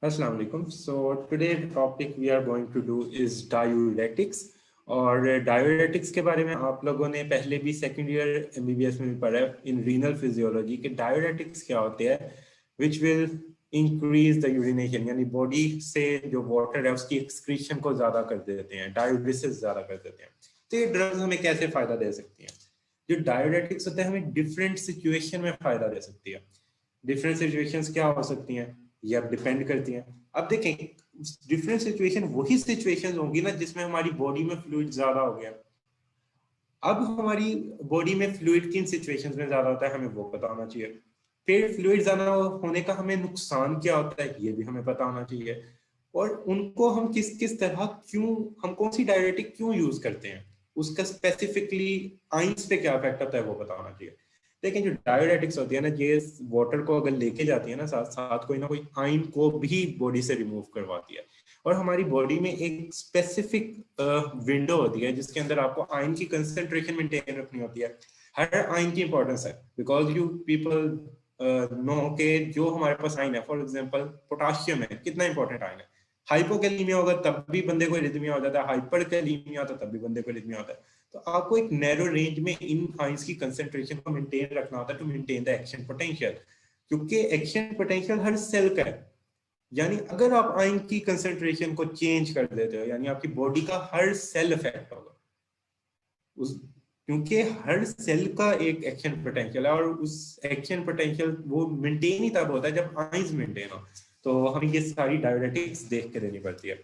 Assalamu alaikum. So today the topic we are going to do is diuretics. और diuretics के बारे में आप लोगों ने पहले भी सेकंड ईयर एमबीबीएस में भी पढ़ा है इन रीनल फिजियोलॉजी के डायोरेटिक्स क्या होते हैं which will increase the urination, यानी बॉडी से जो वाटर है उसकी एक्सक्रीशन को ज्यादा कर देते हैं, डायूरेसिस ज्यादा कर देते हैं। तो ये ड्रग्स हमें कैसे फायदा दे सकती हैं? जो डायोरेटिक्स होते हैं हमें डिफरेंट सिचुएशन में फायदा दे सकती है। डिफरेंट सिचुएशंस क्या हो सकती हैं ये अब डिपेंड करती हैं। अब देखें, डिफरेंट सिचुएशन वही सिचुएशंस होंगी ना जिसमें हमारी बॉडी में फ्लूइड ज्यादा हो गया। अब हमारी बॉडी में फ्लूइड किन सिचुएशंस में ज्यादा होता है हमें वो पता होना चाहिए। फिर फ्लूइड ज्यादा होने का हमें नुकसान क्या होता है ये भी हमें पता होना चाहिए। और उनको हम किस किस तरह क्यों, हम कौन सी डायरेटिक क्यों यूज करते हैं, उसका स्पेसिफिकली आइंस पे क्या इफेक्ट होता है वो पता होना चाहिए। लेकिन जो डायोरेटिक्स होती है ना, ये वाटर को अगर लेके जाती है ना साथ साथ कोई ना कोई आयन को भी बॉडी से रिमूव करवाती है। और हमारी बॉडी में एक स्पेसिफिक विंडो होती है जिसके अंदर आपको आयन की कंसेंट्रेशन मेंटेन रखनी होती है। हर आयन की इंपॉर्टेंस है बिकॉज यू पीपल नो के जो हमारे पास आयन है, फॉर एग्जांपल पोटाशियम है, कितना इंपॉर्टेंट आयन है। हाइपोकैलीमिया होगा तब भी बंदे को इरिथमिया हो जाता है, हाइपरकैलीमिया होता है तब भी बंदे को इरिथमिया होता है। तो आपको एक नैरो रेंज में इन आयंस की कंसेंट्रेशन को मेंटेन रखना होता है to maintain the action potential, क्योंकि एक्शन पोटेंशियल हर सेल का है। यानी अगर आप आयन की कंसेंट्रेशन को चेंज कर देते हो यानी आपकी बॉडी का हर सेल इफेक्ट होगा उस, क्योंकि हर सेल का एक एक्शन पोटेंशियल है और उस एक्शन पोटेंशियल वो मेंटेन ही तब होता है जब आयंस मेंटेन हो। तो हमें ये सारी डायोरेटिक्स देख के देनी पड़ती है।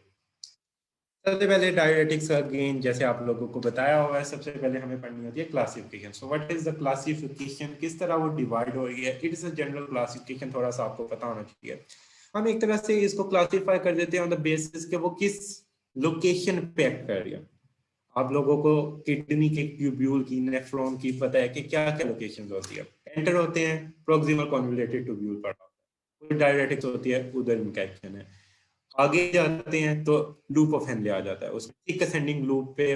सबसे पहले डायोरेटिक्स का गेन जैसे आप लोगों को बताया हुआ है, सबसे पहले हमें पढ़नी होती है classification. So what is the classification, किस तरह वो डिवाइड हो रही है। It is a general classification, थोड़ा सा आपको पता होना चाहिए। हम एक तरह से इसको क्लासिफाई कर देते हैं ऑन द बेसिस के वो किस लोकेशन पे एक्ट कर रही है। आप लोगों को किडनी के ट्यूब्यूल की, नेफ्रॉन की पता है कि क्या क्या लोकेशन होती है। एंटर होते हैं प्रोक्सिमल कॉन्वोल्यूटेड ट्यूब्यूल पर, डायरेटिक्स होती है उधर इनका एक्शन है। आगे जाते हैं तो लूप ऑफ हेनले आ जाता है, उसमें थिक असेंडिंग लूप पे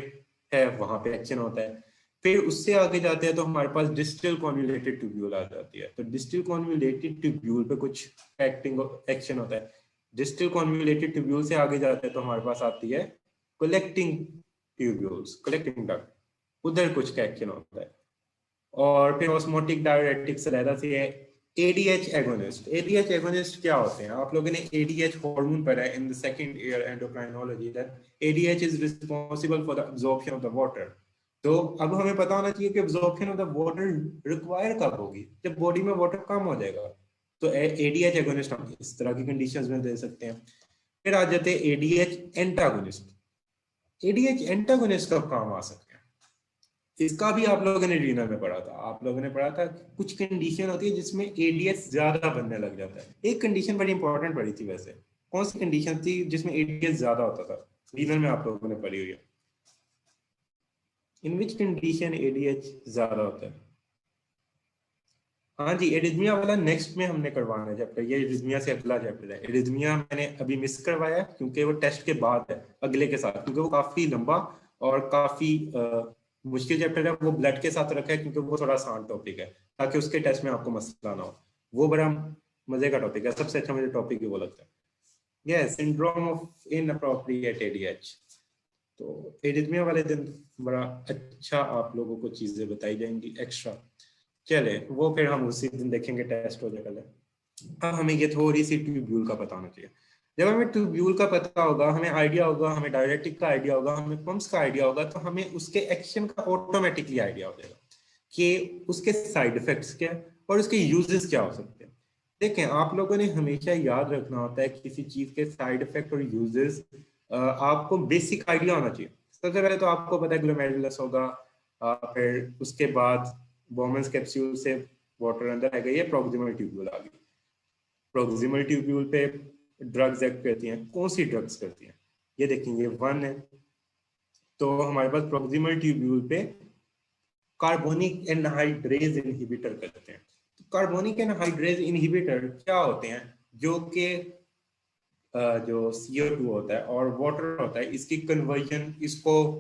है, वहां पे एक्शन होता है। फिर उससे आगे जाते हैं तो हमारे पास डिस्टल कॉन्वोल्यूटेड ट्यूब्यूल आ जाती है। तो डिस्टल कॉन्वोल्यूटेड ट्यूब्यूल पे कुछ एक्टिंग एक्शन होता है। डिस्टल कॉन्वोल्यूटेड ट्यूब्यूल से आगे जाते हैं तो हमारे पास आती है कलेक्टिंग ट्यूब्यूल्स, कलेक्टिंग डक्ट, उधर कुछ का एक्शन होता है। और फिर ऑस्मोटिक डायरेटिक्स अलग से है। एडीएच एगोनिस्ट, एडीएच एगोनिस्ट क्या होते हैं? आप लोगों ने एडीएच हार्मोन पढ़ा है in the second year endocrinology, that ADH is responsible for the absorption of the water. तो अब हमें पता होना चाहिए कि absorption of the water require कब होगी, जब बॉडी में वाटर कम हो जाएगा। तो एडीएच एगोनिस्ट हम इस तरह की कंडीशंस में दे सकते हैं। फिर आ जाते हैं एडीएच एंटागोनिस्ट। एडीएच एंटागोनिस्ट कब काम आ सकते हैं? इसका भी आप लोगों ने रीनल में पढ़ा था। आप लोगों ने पढ़ा था कुछ कंडीशन होती है जिसमें एडीएस ज्यादा बनने लग जाता है। एक कंडीशन बड़ी इंपॉर्टेंट पढ़ी थी वैसे, कौन सी कंडीशन थी जिसमें एडीएस ज्यादा होता था? रीनल में आप लोगों ने पढ़ी हुई है। इन विच कंडीशन एडीएच ज्यादा होता है? हाँ जी, एरिथमिया वाला नेक्स्ट में हमने करवाना है चैप्टर, ये एरिथमिया से अगला चैप्टर है। एरिथमिया मैंने अभी मिस करवाया क्योंकि वो टेस्ट के बाद है अगले के साथ, क्योंकि वो काफी लंबा और काफी मुश्किल चैप्टर है। वो ब्लड के साथ रखा है क्योंकि वो थोड़ा आसान टॉपिक है, ताकि उसके टेस्ट में आपको मसला ना हो। वो बड़ा मजे का टॉपिक है, सबसे अच्छा मुझे टॉपिक ही वो लगता है। Yes, syndrome of inappropriate ADH. तो एरिथमिया वाले दिन बड़ा अच्छा आप लोगों को चीजें बताई जाएंगी एक्स्ट्रा। चले वो फिर हम उसी दिन देखेंगे, टेस्ट हो जाएगा। अब हमें ये थोड़ी सी ट्यूब्यूल का पता होना चाहिए। जब हमें ट्यूब्यूल का पता होगा, हमें आइडिया होगा, हमें डायरेटिक का आइडिया होगा, हमें पंप्स का आइडिया होगा, तो हमें उसके एक्शन का ऑटोमेटिकली आइडिया हो जाएगा कि उसके साइड इफेक्ट्स क्या है और उसके यूजेस क्या हो सकते हैं। देखें, आप लोगों ने हमेशा याद रखना होता है किसी चीज के साइड इफेक्ट और यूजेस आपको बेसिक आइडिया होना चाहिए। सबसे पहले तो आपको पता है ग्लोमेरुलस होगा, फिर उसके बाद बोमेंस कैप्सूल से वाटर अंदर आ गई है, प्रोक्सिमल ट्यूब्यूल आ गई। प्रोक्सिमल ट्यूब्यूल पे ड्रग्स एक्ट करती हैं। कौन सी ड्रग्स करती हैं ये देखेंगे, वन है तो हमारे पास प्रोक्सिमल ट्यूब्यूल पे कार्बोनिक एनहाइड्रेज इनहिबिटर करते हैं। तो कार्बोनिक एनहाइड्रेज इनहिबिटर क्या होते हैं? जो कि जो CO2 होता है और वाटर होता है, इसकी कन्वर्जन, इसको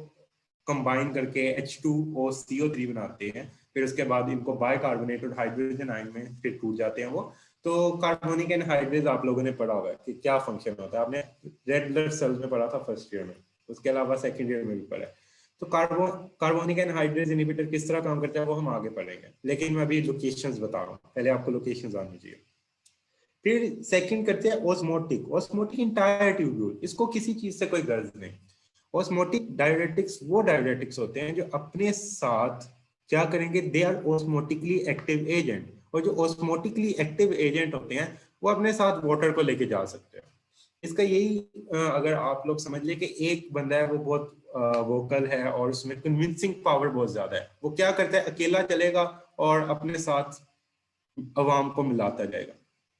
कंबाइन करके H2O CO3 बनाते हैं। फिर उसके बाद इनको बाइकार्बोनेटेड हाइड्रोजन आयन में फिर टूट जाते हैं वो, तो कार्बोनिक एनहाइड्रेज आप लोगों ने पढ़ा हुआ है कि क्या फंक्शन होता है, आपने रेड ब्लड सेल्स में पढ़ा था फर्स्ट ईयर में, उसके अलावा सेकंड ईयर में भी पढ़ा है। तो कार्बोनिक एनहाइड्रेज इनहिबिटर किस तरह काम करता है वो हम आगे पढ़ेंगे, लेकिन मैं अभी लोकेशंस बता रहा हूँ, पहले आपको लोकेशंस आनी चाहिए। फिर सेकंड करते हैं ऑस्मोटिक। ऑस्मोटिक इंटायर ट्यूब्यूल, इसको किसी चीज से कोई गर्ज नहीं। ऑस्मोटिक डायरेटिक्स वो डायरेटिक्स होते हैं जो अपने साथ क्या करेंगे, they are osmotically active agent, और जो ऑस्मोटिकली एक्टिव एजेंट होते हैं वो अपने साथ वाटर को लेके जा सकते हैं। इसका यही अगर आप लोग समझ ले कि एक बंदा है वो बहुत वोकल है और उसमें कन्विंसिंग पावर बहुत ज्यादा है, वो क्या करता है, अकेला चलेगा और अपने साथ अवाम को मिलाता जाएगा।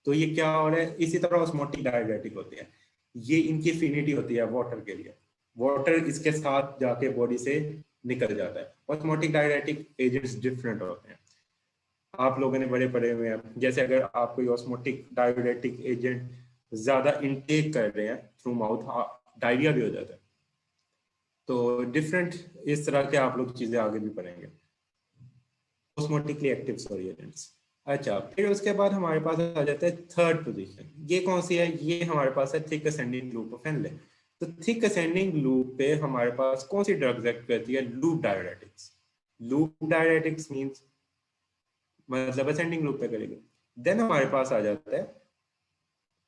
तो ये क्या हो रहा है, इसी तरह ऑस्मोटिक डायरेटिक होते हैं, ये इनकी एफिनिटी होती है वाटर के लिए, वाटर इसके साथ जाके बॉडी से निकल जाता है। ऑस्मोटिक डायरेटिक एजेंट्स डिफरेंट होते हैं, आप लोगों ने बड़े पढ़े हुए हैं, जैसे अगर आप कोई ऑस्मोटिक डायरेटिक एजेंट ज्यादा इनटेक कर रहे हैं थ्रू माउथ, डायरिया भी हो जाता है। तो डिफरेंट इस तरह के आप लोग चीजें आगे भी पढ़ेंगे, ऑस्मोटिकली एक्टिव सॉरी एजेंट्स। अच्छा, फिर उसके बाद हमारे पास आ जाता है थर्ड पोजीशन, ये कौन सी है, ये हमारे पास है thick ascending loop of Henle. तो थिक असेंडिंग लूप पे हमारे पास कौन सी ड्रग्स एक्ट करती है, loop diuretics. Loop diuretics means मतलब असेंडिंग लूप पे करेगी। देन हमारे पास आ जाता है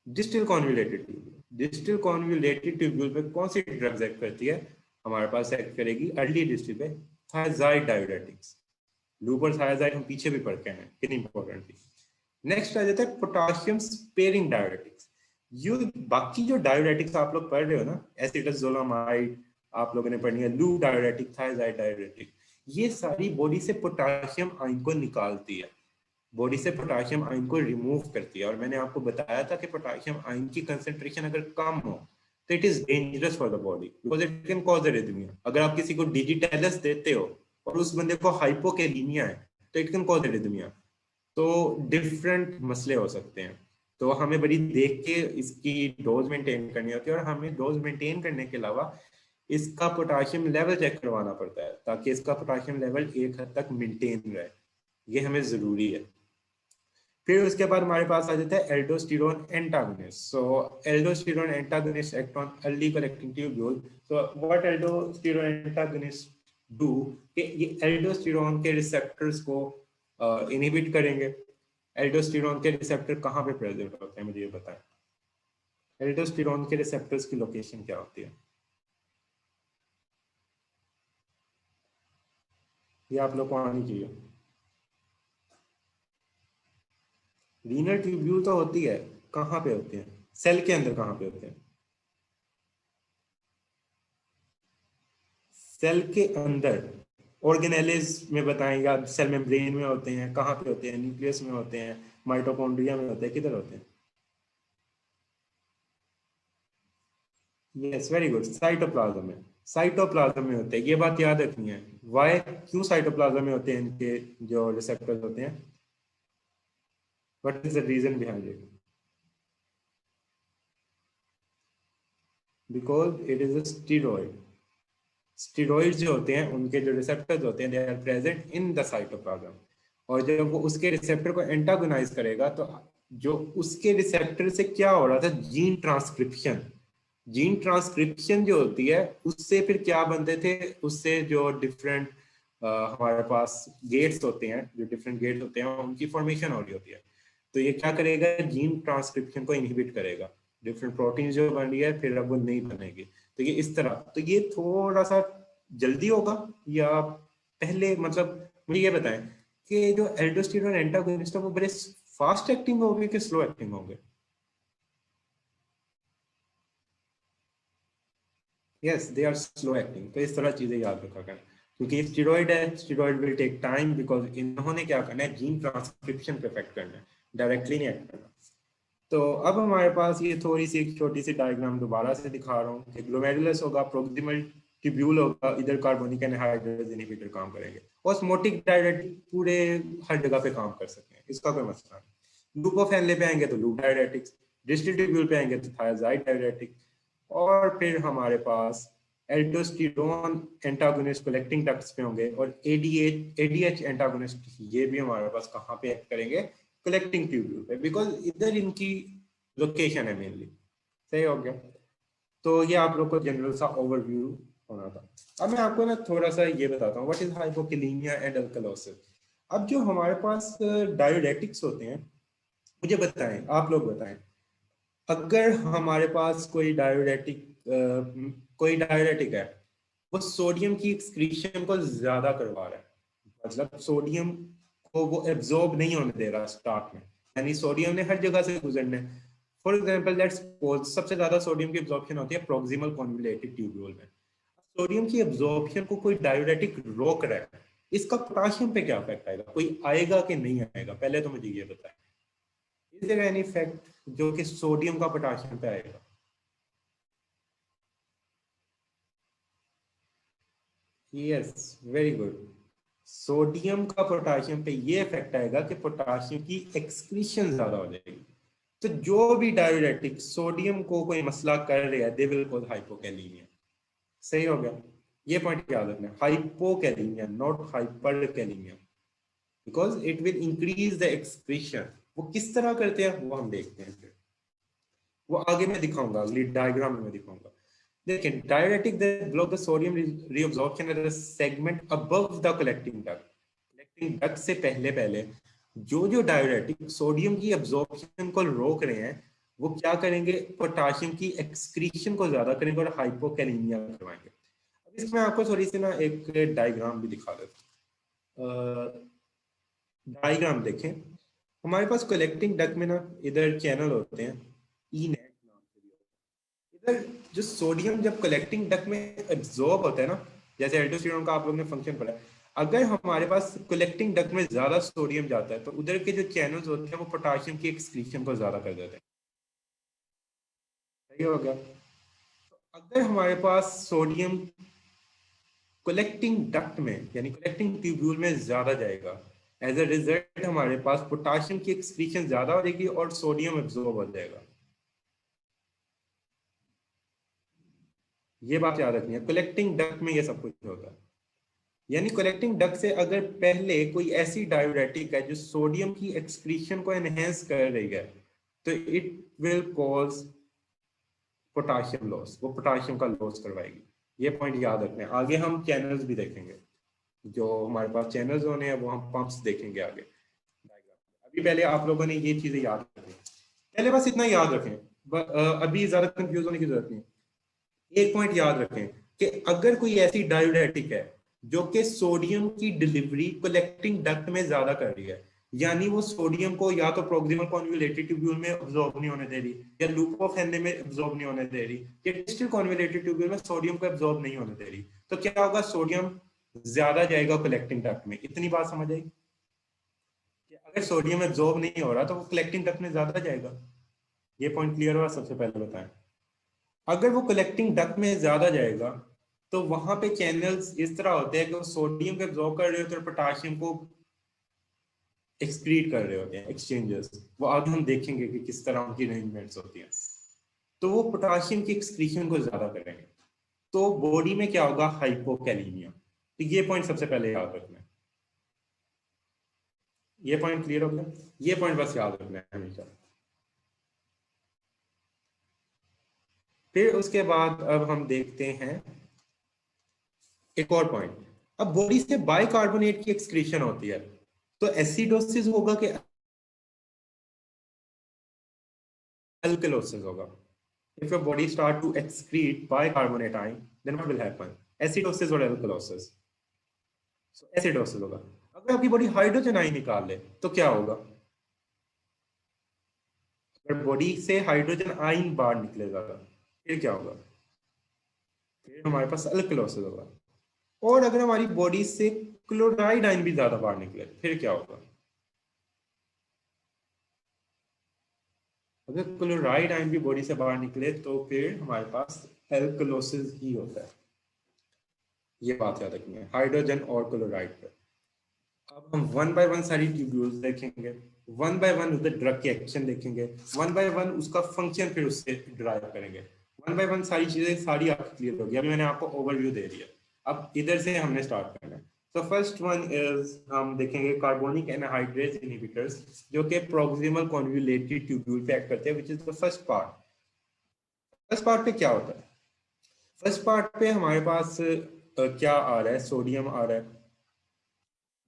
distal convoluted tubule. Distal convoluted tubule पे कौन सी ड्रग्स एक्ट करती है, हमारे पास एक्ट करेगी अर्ली डिस्टल पे थायजाइड डायरेटिक्स। लूप और थायजाइड हम पीछे भी पढ़ के हैं, कितनी इंपॉर्टेंट थी। नेक्स्ट आ जाता है पोटाशियम स्पेयरिंग डायरेटिक्स। ये बाकी जो डायरेटिक्स आप लोग पढ़ रहे हो ना, एसिटाजोलामाइड आप लोगों ने पढ़नी है, लूप डायरेटिक, थायजाइड डायरेटिक, ये सारी बॉडी से पोटाशियम आयन को निकालती है, बॉडी से पोटाशियम आयन को रिमूव करती है। और मैंने आपको बताया था कि पोटाशियम आयन की कंसेंट्रेशन अगर कम हो तो it is dangerous for the body because it can cause arrhythmia. अगर आप किसी को डिजिटेलस देते हो और उस बंदे को हाइपोकैलीमिया है तो इट कैन कॉज एरिथमिया। तो डिफरेंट मसले हो सकते हैं, तो हमें बड़ी देख के इसकी डोज मेंटेन करनी होती है, और हमें डोज मेंटेन करने के अलावा इसका पोटाशियम लेवल चेक करवाना पड़ता है ताकि इसका पोटाशियम लेवल एक हद तक मेंटेन रहे, ये हमें जरूरी है। फिर उसके बाद हमारे पास आ जाता है aldosterone antagonist. So aldosterone antagonist act on early collecting tubule. So what aldosterone antagonist do, कि ये एल्डोस्टेरोन के रिसेप्टर्स को इनहिबिट करेंगे। एल्डोस्टेरोन के रिसेप्टर कहाँ पे प्रेजेंट होते हैं, मुझे ये बताएं। एल्डोस्टेरोन के रिसेप्टर्स की लोकेशन क्या होती है, ये आप लोग को आनी चाहिए। रीनल ट्यूब्यूल तो होती है, कहाँ पे होते हैं, सेल के अंदर कहाँ पे होते हैं, सेल के अंदर ऑर्गेनेलिस में बताएंगे, सेल मेम्ब्रेन में होते हैं, कहाँ पे होते हैं, न्यूक्लियस में होते हैं, माइटोकॉन्ड्रिया में होते हैं, किधर होते हैं, यस वेरी गुड, साइटोप्लाज्म में। साइटोप्लाज्म में होते हैं, ये बात याद रखनी है। वाई, क्यों साइटोप्लाज्म में होते हैं इनके जो रिसेप्टर्स होते हैं, what is the reason behind it, because it is a steroid. Steroid जो होते हैं उनके जो रिसेप्टर्स होते हैं they are present in the cytoplasm, और जब वो उसके रिसेप्टर को एंटागोनाइज करेगा तो जो उसके रिसेप्टर से क्या हो रहा था, जीन ट्रांसक्रिप्शन, जीन ट्रांसक्रिप्शन जो होती है उससे फिर क्या बनते थे, उससे जो डिफरेंट हमारे पास गेट्स होते हैं, जो डिफरेंट गेट्स होते हैं उनकी फॉर्मेशन हो रही होती है। तो ये क्या करेगा, जीन ट्रांसक्रिप्शन को इनहिबिट करेगा, डिफरेंट प्रोटीन जो बन रही है फिर अब वो नहीं बनेगी। तो ये इस तरह, तो ये थोड़ा सा जल्दी होगा या पहले, मतलब मुझे ये बताएं कि जो एल्डोस्टेरोन एंटागोनिस्ट है वो बड़े फास्ट एक्टिंग होंगे कि स्लो एक्टिंग होंगे। Yes they are slow acting, तो इस तरह चीजें याद रखा करें, क्योंकि स्टेरॉइड है, steroid will take time because इन्होंने क्या करना है, जीन ट्रांसक्रिप्शन पे इफेक्ट करना है, डायरेक्टली नहीं एक्ट करना। तो अब हमारे पास ये थोड़ी सी एक छोटी सी डायग्राम दोबारा से दिखा रहा हूँ कि ग्लोमेरुलस होगा, प्रोक्सिमल ट्यूब्यूल होगा, इधर कार्बोनिक एनहाइड्रेज इनहिबिटर काम करेंगे, ऑस्मोटिक डायरेटिक पूरे हर जगह पे काम कर सकते हैं, इसका कोई मसला नहीं। लूप ऑफ हेनले पे आएंगे तो लूप डायरेटिक्स, डिस्टल ट्यूब्यूल पे आएंगे तो थायजाइड डायरेटिक, और फिर हमारे पास एल्डोस्टेरोन एंटागोनिस्ट कलेक्टिंग डक्ट्स पे होंगे, और एडीएच एंटागोनिस्ट ये भी हमारे पास कहाँ पे एक्ट करेंगे, कलेक्टिंग ट्यूब्यूल पे, बिकॉज इधर इनकी लोकेशन है मेनली। सही हो गया। तो ये आप लोग को जनरल सा ओवरव्यू होना था। अब मैं आपको ना थोड़ा सा ये बताता हूँ what is hypokalaemia and alkalosis. अब जो हमारे पास डायूरेटिक्स होते हैं, मुझे बताएं, आप लोग बताएं, अगर हमारे पास कोई डायूरेटिक है, वो सोडियम की एक्सक्रीशन को ज्यादा करवा रहा है, मतलब सोडियम को वो एब्जॉर्ब नहीं होने दे रहा स्टार्ट में, यानी सोडियम ने हर जगह से गुजरना है। फॉर एग्जांपल लेट्स सपोज सबसे ज्यादा सोडियम की एब्जॉर्प्शन होती है प्रोक्सिमल कॉन्वोल्यूटेड ट्यूब्यूल में। सोडियम की एब्जॉर्प्शन को कोई डायूरेटिक रोक रहा है, इसका पोटाशियम पे क्या इफेक्ट आएगा, कोई आएगा कि नहीं आएगा, पहले तो मुझे ये बताएं। इज देयर एनी इफेक्ट जो कि सोडियम का पोटाशियम पे आएगा? Yes, very good. सोडियम का पोटाशियम पे ये इफेक्ट आएगा कि पोटाशियम की एक्सक्रीशन ज्यादा हो जाएगी। तो जो भी डायूरेटिक सोडियम को कोई मसला कर रहे हैं, दे विल कॉज हाइपोकैलीमिया। सही हो गया। ये पॉइंट याद रखना, hypokalemia not hyperkalemia, because it will increase the excretion. वो किस तरह करते हैं वो हम देखते हैं फिर, वो आगे मैं दिखाऊंगा, अगली डायग्राम में मैं दिखाऊंगा। देखिए, diuretic that block the sodium reabsorption at the segment above the collecting duct. Collecting duct से पहले पहले जो जो डायरेटिक सोडियम की एब्जॉर्प्शन को रोक रहे हैं, वो क्या करेंगे, पोटाशियम की एक्सक्रीशन को ज्यादा करेंगे और हाइपोकैलीमिया करवाएंगे। अब इसमें आपको थोड़ी सी ना एक डायग्राम भी दिखा देता हूँ। डायग्राम देखें, हमारे पास कलेक्टिंग डक्ट में ना इधर चैनल होते हैं, ई नेट नाम से भी होता है। इधर जो सोडियम जब कलेक्टिंग डक्ट में एब्जॉर्ब होता है ना, जैसे एल्डोस्टेरोन का आप लोगों ने फंक्शन पढ़ा है, अगर हमारे पास कलेक्टिंग डक्ट में ज्यादा सोडियम जाता है तो उधर के जो चैनल्स होते हैं वो पोटाशियम की एक्सक्रीशन को ज्यादा कर देते हैं। सही हो गया। अगर हमारे पास सोडियम कलेक्टिंग डक्ट में यानी कलेक्टिंग ट्यूब्यूल में ज्यादा जाएगा, एज अ रिजल्ट हमारे पास पोटाशियम की एक्सक्रीशन ज्यादा हो जाएगी और सोडियम एब्जॉर्ब हो जाएगा। ये बात याद रखनी है, कलेक्टिंग डक्ट में ये सब कुछ होता है। यानी कलेक्टिंग डक्ट से अगर पहले कोई ऐसी डायूरेटिक है जो सोडियम की एक्सक्रीशन को एनहेंस कर रही है, तो it will cause potassium loss, वो पोटाशियम का लॉस करवाएगी। ये पॉइंट याद रखना है। आगे हम चैनल्स भी देखेंगे, जो हमारे पास चैनल्स होने हैं वो हम पंप्स देखेंगे आगे। अभी पहले आप लोगों ने ये चीजें याद रखें, पहले बस इतना याद रखें, अभी ज्यादा कंफ्यूज होने की जरूरत नहीं। एक पॉइंट याद रखें कि अगर कोई ऐसी डायूरेटिक है जो कि सोडियम की डिलीवरी कलेक्टिंग डक्ट में ज्यादा कर रही है, यानी वो सोडियम को या तो प्रोक्सिमल कॉन्वोल्यूटेड ट्यूब्यूल में अब्सॉर्ब नहीं होने दे रही, या लूप ऑफ हेनरी में अब्सॉर्ब नहीं होने दे रही, या डिस्टल कॉन्वोल्यूटेड ट्यूब्यूल में सोडियम को अब्सॉर्ब नहीं होने दे रही, तो क्या होगा, सोडियम ज्यादा जाएगा कलेक्टिंग डक्ट में। इतनी बात समझ आई? अगर सोडियम एब्जॉर्ब नहीं हो रहा तो वो कलेक्टिंग डक्ट में ज्यादा जाएगा। ये पॉइंट क्लियर हुआ? सबसे पहले बताएं, अगर वो कलेक्टिंग डक्ट में ज्यादा जाएगा तो वहां पे चैनल्स इस तरह होते हैं कि वो सोडियम को एब्जॉर्ब कर रहे होते हैं और पोटाशियम को एक्सक्रीट कर रहे होते हैं, एक्सचेंजेस। वो आगे हम देखेंगे कि किस तरह उनकी अरेंजमेंट्स होती हैं। तो वो पोटाशियम की एक्सक्रीशन को ज्यादा करेंगे, तो बॉडी में क्या होगा, हाइपोकैलीमिया। तो ये पॉइंट सबसे पहले याद रखना है। ये पॉइंट क्लियर हो गया? ये पॉइंट बस याद रखना है हमेशा। फिर उसके बाद अब हम देखते हैं एक और पॉइंट। अब बॉडी से बाइकार्बोनेट की एक्सक्रीशन होती है, तो एसिडोसिस होगा कि अल्कलोसिस होगा? if your body start to excrete bicarbonate ion, then what will happen, acidosis or alkalosis? So acidosis होगा। अगर आपकी बॉडी हाइड्रोजन आयन निकाल ले तो क्या होगा? अगर बॉडी से हाइड्रोजन आयन बाहर निकलेगा फिर क्या होगा? फिर हमारे पास अल्कलोसिस होगा। और अगर हमारी बॉडी से क्लोराइड आयन भी ज्यादा बाहर निकले फिर क्या होगा? अगर क्लोराइड आयन भी बॉडी से बाहर निकले तो फिर हमारे पास एल्कलोसिस ही होता है। ये बात याद रखनी है, हाइड्रोजन और क्लोराइड पर। अब हम वन बाय वन सारी ट्यूब्यूल्स देखेंगे, वन बाय वन उधर ड्रग के एक्शन देखेंगे, वन बाय वन उसका फंक्शन फिर उससे ड्राइव करेंगे। वन बाय वन सारी चीजें सारी आपकी क्लियर होगी। अभी मैंने आपको ओवरव्यू दे दिया, अब इधर से हमने स्टार्ट करना है। सो फर्स्ट वन इज हम देखेंगे कार्बोनिक एनहाइड्रेज इनहिबिटर्स जो कि प्रॉक्सिमल कॉन्वोल्यूलेटेड ट्यूब्यूल पे एक्ट करते हैं, which is the first part. First part पे क्या होता है? फर्स्ट पार्ट पे हमारे पास क्या आ रहा है? सोडियम आ रहा है,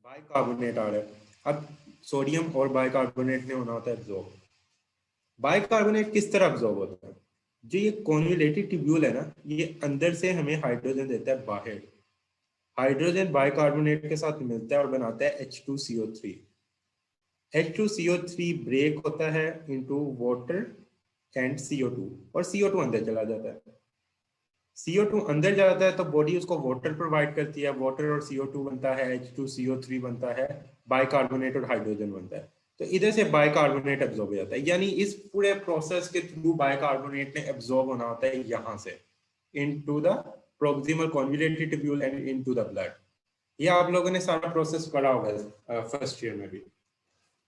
बाइकार्बोनेट आ रहा है। अब सोडियम और बाइकार्बोनेट ने होना होता है एब्जॉर्ब। बाइकार्बोनेट किस तरह एब्जॉर्ब होता है? जो ये कॉन्वोल्यूलेटेड ट्यूब्यूल है ना, ये अंदर से हमें हाइड्रोजन देता है बाहर। हाइड्रोजन बाइकार्बोनेट के साथ मिलता है और बनाता है H2CO3। H2CO3 ब्रेक होता है इनटू वाटर एंड CO2 और CO2 अंदर चला जाता है। CO2 अंदर जाता है तो बॉडी उसको वाटर प्रोवाइड करती है, वाटर और CO2 बनता है, H2CO3 बनता है, बाइकार्बोनेट और हाइड्रोजन बनता है। तो इधर से बाइकार्बोनेट एब्जॉर्ब हो जाता है, यानी इस पूरे प्रोसेस के थ्रू बाइकार्बोनेट ने एब्जॉर्ब होना होता है यहाँ से into the proximal convoluted tubule and into the blood. ये आप लोगों ने सारा प्रोसेस पढ़ा होगा फर्स्ट ईयर में भी।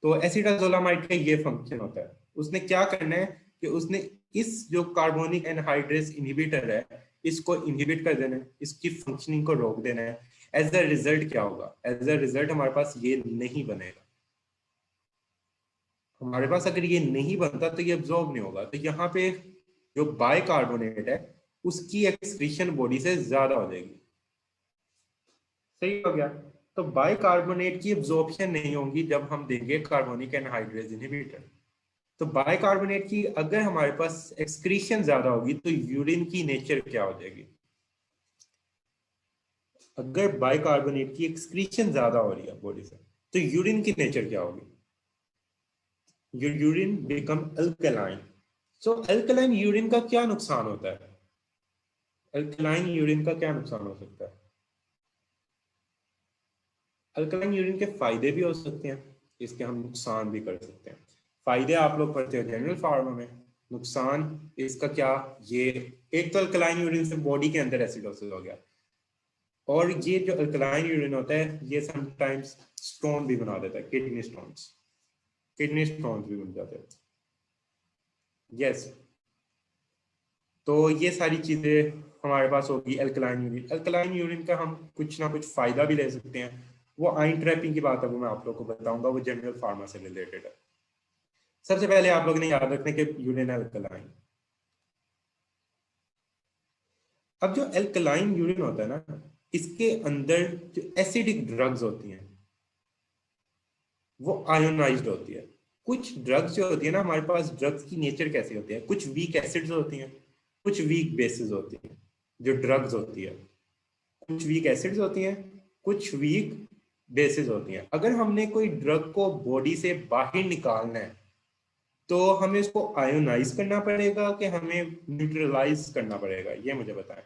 तो एसिटाजोलामाइड का ये फंक्शन होता है, उसने क्या करना है कि उसने इस जो कार्बोनिक एनहाइड्रेज इनहिबिटर है इसको इनहिबिट कर देना है, इसकी फंक्शनिंग को रोक देना है। एज अ रिजल्ट क्या होगा? एज अ रिजल्ट हमारे पास ये नहीं बनेगा। हमारे पास अगर ये नहीं बनता तो ये एब्जॉर्ब नहीं होगा। तो यहाँ पे जो बाइकार्बोनेट है उसकी एक्सक्रीशन बॉडी से ज्यादा हो जाएगी। सही हो गया? तो बाइकार्बोनेट की एब्जॉर्प्शन नहीं होगी जब हम देंगे कार्बोनिक एनहाइड्रेज इनहिबिटर। तो बाइकार्बोनेट की अगर हमारे पास एक्सक्रीशन ज्यादा होगी तो यूरिन की नेचर क्या हो जाएगी? अगर बाइकार्बोनेट की एक्सक्रीशन ज्यादा हो रही है बॉडी से तो यूरिन की नेचर क्या होगी? Your urine become alkaline. So alkaline urine का क्या नुकसान होता है? अल्कलाइन यूरिन का क्या नुकसान हो सकता है? अल्कलाइन यूरिन के फायदे भी हो सकते हैं, इसके हम नुकसान भी कर सकते हैं। फायदे आप लोग पढ़ते हो जनरल फार्मा में, नुकसान इसका क्या? ये एक तो अल्कलाइन यूरिन से बॉडी के अंदर एसिडोसिस हो गया, और ये जो अल्कलाइन यूरिन होता है ये समटाइम्स स्टोन भी बना देता है, किडनी स्टोन्स भी बन जाते हैं। यस, तो ये सारी चीजें हमारे पास होगी अल्कलाइन यूरिन। अल्कलाइन यूरिन का हम कुछ ना कुछ फायदा भी ले सकते हैं, वो आइन ट्रैपिंग की बात है, वो मैं आप लोग को बताऊंगा, वो जनरल फार्मा से रिलेटेड है। सबसे पहले आप लोग ने याद रखना कि यूरिन अल्कलाइन। अब जो अल्कलाइन यूरिन होता है ना, इसके अंदर जो एसिडिक ड्रग्स होती हैं वो आयोनाइज्ड होती है। कुछ ड्रग्स जो होती है ना, हमारे पास ड्रग्स की नेचर कैसी होती है? कुछ वीक एसिड्स होती हैं, कुछ वीक बेसिस होती हैं जो ड्रग्स होती है। कुछ वीक एसिड्स होती हैं, कुछ वीक बेसिस होती हैं। अगर हमने कोई ड्रग को बॉडी से बाहर निकालना है तो हमें उसको आयोनाइज करना पड़ेगा कि हमें न्यूट्रलाइज करना पड़ेगा? ये मुझे बताएं।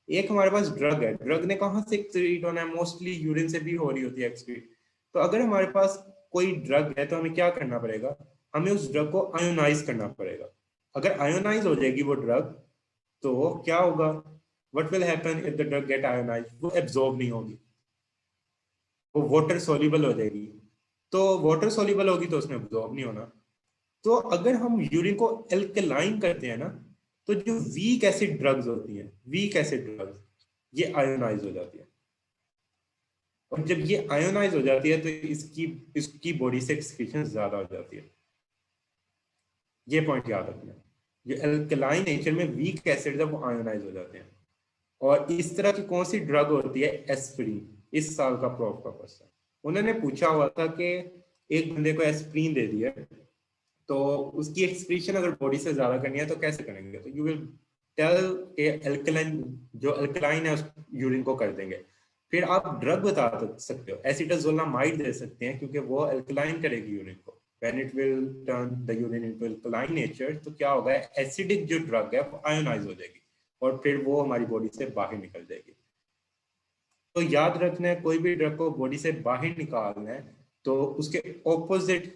एक हमारे पास ड्रग है, ड्रग ने कहाँ से एक्सक्रीट होना है? मोस्टली यूरिन से भी हो रही होती है एक्सक्रीट। तो अगर हमारे पास कोई ड्रग है तो हमें क्या करना पड़ेगा? हमें उस ड्रग को आयोनाइज करना पड़ेगा। अगर आयोनाइज हो जाएगी वो ड्रग तो क्या होगा? What will happen if the drug get ionize? वो एब्जॉर्ब नहीं होगी, वो वाटर सोल्यूबल हो जाएगी। तो वाटर सोल्यूबल होगी तो उसमें एब्जॉर्ब नहीं होना। तो अगर हम यूरिन को एल्कलाइन करते हैं ना, तो जो वीक एसिड ड्रग्स होती हैं, वीक एसिड ड्रग्स, ये आयोनाइज हो जाती है। और जब ये आयोनाइज हो जाती है तो इसकी इसकी बॉडी से एक्सक्रीशन ज्यादा हो जाती है। ये पॉइंट याद रखना। जो एल्कलाइन नेचर में वीक एसिड है वो आयोनाइज हो जाते हैं। और इस तरह की कौन सी ड्रग होती है? एस्प्रिन। इस साल का प्रॉफ का क्वेश्चन, उन्होंने पूछा हुआ था कि एक बंदे को एस्प्रिन दे दिया तो उसकी एक्सक्रीशन अगर बॉडी से ज्यादा करनी है तो कैसे करेंगे? तो यू विल टेल एल्कलाइन, जो अल्कलाइन है उस यूरिन को कर देंगे। फिर आप ड्रग बता सकते हो, एसिटाजोलामाइड दे सकते हैं क्योंकि वो अल्कलाइन करेगी यूरिन को। When it will turn the urine into alkaline nature तो क्या होगा? एसिडिक जो ड्रग है वो आयोनाइज हो जाएगी और फिर वो हमारी बॉडी से बाहर निकल जाएगी। तो याद रखना है, कोई भी ड्रग को बॉडी से बाहर निकालना है तो उसके ऑपोजिट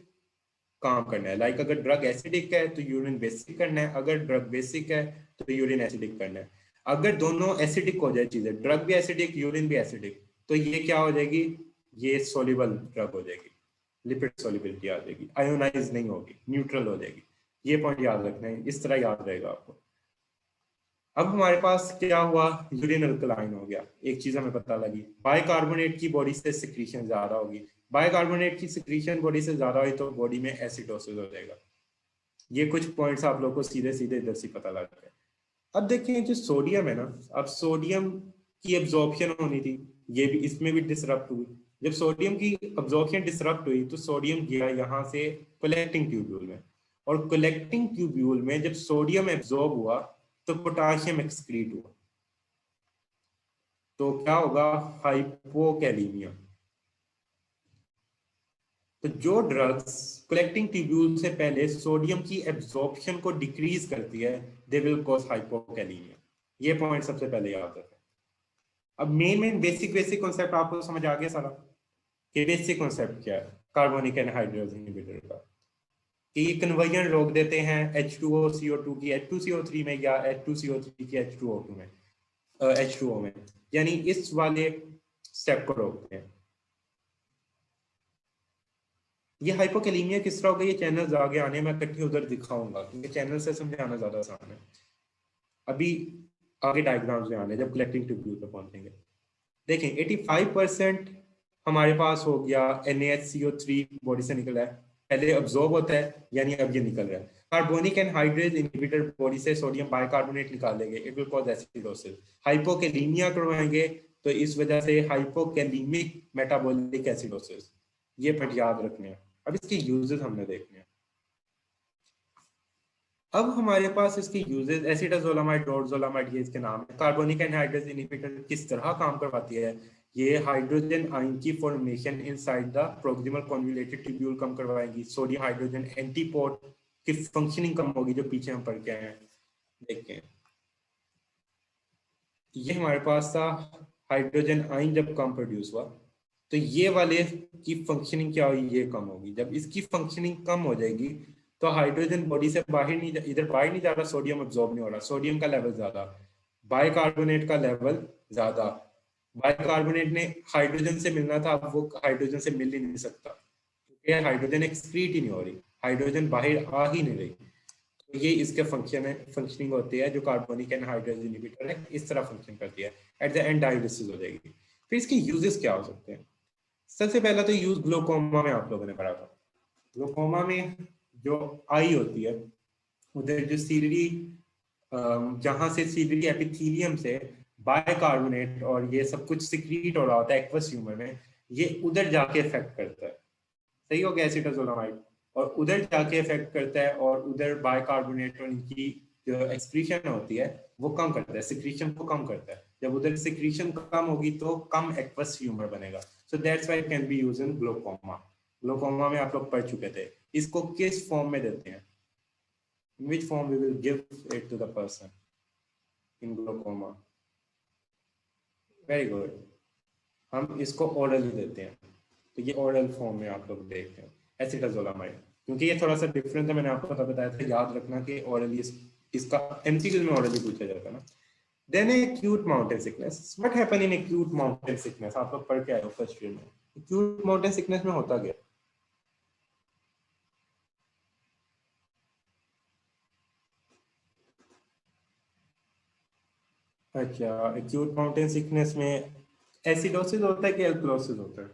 काम करना है। लाइक अगर ड्रग एसिडिक है तो यूरिन बेसिक करना है, अगर ड्रग बेसिक है तो यूरिन एसिडिक करना है। अगर दोनों एसिडिक हो जाए चीजें, ड्रग भी एसिडिक यूरिन भी एसिडिक, तो ये क्या हो जाएगी? ये सोल्यूबल ड्रग हो जाएगी, लिपिड सोल्युबिलिटी आ जाएगी, आयोनाइज नहीं होगी, न्यूट्रल हो जाएगी। ये पॉइंट याद रखना है, इस तरह याद रहेगा आपको। अब हमारे पास क्या हुआ, यूरिन अल्कलाइन हो गया, एक चीज हमें पता लगी, बाइकार्बोनेट की बॉडी से सिक्रीशन ज्यादा होगी, बाइकार्बोनेट की सिक्रीशन बॉडी से ज्यादा हुई तो बॉडी में एसिडोसिस हो जाएगा। ये कुछ पॉइंट्स आप लोगों को सीधे सीधे इधर से पता लग गए। अब देखिए जो सोडियम है ना, अब सोडियम की एब्जॉर्प्शन होनी थी, ये भी इसमें भी डिसरप्ट हुई। जब सोडियम की एब्जॉर्प्शन डिसरप्ट हुई तो सोडियम गया यहाँ से कलेक्टिंग ट्यूब्यूल में, और कलेक्टिंग ट्यूब्यूल में जब सोडियम एब्जॉर्ब हुआ तो पोटाशियम एक्सक्रीट हुआ, तो क्या होगा, हाइपोकैलीमिया। तो जो ड्रग्स कलेक्टिंग ट्यूब्यूल से पहले सोडियम की एब्जॉर्प्शन को डिक्रीज करती है, दे विल कॉज हाइपोकैलीमिया। ये पॉइंट सबसे पहले याद रखें। अब मेन बेसिक बेसिक कॉन्सेप्ट आपको समझ आ गया सारा, कि बेसिक कॉन्सेप्ट क्या है कार्बोनिक एनहाइड्रेज इनहिबिटर का, कि ये कन्वर्जन रोक देते हैं H2O CO2 की H2CO3 में, या H2CO3 की H2O2 में, H2O में, यानी इस वाले स्टेप को रोकते हैं। ये हाइपोकैलीमिया किस तरह होगा, ये चैनल्स आगे आने में इकट्ठे उधर दिखाऊंगा, क्योंकि चैनल से समझाना ज्यादा आसान है। अभी आगे डायग्राम्स में आने जब कलेक्टिंग ट्यूब्यूल पे पहुंचेंगे। देखें 85% हमारे पास हो गया NaHCO3 बॉडी से निकला है, पहले अब्जॉर्ब होता है, यानी अब ये निकल रहा है। कार्बोनिक एनहाइड्रेज इनहिबिटर बॉडी से सोडियम बाइकार्बोनेट निकाल लेंगे, it will cause acidosis. Hypokalaemia करवाएंगे तो इस वजह से हाइपोकैलीमिक मेटाबॉलिक एसिडोसिस। ये पॉइंट याद रखने हैं। अब इसके यूजेस हमने देखने हैं। अब हमारे पास इसके यूजेस एसिटाजोलामाइड, डोरजोलामाइड, ये इसके नाम है। कार्बोनिक एनहाइड्रेज इनहिबिटर किस तरह काम करवाती है, ये हाइड्रोजन आयन की formation inside the proximal convoluted tubule कम करवाएंगी, सोडियम हाइड्रोजन एंटीपोड की फंक्शनिंग कम होगी, जो पीछे हम पढ़ के आए हैं। देखें ये हमारे पास था, हाइड्रोजन आयन जब कम प्रोड्यूस हुआ तो ये वाले की फंक्शनिंग क्या हुई, ये कम होगी। जब इसकी फंक्शनिंग कम हो जाएगी तो हाइड्रोजन बॉडी से बाहर नहीं, इधर बाहर नहीं जा रहा, सोडियम अब्सॉर्ब नहीं हो रहा, सोडियम का लेवल ज्यादा, बाइकार्बोनेट का लेवल ज्यादा। बाइकार्बोनेट ने हाइड्रोजन से मिलना था, अब वो हाइड्रोजन से मिल ही नहीं सकता, क्योंकि हाइड्रोजन एक्सक्रीट ही नहीं हो रही, हाइड्रोजन बाहर आ ही नहीं रही। तो ये इसके फंक्शन है, फंक्शनिंग होती है जो कार्बोनिक एनहाइड्रेज इनहिबिटर है, इस तरह फंक्शन करती है। एट द एंड डायलिसिस हो जाएगी। फिर इसके यूजेस क्या हो सकते हैं। सबसे पहला तो यूज ग्लोकोमा में आप लोगों ने पढ़ा था। ग्लोकोमा में जो आई होती है, उधर जो सीलरी, जहां से सीलरी एपिथेलियम से बाइकार्बोनेट और ये सब कुछ सिक्रीट हो रहा होता है एक्वस ह्यूमर में, ये उधर जाके इफेक्ट करता है। सही हो गया, एसिटाजोलामाइड, और उधर जाके इफेक्ट करता है, और उधर बाइकार्बोनेट और इनकी जो एक्सक्रीशन होती है वो कम करता है, सिक्रीशन को कम करता है। जब उधर सिक्रीशन कम होगी तो कम एक्वस ह्यूमर बनेगा। सो that's why it can be used in glaucoma. Glaucoma में आप लोग पढ़ चुके थे। इसको किस फॉर्म में देते हैं, in which form we will give it to the person in glaucoma? Very good, हम इसको ओरली देते हैं। तो ये ओरल फॉर्म में आप लोग देखते हैं एसिटाजोलामाइड, क्योंकि ये थोड़ा सा डिफरेंट है, मैंने आपको तब बताया था, याद रखना कि ओरली इसका एमसीक्यू में ओरली पूछा जाता है ना। Then acute mountain sickness, what happen in acute mountain sickness, आप लोग पढ़ के आए हो फर्स्ट ईयर में। एक्यूट माउंटेन सिकनेस में होता क्या, अच्छा एक्यूट माउंटेन सिकनेस में एसिडोसिस होता है कि एल्कलोसिस होता है।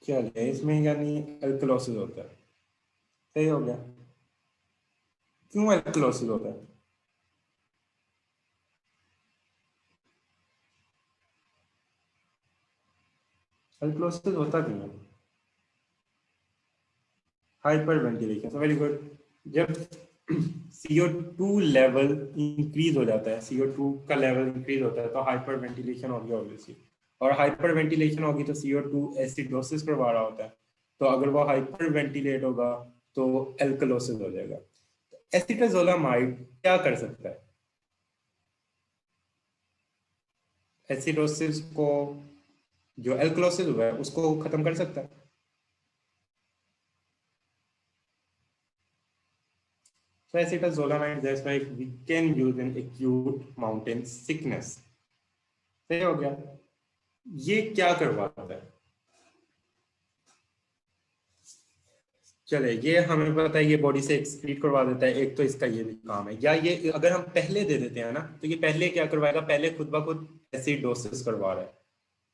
चलिए इसमें यानी एल्कलोसिस होता है। सही हो गया। क्यों एल्कलोसिस होता है, एल्कलोसिस होता क्यों है, हाइपर वेंटिलेशन। Very good. जब CO2 लेवल इंक्रीज हो जाता है, CO2 का लेवल इंक्रीज होता है तो हाइपर वेंटिलेशन होगी ऑब्वियसली, और हाइपर वेंटिलेशन होगी तो CO2 एसिडोसिस करवा रहा होता है, तो अगर वो हाइपर वेंटिलेट होगा तो एल्कलोसिस हो जाएगा। एसिटाजोलामाइड क्या कर सकता है, एसिडोसिस को, जो एल्कलोसिस हुआ है उसको खत्म कर सकता है। So acetazolamide, that's why we can use in acute mountain sickness. सही हो गया। ये क्या करवाता है? चले, ये हमें पता है, ये बॉडी से एक्सक्रीट करवा देता है, एक तो इसका ये भी काम है। या ये अगर हम पहले दे देते हैं ना, तो ये पहले क्या करवाएगा, पहले खुद ब खुद एसिडोसिस करवा रहा है।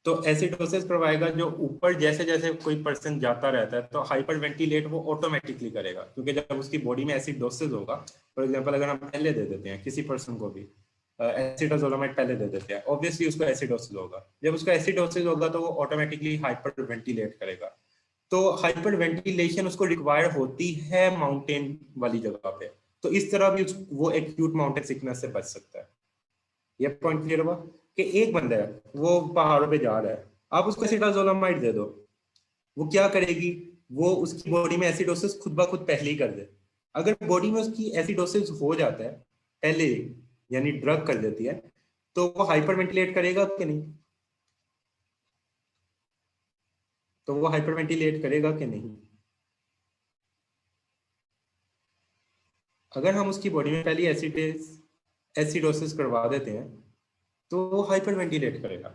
तो एसिडोसिस करवाएगा, जो ऊपर जैसे जैसे कोई पर्सन जाता रहता है तो हाइपर वेंटिलेट वो ऑटोमेटिकली करेगा, क्योंकि जब उसकी बॉडी में एसिडोसिस होगा, फॉर एग्जांपल अगर हम पहले दे देते हैं किसी पर्सन को भी एसिटाजोलामाइड पहले दे देते हैं, ऑब्वियसली उसको एसिडोसिस होगा। जब उसको एसिडोसिस होगा तो वो ऑटोमेटिकली हाइपर वेंटिलेट करेगा। तो हाइपर वेंटिलेशन उसको रिक्वायर होती है माउंटेन वाली जगह पे। तो इस तरह भी वो एक्यूट माउंटेन सिकनेस से बच सकता है। ये पॉइंट क्लियर हुआ कि एक बंदा है वो पहाड़ों पे जा रहा है, आप उसको एसिटाजोलामाइड दे दो, वो क्या करेगी, वो उसकी बॉडी में एसिडोसिस खुद ब खुद पहले ही कर दे। अगर बॉडी में उसकी एसिडोसिस हो जाता है पहले, यानी ड्रग कर देती है, तो वो हाइपर वेंटिलेट करेगा कि नहीं? तो वो हाइपर वेंटिलेट करेगा कि नहीं? अगर हम उसकी बॉडी में पहली एसिडोसिस करवा देते हैं तो वो हाइपर वेंटिलेट करेगा।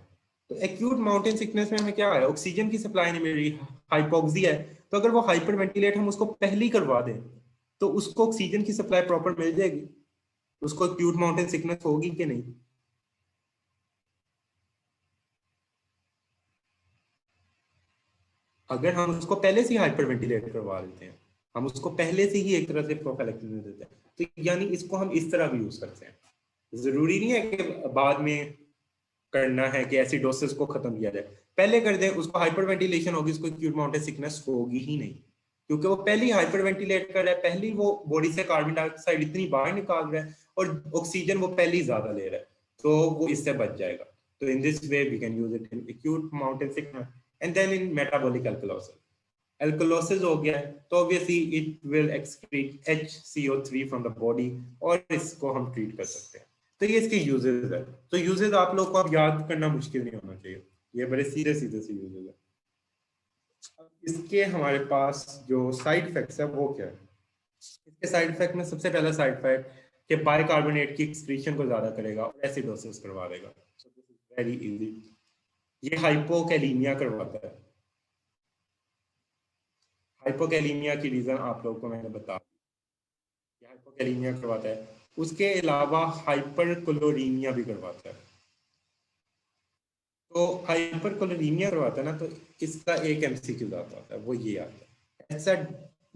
तो एक्यूट माउंटेन सिकनेस में हमें क्या है, ऑक्सीजन की सप्लाई नहीं मिल रही, हाइपोक्सी है। तो अगर वो हाइपर वेंटिलेट हम उसको पहले ही करवा दें तो उसको ऑक्सीजन की सप्लाई प्रॉपर मिल जाएगी, उसको एक्यूट माउंटेन सिकनेस होगी कि नहीं? अगर हम उसको पहले से ही हाइपर वेंटिलेट करवा देते हैं, हम उसको पहले से ही एक तरह से प्रोफाइलैक्सिस दे देते हैं, तो यानी इसको हम इस तरह भी यूज करते हैं। जरूरी नहीं है कि बाद में करना है कि एसिडोसिस को खत्म किया जाए, पहले कर दें, उसको हाइपर वेंटिलेशन होगी, उसको एक्यूट माउंटेन सिकनेस होगी ही नहीं, क्योंकि वो पहले ही हाइपर वेंटिलेट कर रहा है, पहले ही वो बॉडी से कार्बन डाइऑक्साइड इतनी बाहर निकाल रहा है और ऑक्सीजन वो पहले ही ज्यादा ले रहा है, तो वो इससे बच जाएगा। तो in this way we can use it in acute mountain sickness and then in metabolic alkalosis. Alkalosis हो गया है तो obviously it will excrete HCO3 from the body, और इसको हम ट्रीट कर सकते हैं। तो ये इसके यूजेस है। तो यूजेस आप लोग को अब याद करना मुश्किल नहीं होना चाहिए, ये बड़े सीधे सीधे से यूजेस है। अब इसके हमारे पास जो साइड इफेक्ट्स है वो क्या है? इसके साइड इफेक्ट में सबसे पहला साइड इफेक्ट कि बाइकार्बोनेट की एक्सक्रीशन को ज्यादा करेगा और एसिडोसिस करवा देगा। Very easy. ये हाइपोकैलीमिया करवाता है। हाइपोकैलीमिया की रीजन आप लोगों को मैंने बता दी, हाइपोकैलीमिया करवाता है। उसके अलावा हाइपरकोलोरीमिया भी करवाता है। तो हाइपरकोलेरीमिया करवाता है ना, तो इसका एक एमसीक्यू आता है, वो ये आता है, ऐसा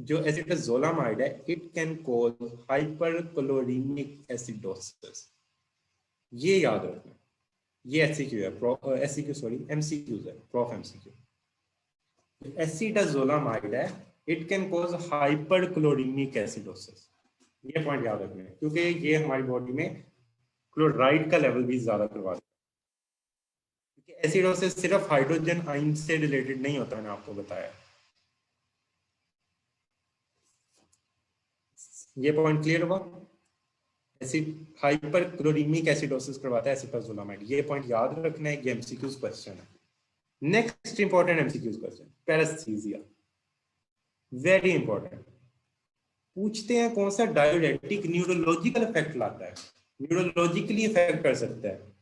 जो एसिटाजोलामाइड है इट कैन कॉज हाइपरकोलोरीमिक एसिडोसिस। ये याद रखना, ये एससीक्यू है, एससीक्यू सॉरी एमसीक्यू है, प्रॉफ एमसीक्यू। एसिटाजोलामाइड है, इट कैन कॉज हाइपरक्लोरीमिक एसिडोसिस। ये पॉइंट याद रखना है, क्योंकि ये हमारी बॉडी में क्लोराइड का लेवल भी ज्यादा करवा देता है, क्योंकि एसिडोसिस सिर्फ हाइड्रोजन आयन से रिलेटेड नहीं होता, मैंने आपको बताया। ये पॉइंट क्लियर हुआ? एसिड हाइपरक्लोरीमिक एसिडोसिस करवाता है एसिटाजोलामाइड, ये पॉइंट याद रखना है, ये एमसीक्यूज क्वेश्चन है। Next important MCQs question, paresthesia, very important. पूछते हैं कौन सा डायोरेटिक न्यूरोलॉजिकल इफेक्ट लाता है, न्यूरोलॉजिकली इफेक्ट कर सकता है।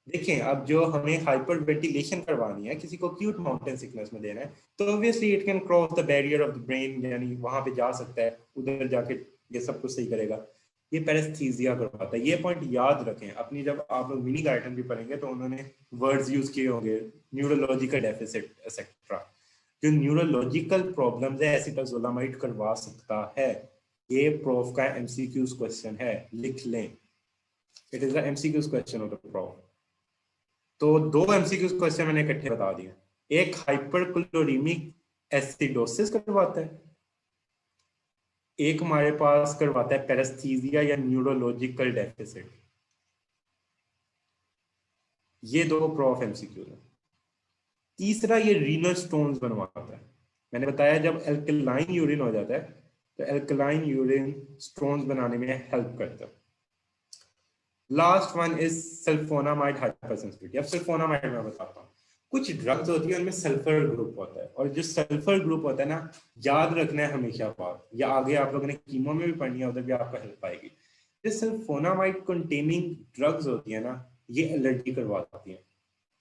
देखें, अब जो हमें हाइपर वेंटिलेशन करवानी है, किसी को एक्यूट माउंटेन सिकनेस में देना है, तो obviously it can cross the barrier of the brain, यानी वहां पे जा सकता है, उधर जाके ये सब कुछ सही करेगा। ये पैरेस्थीसिया करवाता है, ये पॉइंट याद रखें अपनी, जब आप लोग मिनी गाइडन भी पढ़ेंगे तो उन्होंने वर्ड्स यूज किए होंगे, न्यूरोलॉजिकल डेफिसिट एक्सेट्रा। जो न्यूरोलॉजिकल प्रॉब्लम्स है एसिटाजोलामाइड करवा सकता है। ये प्रोफ का एमसीक्यूज क्वेश्चन है, लिख लें, it is the MCQs question of the prof. तो दो एमसीक्यूज क्वेश्चन मैंने इकट्ठे बता दिए, एक हाइपरक्लोरीमिक एसिडोसिस करवाता है, एक हमारे पास करवाता है पैरेस्थीसिया या न्यूरोलॉजिकल डेफिसिट। ये दो प्रॉफ एमसीक्यूज है। तीसरा, ये रीनल स्टोन्स बनवाता है। मैंने बताया जब एल्कलाइन यूरिन हो जाता है तो एल्कलाइन यूरिन स्टोन्स बनाने में हेल्प करता है। Last one is sulfonamide hypersensitivity. अब सल्फोनामाइड मैं बताता हूँ, कुछ ड्रग्स होती है उनमें सल्फर ग्रुप होता है, और जो सल्फर ग्रुप होता है ना, याद रखना है हमेशा बात, या आगे आप लोगों ने कीमो में भी पढ़नी है, उधर भी आपको हेल्प आएगी। जो सल्फोनामाइड कंटेनिंग ड्रग्स होती है ना, ये एलर्जी करवाती है।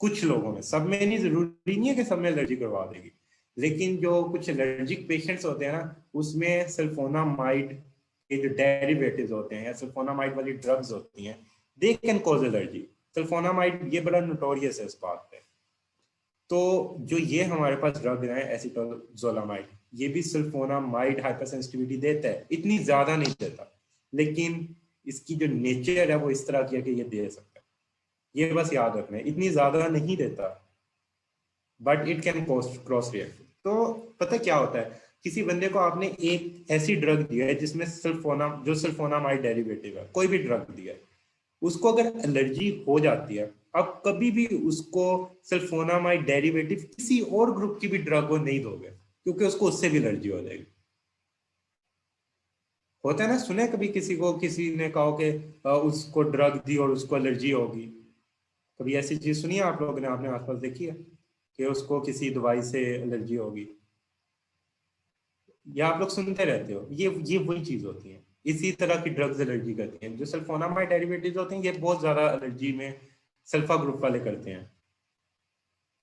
कुछ लोगों में, सब में नहीं, जरूरी नहीं है कि सब में एलर्जी करवा देगी, लेकिन जो कुछ एलर्जिक पेशेंट्स होते हैं ना, उसमें सल्फोनामाइड के जो डेरिवेटिव्स होते हैं या सल्फोनामाइड वाली ड्रग्स होती हैं, they can cause allergy. Sulfonamide ये बड़ा नोटोरियस है इस बात पे। तो जो ये हमारे पास ड्रग है एसिटोजोलामाइड, ये भी सल्फोनामाइड हाइपरसेंसिटिविटी देता है, इतनी ज्यादा नहीं देता, लेकिन इसकी जो नेचर है वो इस तरह की है कि ये दे सकता है, ये बस याद रखना है, इतनी ज्यादा नहीं देता, but it can cross react. तो पता क्या होता है, किसी बंदे को आपने एक ऐसी ड्रग दिया है जिसमें सल्फोनामाइड डेरिवेटिव है, कोई भी ड्रग दिया है, उसको अगर एलर्जी हो जाती है, अब कभी भी उसको सल्फोनामाइड डेरिवेटिव किसी और ग्रुप की भी ड्रग को नहीं दोगे, क्योंकि उसको उससे भी एलर्जी हो जाएगी। होता है ना, सुने कभी किसी को, किसी ने कहा कि उसको ड्रग दी और उसको एलर्जी होगी, कभी ऐसी चीज सुनी है आप लोगों ने, आपने आसपास देखी है कि उसको किसी दवाई से एलर्जी होगी, या आप लोग सुनते रहते हो? ये वही चीज होती है, इसी तरह की ड्रग्स एलर्जी करती हैं। जो सल्फोनामाइड डेरिवेटिव्स होते हैं, ये बहुत ज्यादा एलर्जी में सल्फा ग्रुप वाले करते हैं।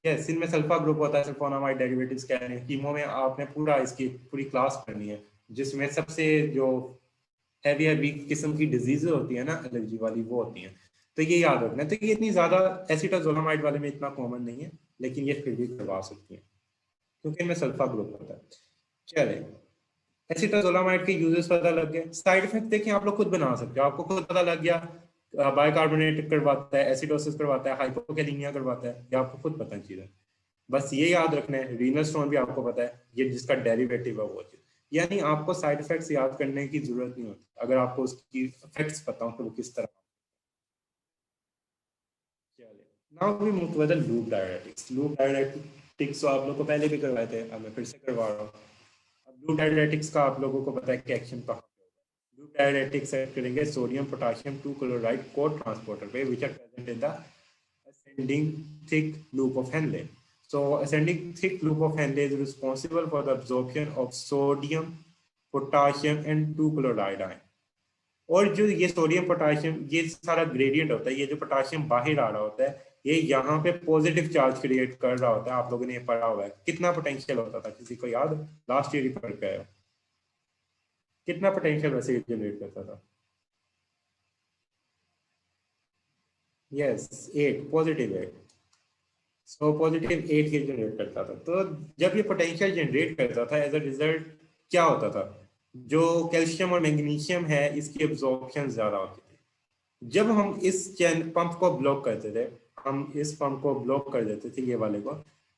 यस, इनमें सल्फा ग्रुप होता है, सल्फोनामाइड डेरिवेटिव्स कह रहे हैं। कीमो में आपने पूरा इसकी पूरी क्लास पढ़नी है, जिसमें सबसे जो हैवी हैवी किस्म की डिजीज होती है ना एलर्जी वाली, वो होती हैं। तो ये याद रखना है। तो ये इतनी ज्यादा एसिटाजोलामाइड वाले में इतना कॉमन नहीं है, लेकिन ये फिर भी करवा सकती है क्योंकि इनमें सल्फा ग्रुप होता है। चले, एसिटाजोलामाइड के यूजेस पता लग गए, साइड इफेक्ट देखिए आप लोग खुद बना सकते हो, आपको खुद पता लग गया बाइकार्बोनेट करवाता है, एसिडोसिस करवाता है, हाइपोकैलेमिया करवाता है, ये आपको खुद पता चीज। बस ये याद रखना है, रीनल स्टोन भी आपको पता है, ये जिसका डेरिवेटिव है वो चीज। यानी आपको साइड इफेक्ट्स याद करने की जरूरत नहीं होती, अगर आपको उसकी इफेक्ट्स पता हो तो वो किस तरह। चलिए, now we move to the loop diuretics. Loop diuretics तो आप लोग को पहले भी करवाए थे, अब मैं फिर से करवा रहा हूँ। अब लूप डायरेटिक्स का आप लोगों को पता है कि एक्शन कहाँ पे होगा। लूप डायरेटिक्स एक्ट करेंगे sodium potassium 2 chloride cotransporter पे, which are present in the ascending thick loop of Henle. So ascending thick loop of Henle is responsible for the absorption of sodium, potassium and 2 chloride ion. और जो ये sodium potassium ये सारा gradient होता है, ये जो पोटेशियम बाहर आ रहा होता है, ये यहाँ पे पॉजिटिव चार्ज क्रिएट कर रहा होता है। आप लोगों ने ये पढ़ा हुआ है, कितना पोटेंशियल होता था, किसी को याद? लास्ट ईयर ही पढ़ के आया, कितना पोटेंशियल वैसे जनरेट करता था? Yes, 8, positive 8। सो पॉजिटिव 8 के जनरेट करता था। तो जब ये पोटेंशियल जनरेट करता था, एज अ रिजल्ट क्या होता था, जो कैल्शियम और मैग्नीशियम है इसकी एब्जॉर्प्शन ज्यादा होती थी। जब हम इस चैन पंप को ब्लॉक करते थे, हम इस पंप को ब्लॉक कर देते थे, ये वाले को,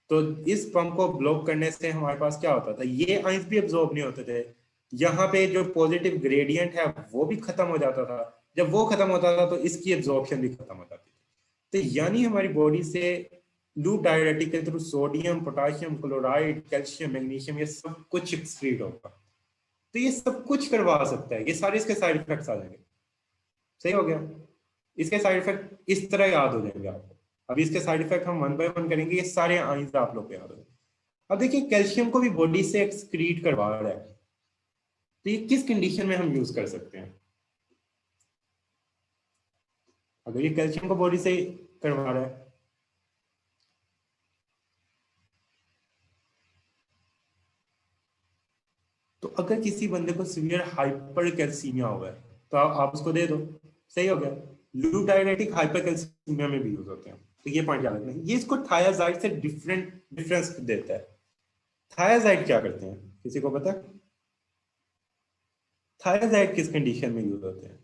तो इस पंप को ब्लॉक करने से हमारे पास क्या होता था, ये आइंस भी एब्जॉर्ब नहीं होते थे, यहाँ पे जो पॉजिटिव ग्रेडियंट है वो भी खत्म हो जाता था। जब वो खत्म होता था तो इसकी एब्जॉर्प्शन भी खत्म हो जाती थी। तो यानी हमारी बॉडी से लूप डायरेटिक के through sodium, potassium, chloride, calcium, magnesium, ये सब कुछ एक्सक्रीट होगा। तो ये सब कुछ करवा सकता है, ये सारे इसके साइड इफेक्ट्स आ जाएंगे। सही हो गया? इसके साइड इफेक्ट इस तरह याद हो जाएंगे आपको। अभी इसके साइड इफेक्ट हम वन बाय वन करेंगे, ये सारे आइंस आप लोग को याद होंगे। अब देखिए, कैल्शियम को भी बॉडी से एक्सक्रीट करवा रहा है, तो ये किस कंडीशन में हम यूज कर सकते हैं? अगर ये कैल्शियम को बॉडी से करवा रहा है, तो अगर किसी बंदे को सीवियर हाइपर कैल्सीमिया हुआ है तो आप उसको दे दो। सही हो गया? लूप डायरेटिक हाइपर कैल्सीमिया में भी यूज होते हैं, तो ये पॉइंट याद रखना है। ये इसको थायाजाइड से डिफरेंस देता है। थायाजाइड क्या करते हैं, किसी को पता है? थायाजाइड किस कंडीशन में यूज होते हैं?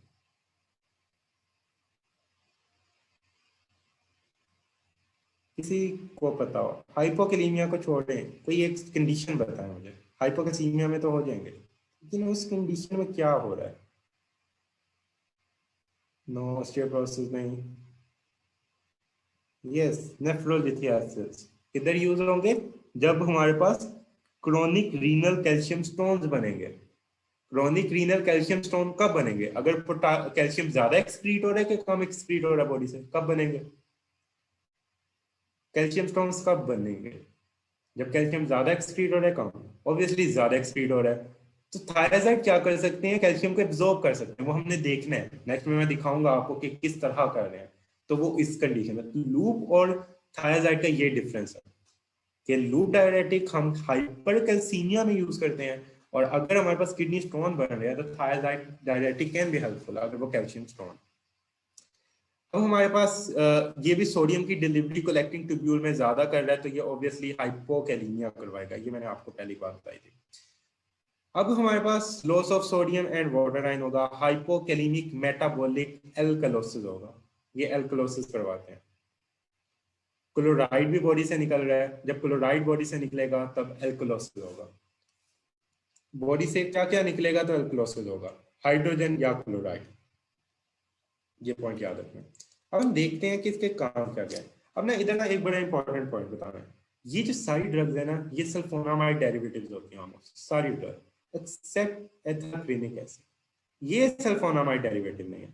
किसी को पता हो? हाइपोकैलेमिया को छोड़ें, कोई एक कंडीशन बताएं मुझे। हाइपोकैलेमिया में तो हो जाएंगे, लेकिन उस कंडीशन में क्या हो रहा है? नो, ऑस्टियोपोरोसिस नहीं। Yes, nephrolithiasis. किधर यूज होंगे? जब हमारे पास क्रोनिक रीनल कैल्शियम स्टोन्स बनेंगे। क्रोनिक रीनल कैल्शियम स्टोन कब बनेंगे? अगर कैल्शियम ज्यादा एक्सक्रीट हो रहा है कि कम एक्सक्रीट हो रहा है बॉडी से, कब बनेंगे? कैल्शियम स्टोन्स कब बनेंगे? जब कैल्शियम ज्यादा एक्सक्रीट हो रहा है, कम? ऑब्वियसली ज्यादा एक्सक्रीट हो रहा है। तो थायराइड क्या कर सकते हैं? कैल्शियम को एब्जॉर्ब कर सकते हैं, वो हमने देखना है, नेक्स्ट में मैं दिखाऊंगा आपको कि किस तरह कर रहे हैं। तो वो इस कंडीशन में लूप और थायाजाइड का ये डिफरेंस है कि लूप डायरेटिक हम हाइपरकैल्सीमिया में यूज करते हैं, और अगर हमारे पास किडनी स्टोन बन रहा है तो thiazide diuretic can be helpful अगर वो कैल्शियम स्टोन। अब हमारे पास ये भी सोडियम की डिलीवरी कोलेक्टिंग ट्यूब्यूल में ज्यादा कर रहा है, तो ये ऑब्वियसली हाइपोकैलीमिया करवाएगा, ये मैंने आपको पहली बात बताई थी। अब हमारे पास loss of sodium and water ion होगा, हाइपोकैलिमिक मेटाबॉलिक एल्कलोसिस होगा, ये एल्कलोसिस करवाते हैं। क्लोराइड भी बॉडी से निकल रहा है, जब क्लोराइड बॉडी से निकलेगा तब एल्कलोसिस होगा। बॉडी से क्या क्या निकलेगा तो एल्कलोसिस होगा, हाइड्रोजन या क्लोराइड, ये पॉइंट याद रखना। अब हम देखते हैं कि इसके काम क्या क्या है। अब ना इधर ना एक बड़ा इंपॉर्टेंट पॉइंट बताना है, ये जो सारी ड्रग्स है ना ये सल्फोनामाइड डेरिवेटिव्स होती हैं ऑलमोस्ट सारी ड्रग एक्सेप्ट एथाक्विनिक एसिड, ये सल्फोनामाइड डेरिवेटिव नहीं है,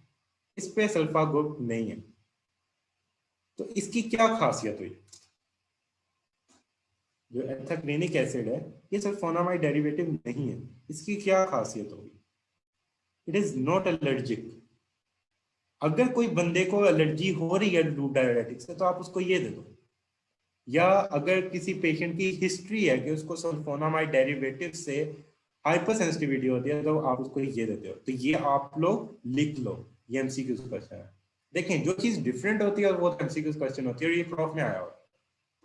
इस पे सल्फा ग्रुप नहीं है। तो इसकी क्या खासियत हुई, जो एथाक्विनिक एसिड है ये सल्फोनामाइड डेरिवेटिव नहीं है, इसकी क्या खासियत होगी, इट इज नॉट एलर्जिक। अगर कोई बंदे को एलर्जी हो रही है लूप डायरेटिक से तो आप उसको ये दे दो, या अगर किसी पेशेंट की हिस्ट्री है कि उसको सल्फोनामाइड डेरिवेटिव से हाइपर सेंसिटिविटी होती है तो आप उसको ये देते हो। तो ये आप लोग लिख लो, ये एमसीक्यू क्वेश्चन है। देखें जो चीज डिफरेंट होती है वो तो एमसीक्यू क्वेश्चन होती है, और ये प्रॉफ में आया हुआ है।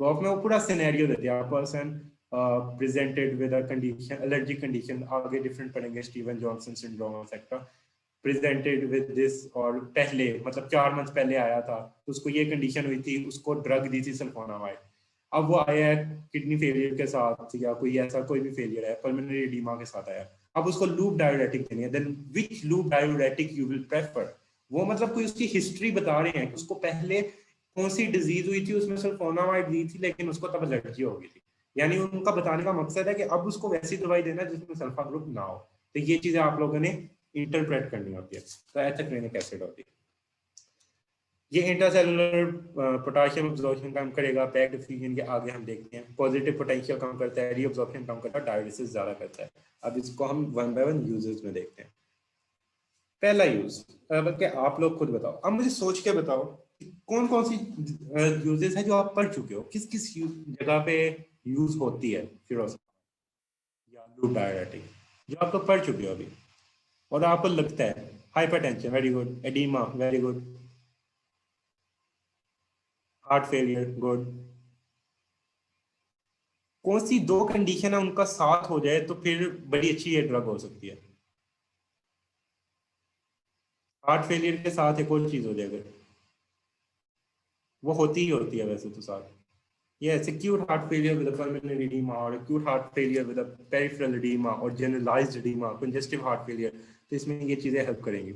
प्रॉफ में वो पूरा सिनेरियो देते हैं, person presented with a condition allergic condition, आगे डिफरेंट पढ़ेंगे Steven Johnson syndrome etcetera, presented with this, और पहले मतलब 4 मंथ पहले आया था तो उसको ये कंडीशन हुई थी, उसको ड्रग दी थी सल्फोनामाइड। अब वो आया है किडनी फेलियर के साथ या कोई ऐसा कोई भी फेलियर है, पल्मोनरी एडीमा के साथ आया, अब उसको लूप डाययूरेटिक देनी है, then which loop diuretic you will prefer. वो मतलब कोई उसकी हिस्ट्री बता रहे हैं कि उसको पहले कौन सी डिजीज हुई थी, उसमें सल्फोनामाइड दी थी लेकिन उसको तब एलर्जी हो गई थी, यानी उनका बताने का मकसद है कि अब उसको वैसी दवाई देना जिसमें सल्फा ग्रुप ना हो। तो ये चीजें आप लोगों ने इंटरप्रेट करनी होती है। तो एथाक्विनिक एसिड होती है, ये इंट्रासेलुलर पोटेशियम अब्जॉर्प्शन कम करेगा, बैक डिफ्यूजन के आगे हम देखते हैं, पॉजिटिव पोटेंशियल कम करता है, रीअब्जॉर्प्शन कम करता है, डायलिसिस ज्यादा करता है। अब इसको हम वन बाय वन यूजेस में देखते हैं। पहला यूज, बल्कि आप लोग खुद बताओ, अब मुझे सोच के बताओ कौन कौन सी यूजेस है जो आप पढ़ चुके हो, किस किस जगह पे यूज होती है फिरोसिन या लूप डायरेटिक, जो आप लोग पढ़ चुके हो अभी और आपको लगता है। Hypertension very good, oedema very good, heart failure good. कौन सी 2 कंडीशन है उनका साथ हो जाए तो फिर बड़ी अच्छी ये ड्रग हो सकती है। हार्ट फेलियर के साथ एक और चीज हो जाए, अगर वो होती ही होती है वैसे तो साथ, yes acute heart failure with a pulmonary edema or acute heart failure with a peripheral edema or generalized edema, congestive heart failure, तो इसमें ये चीजें हेल्प करेंगी।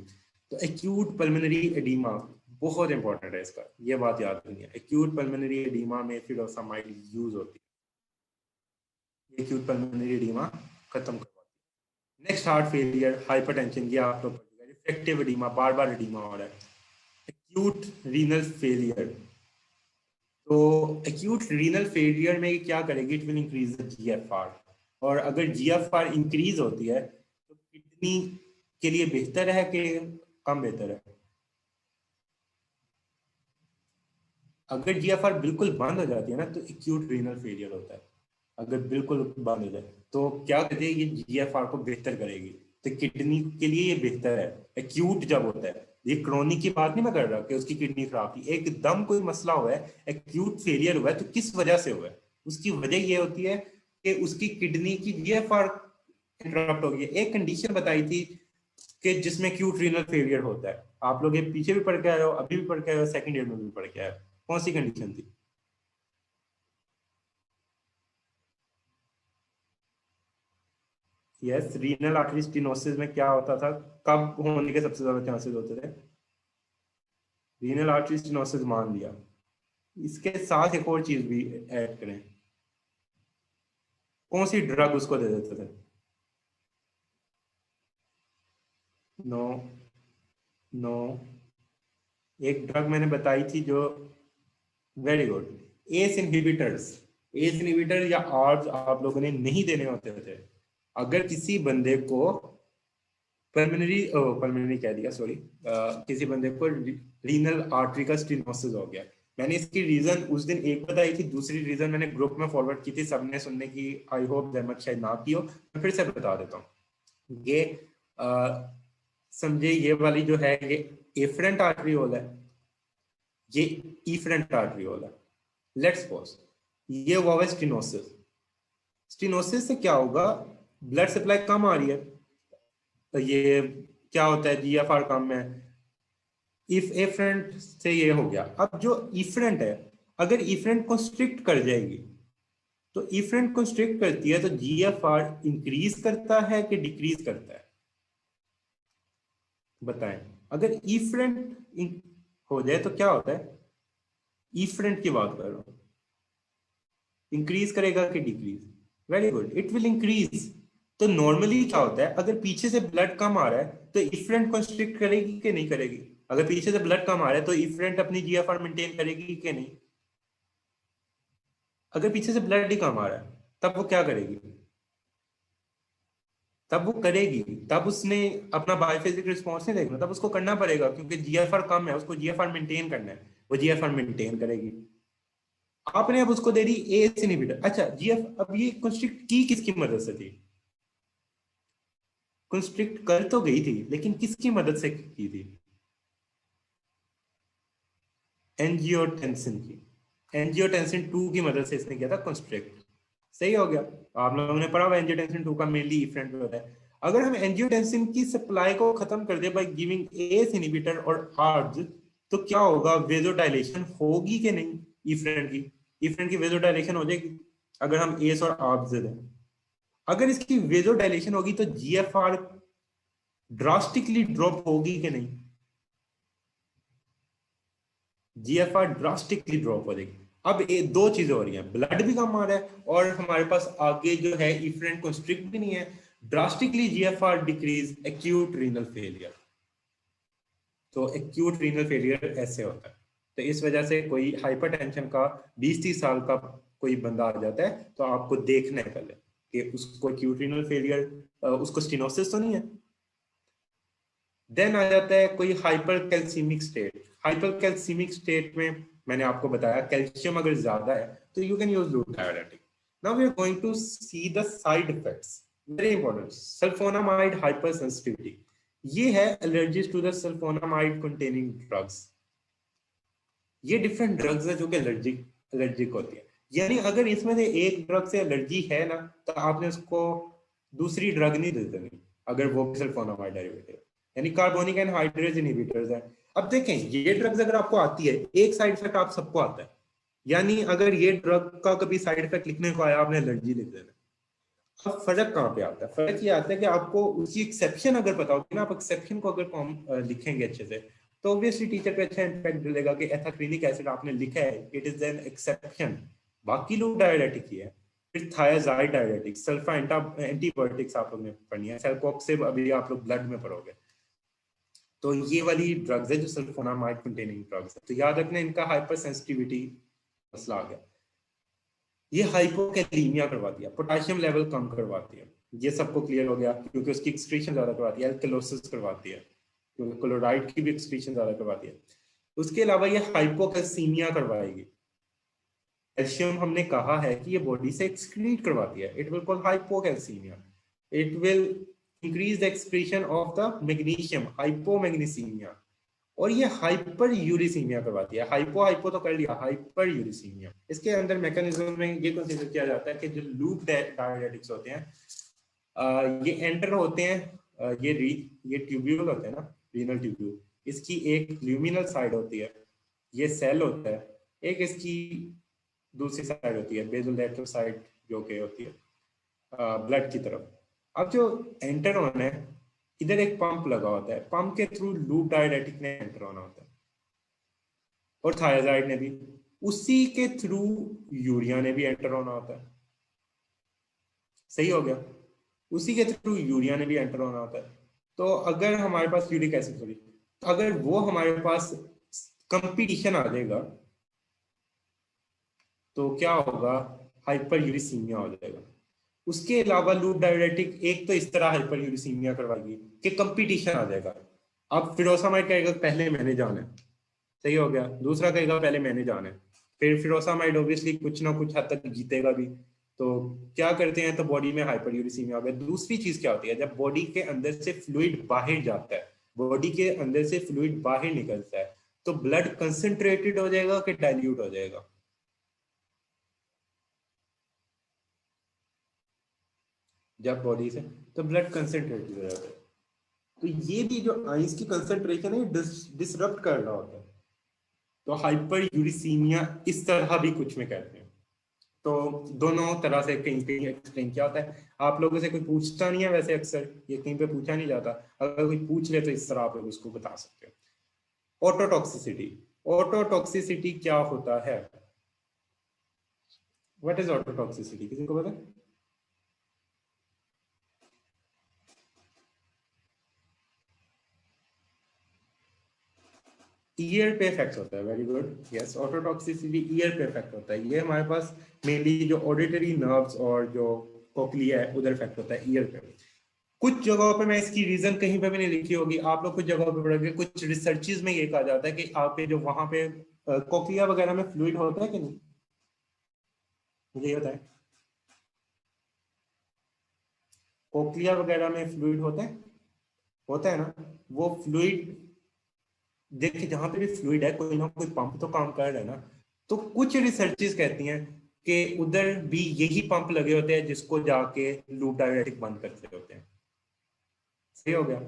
तो acute pulmonary edema बहुत इंपॉर्टेंट है, इसका ये बात याद रखनी है, acute pulmonary edema में फिलोसामाइड यूज होती है, acute pulmonary edema खत्म करवाती है। नेक्स्ट हार्ट फेलियर, हाइपरटेंशन, ये आप लोग रिफ्रैक्टिव एडीमा, बार बार एडीमा हो रहा है। एक्यूट रीनल फेलियर, तो एक्यूट रीनल फेलियर में क्या करेगी, it will increase the GFR, और अगर जीएफआर इंक्रीज होती है तो किडनी के लिए बेहतर है कि कम बेहतर है। अगर जीएफआर बिल्कुल बंद हो जाती है ना तो एक्यूट रीनल फेलियर होता है, अगर बिल्कुल बंद हो जाए तो क्या कहते हैं ये जीएफआर को बेहतर करेगी, तो किडनी के लिए ये बेहतर है एक्यूट जब होता है। ये क्रोनिक की बात नहीं मैं कर रहा कि उसकी किडनी खराब थी, एकदम कोई मसला हुआ है, एक्यूट फेलियर हुआ है, तो किस वजह से हुआ है, उसकी वजह ये होती है कि उसकी किडनी की जीएफआर इंटरप्ट हो गई है। एक कंडीशन बताई थी कि जिसमें एक्यूट रीनल फेलियर होता है, आप लोग ये पीछे भी पढ़ के आए हो, अभी भी पढ़ के आए हो, सेकंड ईयर में भी पढ़ के आए हो, कौन सी कंडीशन थी? यस, रीनल आर्टरी स्टेनोसिस में क्या होता था, कब होने के सबसे ज्यादा चांसेस होते थे? रीनल आर्टरी स्टेनोसिस मान लिया, इसके साथ एक और चीज भी ऐड करें, कौन सी ड्रग उसको दे देते थे? नो, नो, एक ड्रग मैंने बताई थी जो, very good, S inhibitors. ACE inhibitor या आर्ब्स आप लोगों ने नहीं देने होते थे। अगर किसी बंदे को पल्मोनरी कह दिया सॉरी, किसी बंदे को रीनल आर्टरी का स्टेनोसिस हो गया, मैंने इसकी रीजन उस दिन एक बताई थी, दूसरी रीजन मैंने ग्रुप में फॉरवर्ड की थी, सबने सुनने की आई होप जहमत शायद ना की हो, मैं फिर से बता देता हूँ। ये समझे, ये वाली जो है ये एफरेंट आर्टरियोल है, ये इफरेंट आर्टरियोल है। लेट्स सपोज ये हुआ है स्टेनोसिस। स्टेनोसिस से क्या होगा, ब्लड सप्लाई कम आ रही है, तो ये क्या होता है, जीएफआर कम है। इफ एफरेंट से ये हो गया। अब जो इफरेंट है, अगर इफरेंट को स्ट्रिक्ट कर जाएगी, तो इफरेंट को स्ट्रिक्ट करती है तो जीएफआर इंक्रीज करता है कि डिक्रीज करता है, बताएं। अगर इफरेंट हो जाए तो क्या होता है, इफरेंट की बात कर रहा हूं, इंक्रीज करेगा कि decrease? Very good, it will increase. तो नॉर्मली क्या होता है, अगर पीछे से ब्लड कम आ रहा है तो इफरेंट कंस्ट्रिक्ट करेगी कि नहीं करेगी? अगर पीछे से ब्लड कम आ रहा है तो इफरेंट अपनी जीएफआर मेंटेन करेगी कि नहीं? अगर पीछे से ब्लड ही कम आ रहा है तब वो क्या करेगी? तब वो करेगी, तब उसने अपना बायोफिजिक रिस्पॉन्स नहीं देखना, तब उसको करना पड़ेगा क्योंकि जीएफआर कम है, उसको जीएफआर मेंटेन करना है, वो जीएफआर मेंटेन करेगी। आपने अब उसको दे दी एस इनहिबिटर। अच्छा जीएफ, अब ये कंस्ट्रिक्ट की किसकी मदद से थी? कंस्ट्रिक्ट कर तो गई थी लेकिन किसकी मदद से की थी? एंजियोटेंसिन की, एंजियोटेंसिन 2 की मदद से इसने किया था कंस्ट्रिक्ट। सही हो गया। आप लोगों ने पढ़ा हुआ एंजियोटेंसिन 2 का मेनली इफेक्ट होता है। अगर हम एंजियोटेंसिन की सप्लाई को खत्म कर दे बाय गिविंग एस इनहिबिटर और आर्ब्स, तो क्या होगा, वेजोडाइलेशन होगी कि नहीं? इफरेंट की, इफरेंट की वेजोडाइलेशन हो जाएगी अगर हम एस और आर्ब्स दे दें। अगर इसकी वेजोडाइलेशन होगी तो जीएफआर ड्रास्टिकली ड्रॉप होगी कि नहीं? जीएफआर ड्रास्टिकली ड्रॉप हो जाएगी। अब ये दो चीजें हो रही हैं, ब्लड भी कम आ रहा है और हमारे पास आगे जो है इफरेंट कंस्ट्रिक्ट भी नहीं है। Drastically GFR decrease, acute renal failure. तो एक्यूट रीनल फेलियर ऐसे होता है। तो इस वजह से कोई हाइपरटेंशन का 20-30 साल का कोई बंदा आ जाता है तो आपको देखना है पहले कि उसको एक्यूट रीनल फेलियर, उसको स्टेनोसिस तो नहीं है। देन आ जाता है कोई hypercalcaemic state. Hypercalcaemic state में मैंने आपको बताया कैल्शियम अगर ज्यादा है तो you can use loop diuretic. Now we are going to see the side effects, very important. Sulfonamide hypersensitivity, ये है allergies to the sulfonamide containing drugs. ये डिफरेंट ड्रग्स है जो कि एलर्जिक एलर्जिक होती है। यानी अगर इसमें से एक ड्रग से एलर्जी है ना, तो आपने उसको दूसरी ड्रग नहीं दे देनी अगर वो सल्फोनामाइड डेरिवेटिव, यानी कार्बोनिक एनहाइड्रेज इनहिबिटर्स है। अब देखें ये ड्रग्स अगर आपको आती है, एक साइड इफेक्ट आप सबको आता है, यानी अगर ये ड्रग का कभी साइड इफेक्ट लिखने को आया आपने एलर्जी लिख देना। अब फर्क कहाँ पे आता है? फर्क ये आता है कि आपको उसकी एक्सेप्शन अगर पता होगी ना, आप एक्सेप्शन को अगर लिखेंगे अच्छे से तो ऑब्वियसली टीचर पे अच्छा इम्पैक्ट डालेगा कि एथाक्रिनिक एसिड आपने लिखा है, इट इज एन एक्सेप्शन। बाकी लोग डायरेटिक ही है। फिर थायाजाइड डायरेटिक, सल्फा एंटीबायोटिक्स आप लोग ने पढ़नी है, सेल्कोक्सिब अभी आप लोग ब्लड में पढ़ोगे। तो ये वाली ड्रग्स है जो सल्फोनामाइड कंटेनिंग ड्रग्स है, तो याद रखना इनका हाइपर सेंसिटिविटी मसला आ गया। ये हाइपोकैलीमिया करवाती है, पोटेशियम लेवल कम करवाती है, ये सबको क्लियर हो गया क्योंकि उसकी एक्सक्रीशन ज्यादा करवाती है। एल्कलोसिस करवाती है क्योंकि क्लोराइड की भी एक्सक्रीशन ज्यादा करवाती है। उसके अलावा ये हाइपोकैल्सीमिया करवाएगी। कैल्शियम हमने कहा है कि ये बॉडी से एक्सक्रीट करवाती है, it will call hypocalcaemia. It will increase the excretion of the magnesium, hypomagnesaemia. और ये हाइपर यूरिसीमिया करवाती है। हाइपो हाइपो तो कर लिया, हाइपर यूरिसीमिया। इसके अंदर मैकेनिज्म में ये कंसीडर किया जाता है कि जो लूप डायरेटिक्स होते हैं, ये एंटर होते हैं, ये ट्यूब्यूल होते हैं ना, रीनल ट्यूब्यूल, इसकी एक ल्यूमिनल साइड होती है, ये सेल होता है, एक इसकी दूसरी साइड होती है बेसोलेटरल साइड जो कि होती है ब्लड की तरफ। अब जो एंटर होना है, इधर एक पंप लगा होता है, पंप के थ्रू लूप डायरेटिक ने एंटर होना होता है, और थायराइड ने भी, उसी के थ्रू यूरिया ने भी एंटर होना होता है। सही हो गया, उसी के थ्रू यूरिया ने भी एंटर होना होता है। तो अगर हमारे पास यूरिक एसिड, सॉरी, तो अगर वो हमारे पास कंपटीशन आ जाएगा तो क्या होगा, हाइपर यूरिसीमिया हो जाएगा। उसके अलावा लूप डायरेटिक एक तो इस तरह हाइपर यूरिसीमिया करवाएगी कि कंपटीशन आ जाएगा। अब फिरोसामाइड कहेगा पहले मैंने जाना है, सही हो गया। दूसरा कहेगा पहले मैंने जाना है। फिर फिरोसामाइड ऑब्वियसली कुछ ना कुछ हद तक जीतेगा भी। तो क्या करते हैं, तो बॉडी में हाइपरयूरिसीमिया हो गया। दूसरी चीज क्या होती है, जब बॉडी के अंदर से फ्लूइड बाहर जाता है, बॉडी के अंदर से फ्लूइड बाहर निकलता है, तो ब्लड कंसंट्रेटेड हो जाएगा कि डाइल्यूट हो जाएगा? जब बॉडी से, तो ब्लड कंसंट्रेटेड हो जाता है। तो ये भी जो आइंस की कंसंट्रेशन है डिसरप्ट कर रहा होता है। तो हाइपर यूरिसीमिया इस तरह भी कुछ में कहते हैं। तो दोनों तरह से कहीं कहीं एक्सप्लेन किया होता है। आप लोगों से कोई पूछता नहीं है वैसे, अक्सर ये कहीं पे पूछा नहीं जाता। अगर कोई पूछ ले तो इस तरह आप लोग उसको बता सकते हो। ऑटोटॉक्सिसिटी, ऑटोटॉक्सिसिटी क्या होता है? व्हाट इज ऑटोटॉक्सिसिटी, किसी को पता है? ईयर पे इफेक्ट होता है। Very good, yes, autotoxicity year पे इफेक्ट होता है। ये हमारे पास मेनली जो ऑडिटरी नर्व्स और जो कोक्लिया है उधर इफेक्ट होता है ईयर पे। कुछ जगहों पे मैं इसकी रीजन कहीं पे भी नहीं लिखी होगी, आप लोग कुछ जगहों पे पढ़ोगे, कुछ रिसर्चेज में ये कहा जाता है कि आप पे जो वहां पे कोक्लिया वगैरह में फ्लूइड होता है कि नहीं, मुझे ये होता है, कोक्लिया वगैरह में फ्लूइड होता है ना? वो फ्लूइड, देखिए जहां पे भी फ्लूइड है कोई ना कोई पंप तो काम कर रहा है ना। तो कुछ रिसर्चेस कहती हैं कि उधर भी यही पंप लगे होते हैं जिसको जाके लूप डायरेटिक बंद करते होते हैं। सही हो गया।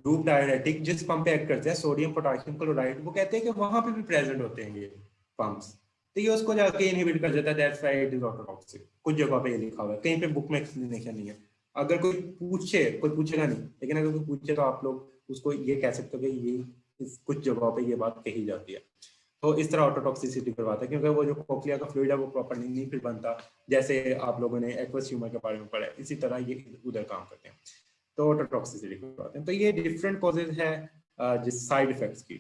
लूप डायरेटिक जिस पंप पे एक्ट करते हैं, सोडियम पोटेशियम क्लोराइड, वो कहते हैं कि वहां पे भी प्रेजेंट होते हैं ये पंप्स। तो ये उसको जाके इनहिबिट कर देता है, that's why it is ototoxic. कुछ जगह पे ये लिखा हुआ है, कहीं पे बुक में एक्सप्लेनेशन नहीं है। अगर कोई पूछे, कोई पूछेगा नहीं, लेकिन अगर कोई पूछे तो आप लोग उसको ये कह सकते हो कि ये कुछ जगहों पे ये बात कही जाती है। तो इस तरह ऑटोटॉक्सिसिटी करवाता है, क्योंकि वो जो कोक्लिया का फ्लूइड है वो प्रॉपरली नहीं फिर बनता। जैसे आप लोगों ने एक्वस ह्यूमर के बारे में पढ़ा है, इसी तरह ये उधर काम करते हैं। तो ऑटोटॉक्सिसिटी करवाते हैं। तो ये डिफरेंट कॉजेज है जिस साइड इफेक्ट्स की।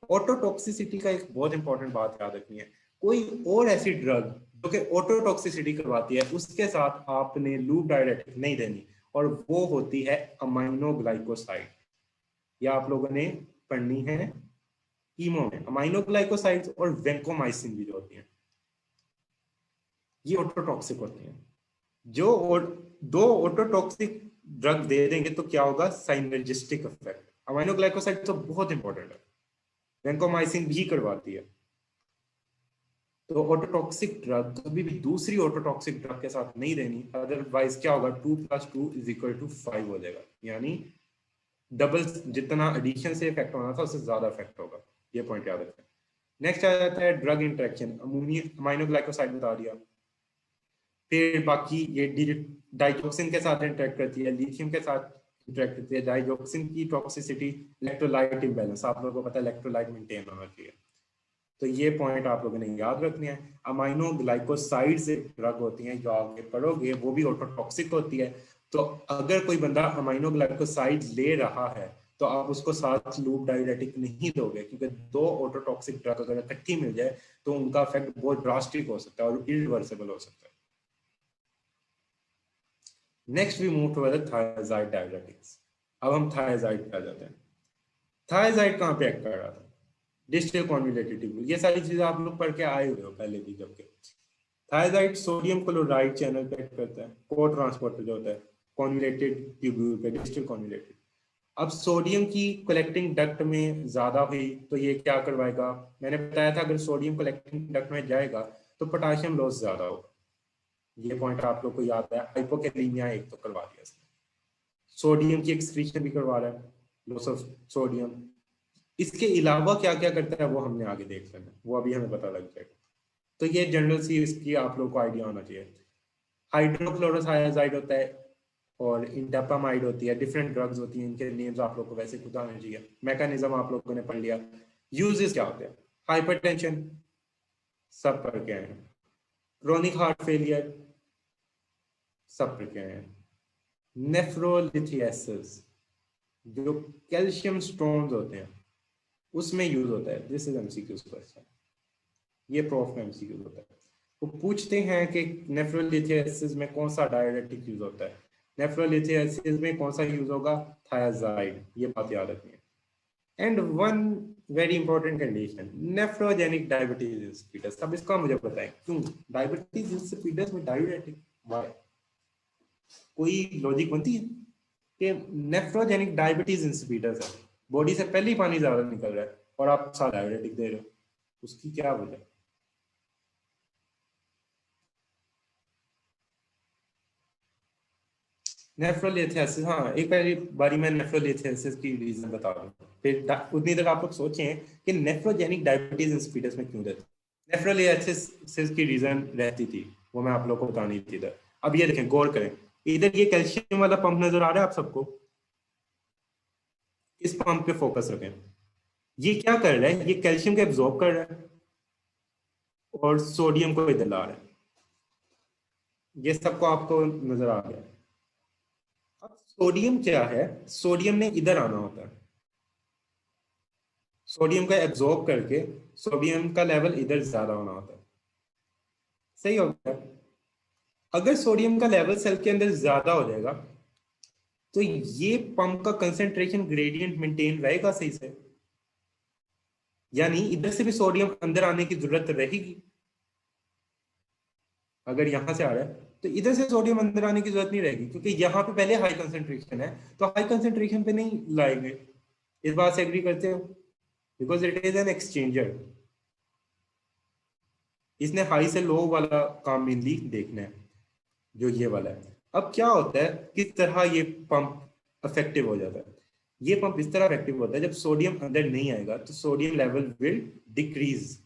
ऑटोटॉक्सिसिटी का एक बहुत इंपॉर्टेंट बात याद रखनी है, कोई और ऐसी ड्रग जो कि ऑटोटॉक्सिसिटी करवाती है उसके साथ आपने लूप डायरेक्टिक नहीं देनी, और वो होती है अमाइनोग्लाइकोसाइड। या आप लोगों ने पढ़नी है कीमो में, अमाइनोग्लाइकोसाइड्स और वेंकोमाइसिन भी जो होती हैं, ये ऑटोटॉक्सिक होती हैं। जो दो ऑटोटॉक्सिक ड्रग दे देंगे तो क्या होगा, साइनर्जिस्टिक इफेक्ट। अमाइनोग्लाइकोसाइड तो बहुत इंपॉर्टेंट है, वेंकोमाइसिन भी करवाती है। तो ऑटोटॉक्सिक ड्रग कभी भी दूसरी ऑटोटॉक्सिक ड्रग के साथ नहीं देनी, अदरवाइज क्या होगा, 2+2=5 हो जाएगा, यानी डबल, जितना एडिशन से इफेक्ट होना था उससे ज्यादा इफेक्ट होगा। ये पॉइंट याद रखें। नेक्स्ट आ जाता है ड्रग इंटरेक्शन। अमाइनोग्लाइकोसाइड बता दिया। फिर बाकी ये डाइजोक्सिन के साथ इंटरेक्ट करती है, लिथियम के साथ इंटरेक्ट करती है। डाइजोक्सिन की टॉक्सिसिटी, इलेक्ट्रोलाइट इम्बैलेंस, आप लोगों को पता है इलेक्ट्रोलाइट मेंटेन होना चाहिए। तो ये पॉइंट आप लोगों ने याद रखने हैं। अमाइनो ग्लाइकोसाइड्स एक ड्रग होती हैं जो आगे पढ़ोगे, वो भी ऑटोटॉक्सिक होती है। तो अगर कोई बंदा अमाइनो ग्लाइकोसाइड ले रहा है तो आप उसको साथ लूप डायरेटिक नहीं दोगे, क्योंकि दो ऑटोटॉक्सिक ड्रग अगर इकट्ठी मिल जाए तो उनका इफेक्ट बहुत ड्रास्टिक हो सकता है और इरिवर्सिबल हो सकता है। Next we move toward thiazide diuretics. अब हम थायराइड पे आ जाते हैं। थायराइड कहाँ पे एक्ट कर रहा था? डिस्टल कॉन्जुगेटेड ट्यूब्यूल, ये सारी चीजें आप लोग पढ़ के आए हुए हो पहले भी। जबकि थायराइड सोडियम क्लोराइड चैनल पे एक्ट करता है, को ट्रांसपोर्टर जो होता है कॉन्जुगेटेड ट्यूब्यूल पे, डिस्टल कॉन्जुगेटेड। अब सोडियम की कलेक्टिंग डक्ट में ज्यादा हुई तो ये क्या करवाएगा, मैंने बताया था अगर सोडियम कलेक्टिंग डक्ट में जाएगा तो पोटाशियम लॉस ज्यादा होगा। ये पॉइंट आप लोग को याद है। हाइपोकैलेमिया एक तो करवा दिया इसने, सोडियम की एक्सक्रीशन भी करवा रहा है, लॉस ऑफ सोडियम। इसके अलावा क्या क्या करता है वो हमने आगे देख लेना, वो अभी हमें पता लग जाएगा। तो ये जनरल सी इसकी आप लोग को आइडिया होना चाहिए। हाइड्रोक्लोरोथायाजाइड होता है और इंटापामाइड होती है, डिफरेंट ड्रग्स होती हैं, इनके नेम्स आप लोग को वैसे खुद आना चाहिए। मैकेनिज्म आप लोगों ने पढ़ लिया। यूजेस क्या होते हैं, हाइपरटेंशन सब पढ़ के आए हैं, क्रोनिक हार्ट फेलियर सब पढ़ के आए हैं, नेफ्रोलिथियासिस जो कैल्शियम स्टोन्स होते हैं उसमें यूज होता है। दिस इज एमसीक्यू क्वेश्चन, ये प्रूफ में एमसीक्यू होता है। वो पूछते हैं कि नेफ्रोलिथियासिस में कौन सा डायरेटिक यूज होता है, नेफ्रोलिथियासिस में कौन सा यूज होगा, थायाजाइड। ये बात याद रखनी है। And one very important condition, nephrogenic diabetes insipidus. अब इसका मुझे बताएं क्यों डायबिटीज इंसिपिडस में डायूरेटिक, व्हाई? कोई लॉजिक बनती है कि नेफ्रोजेनिक डायबिटीज इंसिपिडस है, बॉडी से पहले ही पानी ज्यादा निकल रहा है और आप साथ डायबिटिक दे रहे हो, उसकी क्या वजह? नेफ्रोलिथेसिस, हाँ एक बारी मैं नेफ्रोलिथेसिस की रीजन बता दूं, फिर उतनी तक आप लोग सोचें कि नेफ्रोजेनिक डायबिटीज इंसिपिडस में क्यों रहती है। नेफ्रोलिथेसिस की रीजन रहती थी, वो मैं आप लोग को बतानी थी इधर। अब ये देखें, गौर करें, इधर ये कैल्शियम वाला पंप नजर आ रहा है आप सबको, इस पंप पे फोकस रखें। ये क्या कर रहा है, ये कैल्शियम को एब्जॉर्ब कर रहा है और सोडियम को इधर ला रहा है। ये सबको आपको नजर आ गया। अब सोडियम क्या है, सोडियम ने इधर आना होता है, सोडियम को एब्जॉर्ब करके सोडियम का लेवल इधर ज्यादा होना होता है। सही हो गया? अगर सोडियम का लेवल सेल के अंदर ज्यादा हो जाएगा तो ये पंप का कंसेंट्रेशन ग्रेडियंट मेंटेन रहेगा सही से, यानी इधर से भी सोडियम अंदर आने की जरूरत रहेगी। अगर यहां से आ रहा है तो इधर से सोडियम अंदर आने की जरूरत नहीं रहेगी, क्योंकि यहाँ पे पहले हाई कंसेंट्रेशन है, तो हाई कंसेंट्रेशन पे नहीं लाएंगे। इस बात से एग्री करते हो? Because it is an exchanger, इसने हाई से लो वाला काम मेनली देखना है, जो ये वाला है। अब क्या होता है, किस तरह ये पंप इफेक्टिव हो जाता है? ये पंप इस तरह इफेक्टिव होता है, जब सोडियम अंदर नहीं आएगा तो सोडियम लेवल विल डिक्रीज।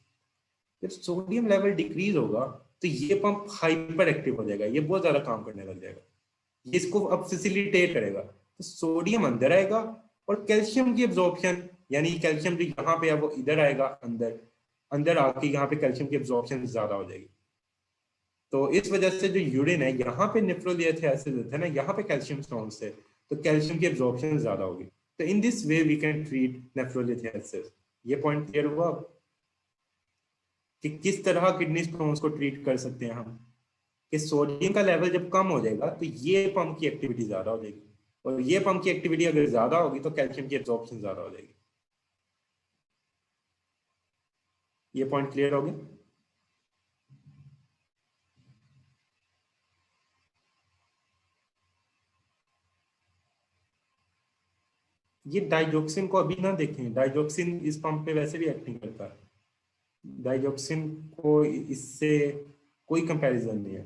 जब सोडियम लेवल डिक्रीज होगा तो ये पंप हाइपर एक्टिव हो जाएगा, ये बहुत ज्यादा काम करने लग जाएगा, ये इसको अब फैसिलिटेट करेगा। तो सोडियम अंदर आएगा और कैल्शियम की एब्जॉर्प्शन, यानी कैल्शियम जो यहाँ पे है वो इधर आएगा अंदर, अंदर आके यहाँ पे कैल्शियम की एब्जॉर्प्शन ज्यादा हो जाएगी। तो इस वजह से जो यूरिन है, यहाँ पे नेफ्रोलिथियासिस है ना, यहाँ पे कैल्शियम स्टोन से, तो कैल्शियम की एब्जॉर्प्शन ज्यादा होगी। तो in this way we can treat nephrolithiasis. ये पॉइंट क्लियर हुआ कि किस तरह किडनी स्टोन्स को ट्रीट कर सकते हैं हम, कि सोडियम का लेवल जब कम हो जाएगा तो ये पंप की एक्टिविटी ज्यादा हो जाएगी, और ये पंप की एक्टिविटी अगर ज्यादा होगी तो कैल्शियम की एब्जॉर्प्शन ज्यादा हो जाएगी। ये पॉइंट क्लियर हो गया? ये डाइजोक्सिन को अभी ना देखें, डाइजोक्सिन इस पंप पे वैसे भी एक्टिंग करता है, डाइजोक्सिन को इससे कोई कंपैरिजन नहीं है।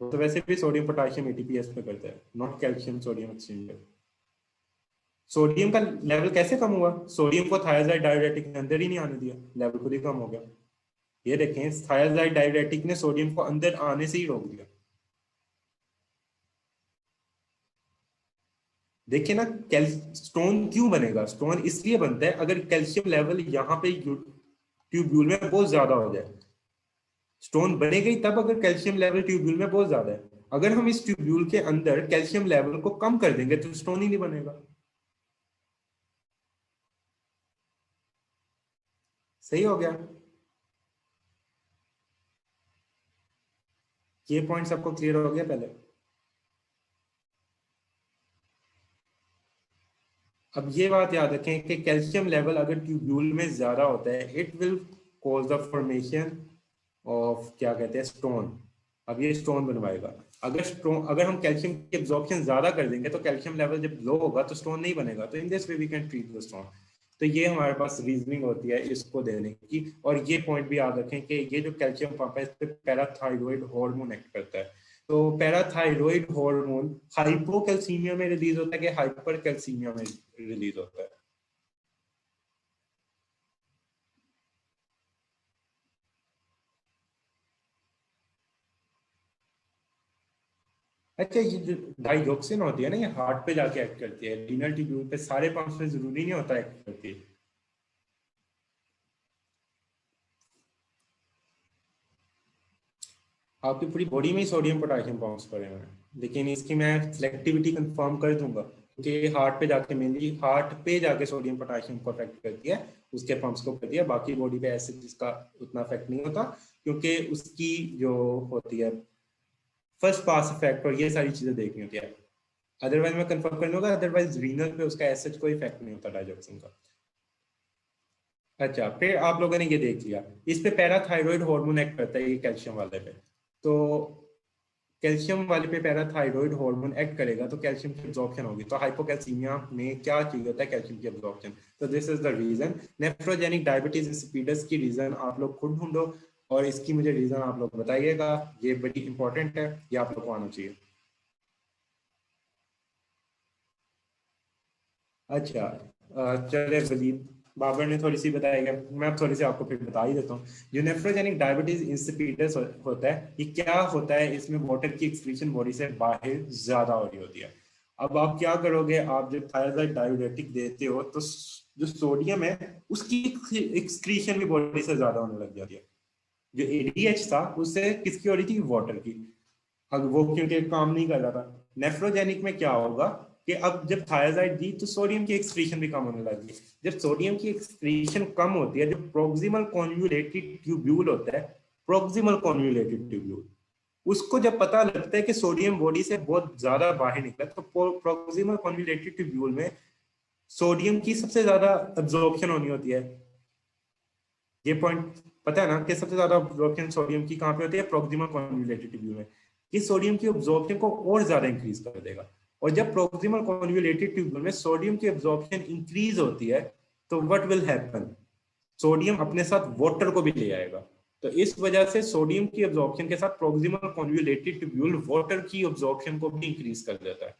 तो वैसे भी सोडियम पोटेशियम एटीपीएस पे करता है, not calcium sodium exchanger. Sodium का लेवल कैसे कम हुआ? सोडियम को थायाजाइड डाययूरेटिक ने अंदर ही नहीं आने दिया, लेवल खुद ही कम हो गया। ये देखें, थायाजाइड डाययूरेटिक ने सोडियम को अंदर आने से ही रोक दिया। देखिए ना, स्टोन क्यों बनेगा? स्टोन इसलिए बनता है अगर कैल्शियम लेवल यहाँ पे ट्यूब्यूल में बहुत ज्यादा हो जाए। स्टोन बनेगा ही तब अगर कैल्शियम लेवल ट्यूब्यूल में बहुत ज्यादा है। अगर हम इस ट्यूब्यूल के अंदर कैल्शियम लेवल को कम कर देंगे तो स्टोन ही नहीं बनेगा। सही हो गया? ये पॉइंट सबको क्लियर हो गया पहले? अब ये बात याद रखें कि कैल्शियम लेवल अगर ट्यूब्यूल में ज्यादा होता है, it will cause the formation of, क्या कहते हैं, स्टोन। अब ये स्टोन बनवाएगा। अगर हम कैल्शियम की एब्जॉर्प्शन ज्यादा कर देंगे तो कैल्शियम लेवल जब लो होगा तो स्टोन नहीं बनेगा। तो in this way we can treat the stone. तो ये हमारे पास रीजनिंग होती है इसको देने की। और ये पॉइंट भी याद रखें कि ये जो कैल्शियम पंप है इस पे पैराथाइरॉइड हार्मोन एक्ट करता है। तो पैराथाइरॉइड हार्मोन हाइपोकैल्सीमिया में रिलीज होता है कि हाइपर कैल्सीमिया में रिलीज होता है? अच्छा, ये जो डाइजोक्सिन होती है ना, ये हार्ट पे जाके एक्ट करती है, रीनल ट्यूब्यूल पे, सारे पंप्स में जरूरी नहीं होता एक्ट करती है। आपकी पूरी बॉडी में ही सोडियम पोटेशियम पंप्स पड़े हुए हैं, लेकिन इसकी मैं सिलेक्टिविटी कंफर्म कर दूंगा, क्योंकि हार्ट पे जाके, मेनली हार्ट पे जाके सोडियम पोटेशियम को अफेक्ट करती है, उसके पंप्स को करती है। बाकी बॉडी पे ऐसे जिसका उतना अफेक्ट नहीं होता, क्योंकि उसकी जो होती है फर्स्ट पास इफेक्ट और ये सारी चीजें देखनी होती है। अदरवाइज मैं कंफर्म कर लूंगा, अदरवाइज रीनल पे उसका ऐसा कोई इफेक्ट नहीं होता डाइजोक्सिन का। अच्छा, फिर आप लोगों ने ये देख लिया, इस पे पैराथायरॉइड हार्मोन एक्ट करता है ये कैल्शियम वाले पे। तो कैल्शियम वाले पे पैराथायरॉइड हार्मोन एक्ट करेगा तो कैल्शियम की एब्जॉर्प्शन होगी। तो हाइपोकैल्सीमिया में क्या चाहिए होता है? कैल्शियम की एब्जॉर्प्शन। तो this is the reason. Nephrogenic diabetes insipidus की रीजन आप लोग खुद ढूंढो और इसकी मुझे रीजन आप लोग बताइएगा। ये बड़ी इंपॉर्टेंट है, ये आप लोग को आना चाहिए। अच्छा, चले वलीद बाबर ने थोड़ी सी बताई है, मैं अब थोड़ी सी आपको फिर बता ही देता हूँ। जो नेफ्रोजेनिक डायबिटीज इंसिपिडस होता है, ये क्या होता है? इसमें वाटर की एक्सक्रीशन बॉडी से बाहर ज्यादा हो रही होती है। अब आप क्या करोगे, आप जब थायराइड डायूरेटिक देते हो तो जो सोडियम है उसकी एक्सक्रीशन भी बॉडी से ज्यादा होने लग जाती है। जो एडीएच था उससे किसकी हो रही थी? वाटर की। अब वो क्योंकि काम नहीं कर रहा था। नेफ्रोजेनिक में क्या होगा कि अब जब थायराइड दी तो सोडियम की एक्सक्रीशन भी कम होने लगी। जब सोडियम की एक्सक्रीशन कम होती है, जो प्रोक्सिमल कॉन्वुलेटेड ट्यूब्यूल होता है, प्रोक्सिमल कॉन्वुलेटेड ट्यूब्यूल, उसको जब पता लगता है कि सोडियम बॉडी से बहुत ज्यादा बाहर निकला, तो प्रोक्सिमल कॉन्वुलेटेड ट्यूब्यूल में सोडियम की सबसे ज्यादा एब्जॉर्प्शन होनी होती है। ये पॉइंट पता है ना कि सबसे ज्यादा एब्जॉर्प्शन सोडियम की कहाँ पे होती है? प्रोक्सिमल कॉन्वुलेटेड ट्यूब्यूल में। ये सोडियम की एब्जॉर्प्शन को और ज्यादा इंक्रीज कर देगा। और जब प्रोक्सिमल कॉन्वुलेटेड ट्यूब्यूल में सोडियम की एब्जॉर्प्शन इंक्रीज होती है, तो व्हाट विल हैपन? सोडियम अपने साथ वाटर को भी ले आएगा। तो इस वजह से सोडियम की एब्जॉर्प्शन के साथ प्रोक्सिमल कॉन्वुलेटेड ट्यूब्यूल वाटर की एब्जॉर्प्शन को भी इंक्रीज कर देता है।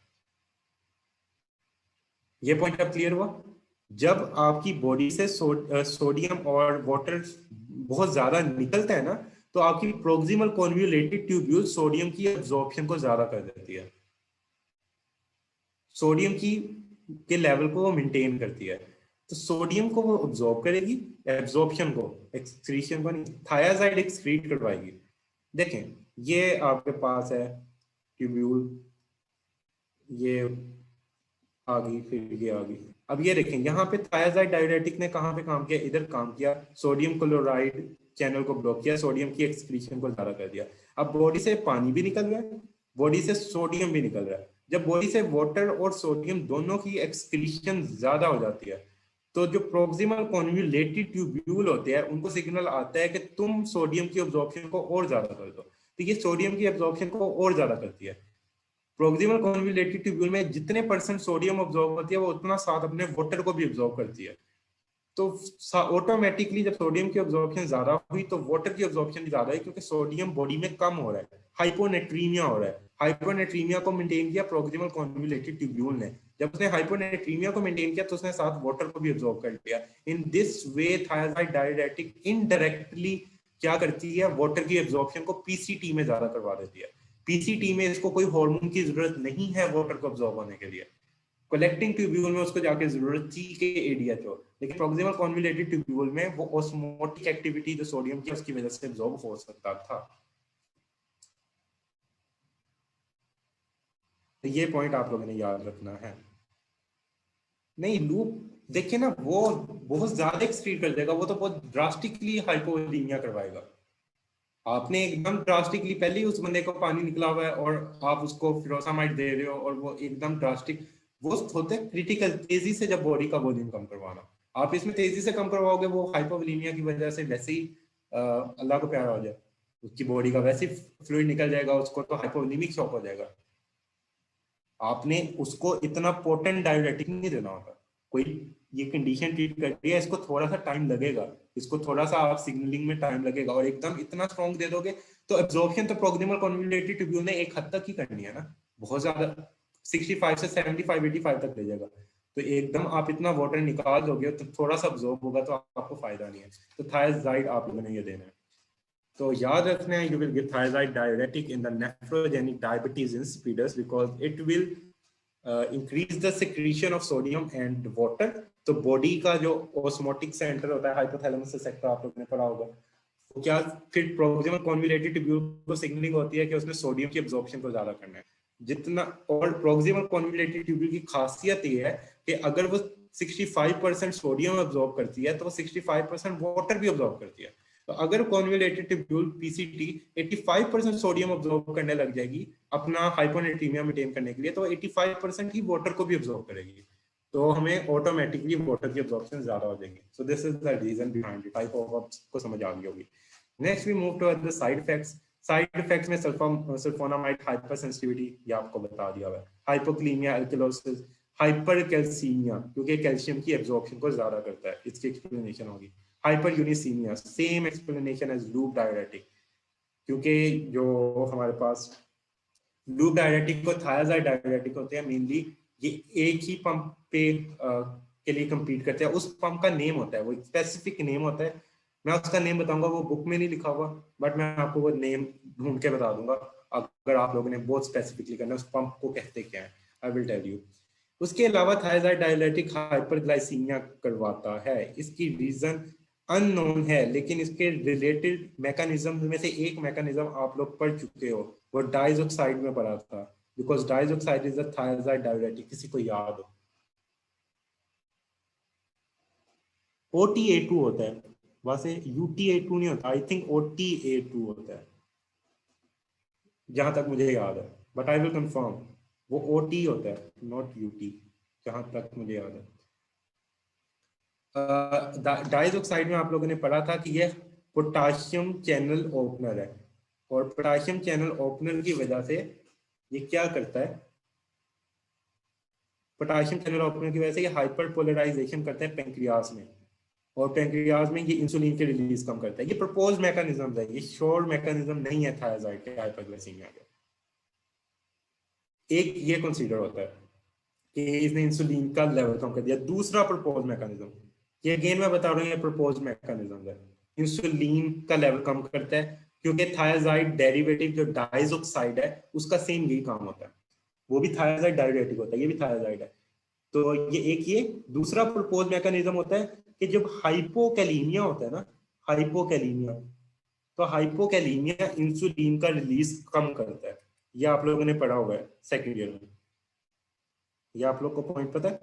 ये पॉइंट अब क्लियर हुआ? जब आपकी बॉडी से सोडियम और वाटर बहुत ज्यादा निकलता है ना, तो आपकी प्रोक्सिमल कॉन्वुलेटेड ट्यूब्यूल सोडियम की एब्जॉर्प्शन को ज्यादा कर देती है। सोडियम की के लेवल को वो मेंटेन करती है। तो सोडियम को वो ऑब्जॉर्ब करेगी, एब्जॉर्प्शन को, एक्सक्रीशन को नहीं। थायाजाइड एक्सक्रीट करवाएगी। देखें, ये आपके पास है ट्यूब्यूल, ये आ गई, फिर ये आ गई। अब ये देखें, यहाँ पे थायाजाइड डायरेटिक ने कहाँ पे काम किया? इधर काम किया, सोडियम क्लोराइड चैनल को ब्लॉक किया, सोडियम की एक्सक्रीशन को ज्यादा कर दिया। अब बॉडी से पानी भी निकल रहा है, बॉडी से सोडियम भी निकल रहा है। जब बॉडी से वाटर और सोडियम दोनों की एक्सक्रीशन ज्यादा हो जाती है, तो जो प्रोक्सिमल कॉन्वुलेटेड ट्यूब्यूल होते हैं उनको सिग्नल आता है कि तुम सोडियम की एब्जॉर्प्शन को और ज्यादा कर दो। तो ये सोडियम की एब्जॉर्प्शन को और ज्यादा करती है। प्रोक्सिमल कॉन्वुलेटेड ट्यूब्यूल में जितने परसेंट सोडियम ऑब्जॉर्व होती है, वो उतना साथ अपने वाटर को भी ऑब्जॉर्व करती है। तो ऑटोमेटिकली जब सोडियम की ऑब्जॉर्प्शन ज्यादा हुई तो वाटर की ऑब्जॉर्प्शन भी ज्यादा है, क्योंकि सोडियम बॉडी में कम हो रहा है, हाइपोनेट्रीमिया हो रहा है। हाइपोनेट्रीमिया को मेंटेन किया प्रोक्सिमल कॉन्वुलेटेड ट्यूब्यूल ने। जब उसने हाइपोनेट्रीमिया को मेंटेन किया तो उसने साथ वाटर को भी ऑब्जॉर्व कर लिया। इन this way thyroid diuretic indirectly क्या करती है? वाटर की एब्जॉर्प्शन को पीसीटी में ज्यादा करवा देती है। पीसीटी में इसको कोई हार्मोन की जरूरत नहीं है वाटर को ऑब्जॉर्व होने के लिए। कलेक्टिंग ट्यूब्यूल में उसको जाके जरूरत थी कि एडीएच हो, लेकिन प्रोक्सिमल कॉन्वुलेटेड ट्यूब्यूल में वो ऑस्मोटिक एक्टिविटी जो सोडियम की उसकी वजह से एब्जॉर्ब हो सकता था। तो ये पॉइंट आप लोगों ने याद रखना है। नहीं, लूप देखिए ना, वो बहुत ज्यादा एक्सक्रीट कर देगा, वो तो बहुत ड्रास्टिकली हाइपोलीमिया करवाएगा। आपने एकदम ड्रास्टिकली, पहले ही उस बंदे को पानी निकला हुआ है और आप उसको फिरोसामाइड दे रहे हो और वो एकदम ड्रास्टिक, वो होते क्रिटिकल, तेजी से जब बॉडी का वॉल्यूम कम करवाना। आप इसमें तेजी से कम करवाओगे, वो हाइपोवोलीमिया की वजह से वैसे ही अल्लाह को प्यारा हो जाए, उसकी बॉडी का वैसे ही फ्लूइड निकल जाएगा, उसको तो हाइपोवोलीमिक शॉक हो जाएगा। आपने उसको इतना पोटेंट डायरेटिक नहीं देना होगा। कोई ये कंडीशन ट्रीट कर रही है, इसको थोड़ा सा टाइम लगेगा, इसको थोड़ा सा आप सिग्नलिंग में टाइम लगेगा, और एकदम इतना स्ट्रॉन्ग दे दोगे तो एब्जॉर्प्शन तो प्रोक्सिमल कॉन्वुलेटेड ट्यूब्यूल ने एक हद तक ही करनी है ना, बहुत ज्यादा 65 से 75 85 तक ले जाएगा। तो एकदम आप इतना वाटर निकाल दोगे तो थोड़ा सा अब्जॉर्ब होगा, तो आपको फायदा नहीं है। तो थायराइड आप लोगों ने ये देना है। तो याद रखना है, you will give thiazide diuretic in the nephrogenic diabetes insipidus because it will increase the secretion of sodium and water। तो बॉडी का जो ऑस्मोटिक सेंटर होता है, हाइपोथैलेमस से सेक्टर आप लोगों ने पढ़ा होगा, तो क्या फिर प्रोक्सिमल कॉन्वुलेटेड ट्यूब्यूल को सिग्नलिंग होती है कि उसने सोडियम की एब्जॉर्प्शन को ज्यादा करना है जितना। और प्रोक्सिमल कॉन्वुलेटेड ट्यूब्यूल की खासियत ये है कि अगर वो 65% सोडियम एब्जॉर्ब करती है तो वो 65% वाटर भी एब्जॉर्ब करती है। तो अगर convoluted tubule PCT 85% sodium absorb करने लग जाएगी अपना हाइपोनेट्रीमिया मेंटेन करने के लिए, तो 85% ही वाटर को भी एब्जॉर्ब करेगी। तो हमें ऑटोमेटिकली वाटर की एब्जॉर्प्शन ज्यादा हो जाएगी। So this is the reason behind it. I hope आपको समझ आ गई होगी। Next we move to the side effects. Side effects में सल्फोनामाइड हाइपर सेंसिटिविटी, ये आपको बता दिया हुआ है, हाइपोक्लीमिया, एल्कलोसिस, हाइपर कैल्सीमिया क्योंकि कैल्शियम की एब्जॉर्प्शन को ज्यादा करता है, इसकी एक्सप्लेनेशन होगी। Hyperuricemia, same explanation as loop diuretic, क्योंकि जो हमारे पास लूप डायरेटिक और थायाजाइड डायरेटिक होते हैं मेनली, ये एक ही पंप पे के लिए compete करते हैं। उस पंप का नेम होता है, वो स्पेसिफिक नेम होता है, मैं उसका नेम बताऊंगा, वो बुक में नहीं लिखा हुआ, बट मैं आपको वो नेम ढूंढ के बता दूंगा अगर आप लोगों ने बहुत स्पेसिफिकली करना है उस पंप को कहते क्या है, आई विल टेल यू। उसके अलावा थायराइड डायलिटिक हाइपरग्लाइसीमिया करवाता है, इसकी रीजन अननोन है, लेकिन इसके रिलेटेड मैकेनिज्म में से एक मैकेनिज्म आप लोग पढ़ चुके हो, वो डाइजॉक्साइड में पढ़ा था, बिकॉज डाइजॉक्साइड इज अ थायराइड डायलिटिक, किसी को याद हो? OTA2 होता है, वैसे UTA2 नहीं होता, आई थिंक OTA2 होता है जहां तक मुझे याद है, बट आई विल कंफर्म। वो OT होता है, नॉट UT, जहां तक मुझे याद है। डाइजॉक्साइड में आप लोगों ने पढ़ा था कि यह पोटाशियम चैनल ओपनर है, और पोटाशियम चैनल ओपनर की वजह से ये क्या करता है, पोटाशियम चैनल ओपनर की वजह से ये हाइपर पोलराइजेशन करता है पेंक्रियाज में, और पेंक्रियाज में ये इंसुलिन की रिलीज कम करता है। ये प्रपोज मैकेनिज्म है, ये श्योर मैकेनिज्म नहीं है थायराइड के हाइपरग्लाइसीमिया के। एक ये कंसीडर होता है कि इसने इंसुलिन का लेवल कम कर दिया। दूसरा प्रपोज मैकेनिज्म, ये अगेन मैं बता रहा हूँ, ये प्रपोज मैकेनिज्म है, इंसुलिन का लेवल कम करता है, क्योंकि थायराइड डेरिवेटिव जो डाइजॉक्साइड है उसका सेम यही काम होता है, वो भी थायराइड डेरिवेटिव होता है, ये भी थायराइड है। तो ये दूसरा प्रपोज मैकेनिज्म होता है कि जब हाइपोकैलीमिया होता है ना, हाइपोकैलीमिया, तो हाइपोकैलीमिया इंसुलिन का रिलीज कम करता है। ये आप लोगों ने पढ़ा होगा सेकेंड ईयर में, ये आप लोग को पॉइंट पता है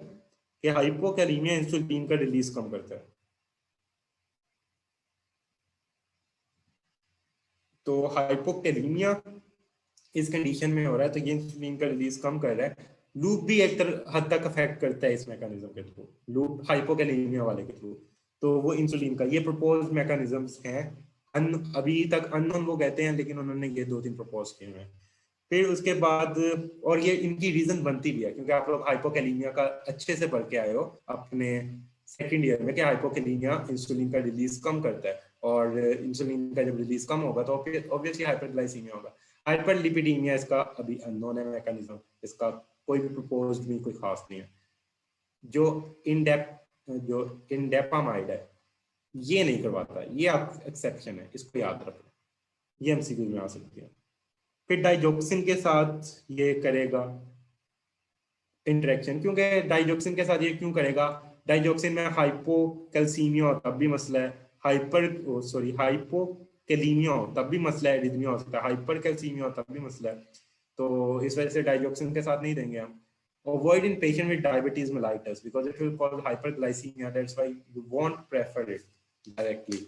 कि हाइपोकैलीमिया इंसुलिन का रिलीज कम करता है। तो हाइपोकैलीमिया इस कंडीशन में हो रहा है, तो ये इंसुलिन का रिलीज कम कर रहा है। लूप भी एक हद तक अफेक्ट करता है इस मैकेनिज्म के थ्रू, लूप हाइपोकैलीमिया वाले के थ्रू। तो वो इंसुलिन का ये प्रपोज मैकेनिज्म्स हैं, अभी तक अननोन वो कहते हैं, लेकिन उन्होंने ये 2-3 प्रपोज किए हैं। फिर उसके बाद, और ये इनकी रीजन बनती भी है, क्योंकि आप लोग हाइपोकैलीमिया का अच्छे से पढ़ के आए हो अपने सेकेंड ईयर में, कि हाइपोकैलीमिया इंसुलिन का रिलीज कम करता है, और इंसुलिन का जब रिलीज कम होगा तो ऑब्वियसली हाइपरग्लाइसीमिया होगा। हाइपरलिपिडीमिया इसका अभी अननोन है मैकेनिज्म, इसका कोई भी प्रपोज्ड नहीं, कोई खास नहीं है। जो इंडेपामाइड है ये नहीं करवाता, ये आप एक्सेप्शन है, इसको याद रखना, ये एमसीक्यू में आ सकती है। फिर डाइजॉक्सिन के साथ ये करेगा इंटरेक्शन, क्योंकि डाइजॉक्सिन के साथ ये क्यों करेगा, डाइजॉक्सिन में हाइपोकैल्सीमिया हो तब भी मसला है, हाइपोकैलीमिया हो तब भी मसला है, एरिथमिया हो सकता है, हाइपरकैल्सीमिया हो तब भी मसला है। तो इस वजह से डाइजॉक्सिन के साथ नहीं देंगे हम। Avoid in patient with diabetes mellitus because it will cause hyperglycemia. That's why you won't prefer it directly.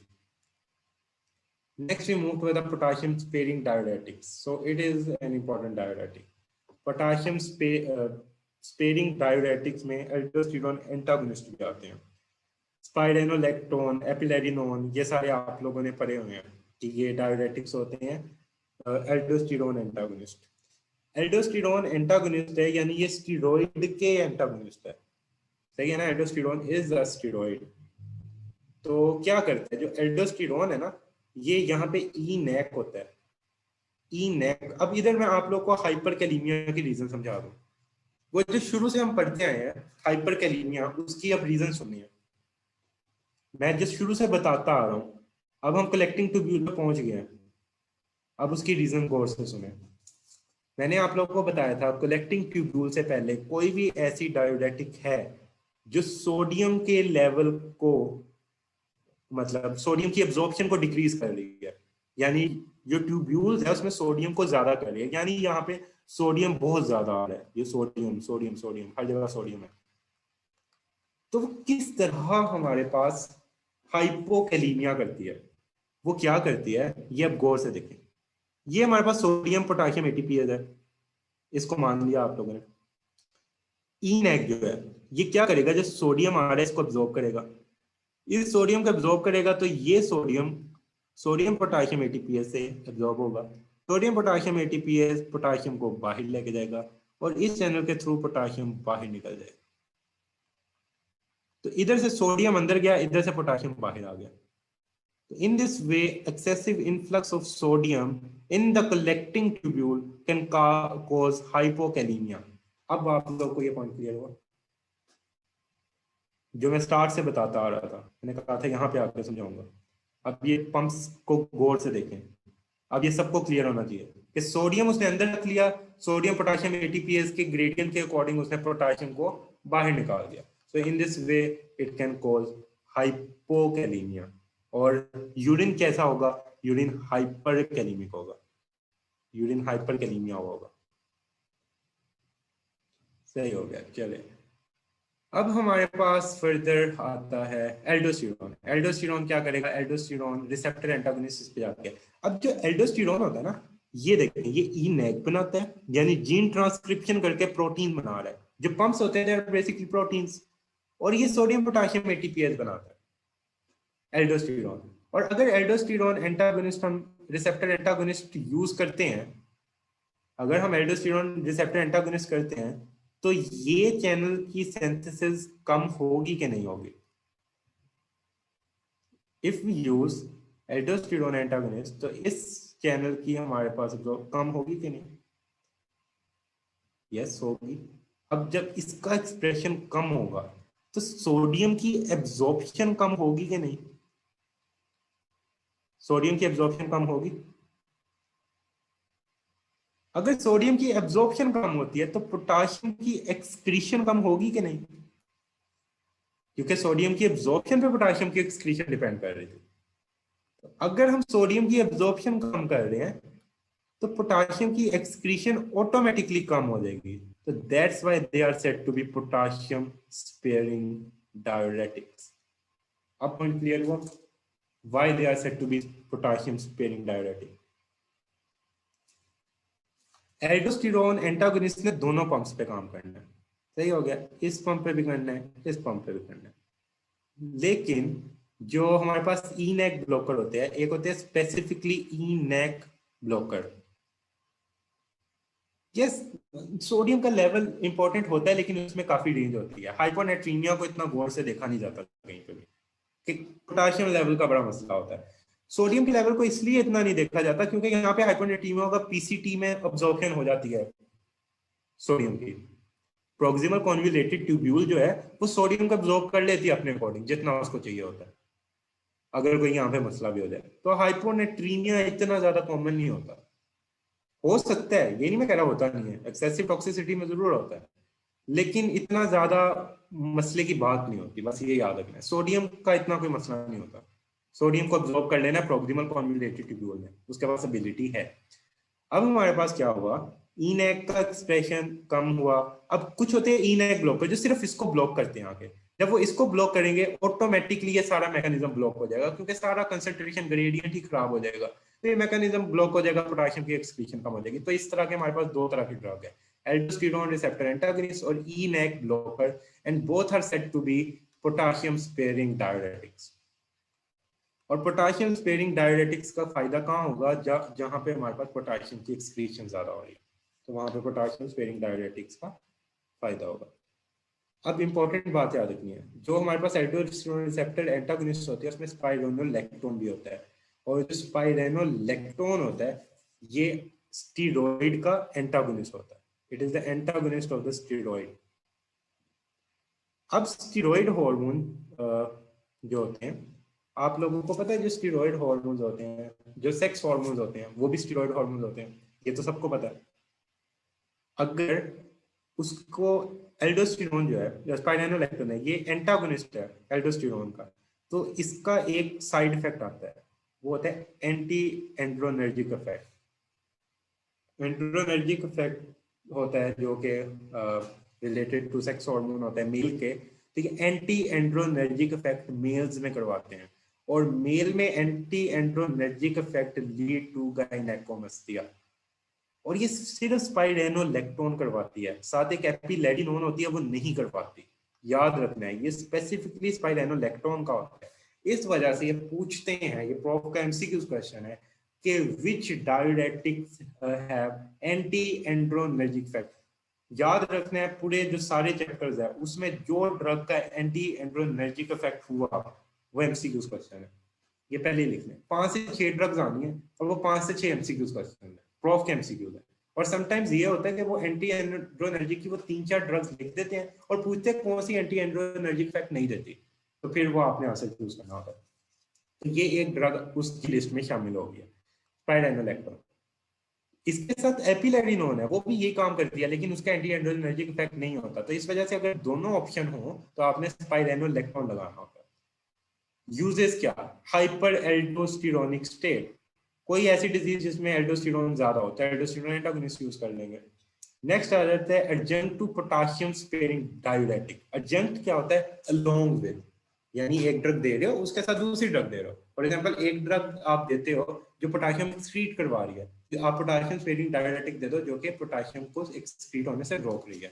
Next, we move to the potassium sparing diuretics. So it is an important diuretic. Potassium sparing diuretics में aldosterone antagonist भी आते हैं, स्पाइरेनोलेक्टोन, एपिलेरिनोन, ये सारे आप लोगों ने पढ़े हुए हैं कि ये डायरेटिक्स होते हैं एल्डोस्टेरोन एंटागोनिस्ट। एल्डोस्टेरोन एंटागोनिस्ट है, यानी ये स्टीरॉइड के एंटागोनिस्ट है, सही है ना, एल्डोस्टेरोन इज अ स्टीरॉइड। तो क्या करता है, जो एल्डोस्टेरोन है ना, ये यहाँ पे ई नेक होता है, ई नेक। अब इधर मैं आप लोग को हाइपरकैलीमिया की रीजन समझा दूं, वो जो शुरू से हम पढ़ते आए हैं हाइपरकैलीमिया, उसकी अब रीजन सुनिए। मैं जिस शुरू से बताता आ रहा हूं, अब हम कलेक्टिंग ट्यूब्यूल में पहुंच गए हैं, अब उसकी रीजन गौर से सुने। मैंने आप लोगों को बताया था कलेक्टिंग ट्यूब्यूल से पहले कोई भी ऐसी डायोरेटिक है जो सोडियम के लेवल को, मतलब सोडियम की एब्जॉर्प्शन को डिक्रीज कर रही है, यानी जो ट्यूब्यूल्स है उसमें सोडियम को ज्यादा कर रही है, यानी यहाँ पे सोडियम बहुत ज्यादा आ रहा है, ये सोडियम सोडियम सोडियम हर जगह सोडियम है। तो वो किस तरह हमारे पास हाइपोकैलीमिया करती है, वो क्या करती है, ये अब गौर से देखें। ये हमारे पास सोडियम पोटेशियम एटीपीएस है, इसको मान लिया आप लोगों ने। ई नेक जो है, ये क्या करेगा, जो सोडियम आ रहा है इसको अब्जॉर्ब करेगा, इस सोडियम को अब्जॉर्ब करेगा तो ये सोडियम सोडियम पोटाशियम एटीपीएस से अब्जॉर्ब होगा। सोडियम पोटाशियम एटीपीएस पोटाशियम को बाहर लेके जाएगा और इस चैनल के थ्रू पोटाशियम बाहर निकल जाएगा। तो इधर से सोडियम अंदर गया, इधर से पोटाशियम बाहर आ गया। तो in this way excessive influx of sodium in the collecting tubule can cause hypokalemia। अब आप लोगों को ये पॉइंट क्लियर हुआ जो मैं स्टार्ट से बताता आ रहा था, मैंने कहा था यहाँ पे आकर समझाऊंगा। अब ये पंप्स को गौर से देखें, अब ये सबको क्लियर होना चाहिए कि सोडियम उसने अंदर रख लिया, सोडियम पोटाशियम एटीपीएस के ग्रेडियंट के अकॉर्डिंग उसने पोटाशियम को बाहर निकाल दिया। So in this way it can cause hypokalemia. और यूरिन कैसा होगा, यूरिन हाइपरकैलेमिक होगा, यूरिन हाइपरकैलेमिया होगा। सही हो गया। चले अब हमारे पास फर्दर आता है एल्डोस्टेरोन। एल्डोस्टेरोन क्या करेगा, एल्डोस्टेरोन रिसेप्टर एंटागोनिस्ट पे जाके, अब जो एल्डोस्टेरोन होता है ना, ये देखें ये ई नेक बनाता है, यानी जीन ट्रांसक्रिप्शन करके प्रोटीन बना रहा है। जो पंप्स होते हैं बेसिकली प्रोटीन्स, और ये सोडियम पोटाशियम एटीपीएस बनाता है एल्डोस्टेरोन। और अगर एल्डोस्टेरोन एंटागोनिस्ट हम रिसेप्टर एंटागोनिस्ट यूज करते हैं, अगर हम एल्डोस्टेरोन रिसेप्टर एंटागोनिस्ट करते हैं तो ये चैनल की सिंथेसिस कम होगी कि नहीं होगी। If we use aldosterone antagonist तो इस चैनल की हमारे पास कम होगी कि नहीं, यस होगी। अब जब इसका एक्सप्रेशन कम होगा तो सोडियम की एब्जॉर्प्शन कम होगी कि नहीं, सोडियम की एब्जॉर्प्शन कम होगी। अगर सोडियम की एब्जॉर्प्शन कम होती है तो पोटाशियम की एक्सक्रीशन कम होगी कि नहीं, क्योंकि सोडियम की एब्जॉर्प्शन पे पोटाशियम की एक्सक्रीशन डिपेंड कर रही थी। तो अगर हम सोडियम की एब्जॉर्प्शन कम कर रहे हैं तो पोटाशियम की एक्सक्रीशन ऑटोमेटिकली कम हो जाएगी। तो that's why they are said to be potassium sparing diuretics. अब पॉइंट क्लियर हुआ why they are said to be potassium sparing diuretic. Aldosterone antagonist ने दोनों पंप्स पे काम करना है, सही हो गया, इस पंप पे भी करना है, इस पंप पे भी करना है। लेकिन जो हमारे पास ई नेक ब्लॉकर होते हैं, एक होते हैं स्पेसिफिकली ई नेक ब्लॉकर। यस, सोडियम का लेवल इंपॉर्टेंट होता है लेकिन उसमें काफी रेंज होती है। हाइपोनेट्रीमिया को इतना गौर से देखा नहीं जाता कहीं पे भी, कि पोटाशियम लेवल का बड़ा मसला होता है। सोडियम के लेवल को इसलिए इतना नहीं देखा जाता क्योंकि यहाँ पे हाइपोनेट्रीमिया का पीसीटी में अब्जॉर्प्शन हो जाती है सोडियम की। प्रोक्सिमल कॉन्वोल्यूटेड ट्यूब्यूल जो है वो सोडियम को अब्जॉर्ब कर लेती है अपने अकॉर्डिंग जितना उसको चाहिए होता है, अगर कोई यहाँ पे मसला भी हो जाए। तो हाइपोनेट्रीमिया इतना ज्यादा कॉमन नहीं होता, हो सकता है, ये नहीं मैं कह रहा होता नहीं है, एक्सेसिव टॉक्सिसिटी में जरूर होता है, लेकिन इतना ज्यादा मसले की बात नहीं होती। बस ये याद रखना है, सोडियम का इतना कोई मसला नहीं होता। सोडियम को अब्जॉर्ब कर लेना प्रोक्सिमल कॉन्वोल्यूटेड ट्यूब्यूल में, उसके पास एबिलिटी है। अब हमारे पास क्या हुआ, इनएक का एक्सप्रेशन कम हुआ। अब कुछ होते हैं इनएक ब्लॉकर जो सिर्फ इसको ब्लॉक करते हैं आगे, जब वो इसको ब्लॉक करेंगे ऑटोमेटिकली ये सारा मैकेनिज्म ब्लॉक हो जाएगा क्योंकि सारा कंसंट्रेशन ग्रेडियंट ही खराब हो जाएगा। तो ये मैकेनिज्म ब्लॉक हो जाएगा, पोटेशियम की एक्सक्रीशन कम हो जाएगी। तो इस तरह के हमारे पास दो तरह के ड्रग है, एल्डोस्टेरोन रिसेप्टर एंटागोनिस्ट और ENaC blocker, and both are said to be potassium sparing diuretics. और पोटेशियम स्पेयरिंग डायरेटिक्स का फायदा कहाँ होगा, जहां पे हमारे पास पोटेशियम की एक्सक्रीशन ज्यादा हो रही है, तो वहां पे पोटेशियम स्पेयरिंग डायरेटिक्स का फायदा होगा। अब इंपॉर्टेंट बात याद रखनी है, जो हमारे पास एल्डोस्टेरोन रिसेप्टर एंटागोनिस्ट होती है उसमें स्पाइरोनोलेक्टोन भी होता है, और जो स्पाइरोनोलेक्टोन होता है ये स्टीरॉइड का एंटागोनिस्ट होता है, it is the antagonist of the steroid. अब स्टीरॉइड हार्मोन जो होते हैं, आप लोगों को पता है जो स्टीरॉइड हार्मोन्स होते हैं, जो सेक्स हार्मोन्स होते हैं वो भी स्टीरॉइड हार्मोन्स होते हैं, ये तो सबको पता है। अगर उसको एल्डोस्टेरोन जो है स्पाइरोनोलेक्टोन है, ये एंटागोनिस्ट है एल्डोस्टेरोन का, तो इसका एक साइड इफेक्ट आता है, वो होता है एंटी एंड्रोनर्जिक इफेक्ट। एंड्रोनर्जिक इफेक्ट होता है जो कि रिलेटेड टू सेक्स हार्मोन होता है मेल के, ठीक है। एंटी एंड्रोनर्जिक इफेक्ट मेल्स में करवाते हैं, और मेल में एंटी एंड्रोनर्जिक इफेक्ट लीड टू गायनेकोमास्टिया, और ये सिर्फ स्पाइरोनोलेक्टोन करवाती है, साथ एक एपिलेडिनोन होती है वो नहीं करवाती। याद रखना है, ये स्पेसिफिकली स्पाइरेनोलेक्टोन का होता है। इस वजह से ये पूछते हैं, ये प्रोफ का एमसीक्यू क्वेश्चन है कि विच डायरेटिक्स हैव एंटी एंड्रोनर्जिक इफेक्ट। याद रखना है पूरे जो सारे चैप्टर्स है उसमें जो ड्रग का एंटी एंड्रोनर्जिक इफेक्ट हुआ वो एमसीक्यू क्वेश्चन है। ये पहले ही लिख लें, 5 से 6 ड्रग्स आनी है और वो 5 से 6 एमसीक्यू क्वेश्चन है, प्रोफ के एमसीक्यू है। और समटाइम्स ये होता है कि वो एंटी एंड्रोनर्जिक की वो 3-4 ड्रग्स लिख देते हैं और पूछते हैं कौन सी एंटी एंड्रोनर्जिक इफेक्ट नहीं देती, तो फिर वो आपने आंसर चूज करना होता है। तो ये एक ड्रग उसकी लिस्ट में शामिल हो गया, स्पाइरेनोलेक्टोन। इसके साथ एपिलेरिनोन है, वो भी ये काम करती है लेकिन उसका एंटी एंड्रोनर्जिक इफेक्ट नहीं होता। तो इस वजह से अगर दोनों ऑप्शन हो तो आपने स्पाइरेनोलेक्टोन लगाना होता है। यूजेस क्या, हाइपर एल्डोस्टेरोनिक स्टेट, कोई ऐसी डिजीज जिसमें एल्डोस्टेरोन ज्यादा होता है, एल्डोस्टेरोन एंटागोनिस्ट यूज कर लेंगे। नेक्स्ट आ जाता है adjunct to potassium sparing diuretic. Adjunct क्या होता है, अलोंग विद, यानी एक ड्रग दे रहे हो उसके साथ दूसरी ड्रग दे रहे हो। फॉर एग्जांपल एक ड्रग आप देते हो जो पोटेशियम एक्सक्रीट करवा रही है, तो आप पोटेशियम स्पेयरिंग डायूरेटिक दे दो जो कि पोटेशियम को एक्सक्रीट होने से रोक रही है।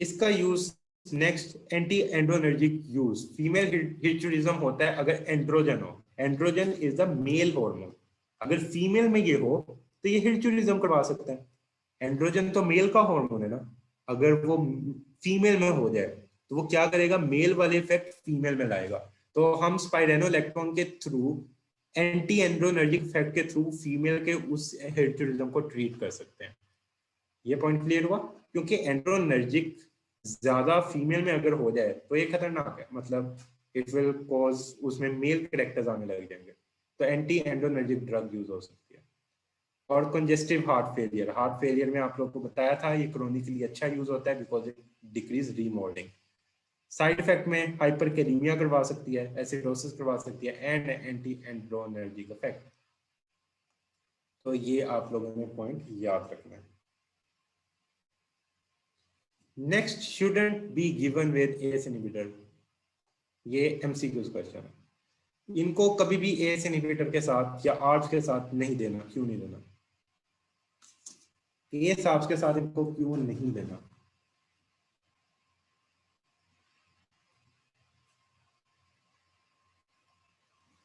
इसका use next anti androgenic use, female hirsutism होता है अगर एंड्रोजन हो, androgen is the male hormone, अगर फीमेल में ये हो तो ये हिस्टुरिज्म करवा सकते हैं। एंड्रोजन तो मेल का हार्मोन है ना, अगर वो फीमेल में हो जाए तो वो क्या करेगा, मेल वाले इफेक्ट फीमेल में लाएगा। तो हम स्पाइरेनोलेक्टोन के थ्रू एंटी एंड्रोनर्जिक इफेक्ट के थ्रू फीमेल के उस हिस्टुरिज्म को ट्रीट कर सकते हैं। ये पॉइंट क्लियर हुआ, क्योंकि एंड्रोनर्जिक ज्यादा फीमेल में अगर हो जाए तो ये खतरनाक है, मतलब इट विल कॉज उसमें मेल कैरेक्टर्स आने लग जाएंगे। तो एंटी एंड्रोनर्जिक ड्रग यूज हो सकती है। और congestive heart failure, heart failure में आप लोग को बताया था ये क्रोनिकली अच्छा यूज होता है because it decrease remodelling. Side effect में हाइपरकैलेमिया करवा सकती है, एसिडोसिस करवा सकती है एंड एंटी एंड्रोनर्जिक इफेक्ट। तो ये आप लोगों ने पॉइंट याद रखना है। Next, shouldn't be given with ACE inhibitor, ये एमसीक्यू क्वेश्चन है। इनको कभी भी ACE inhibitor के साथ या ARBs के साथ नहीं देना, क्यों नहीं देना, ACE ARBs के साथ इनको क्यों नहीं देना?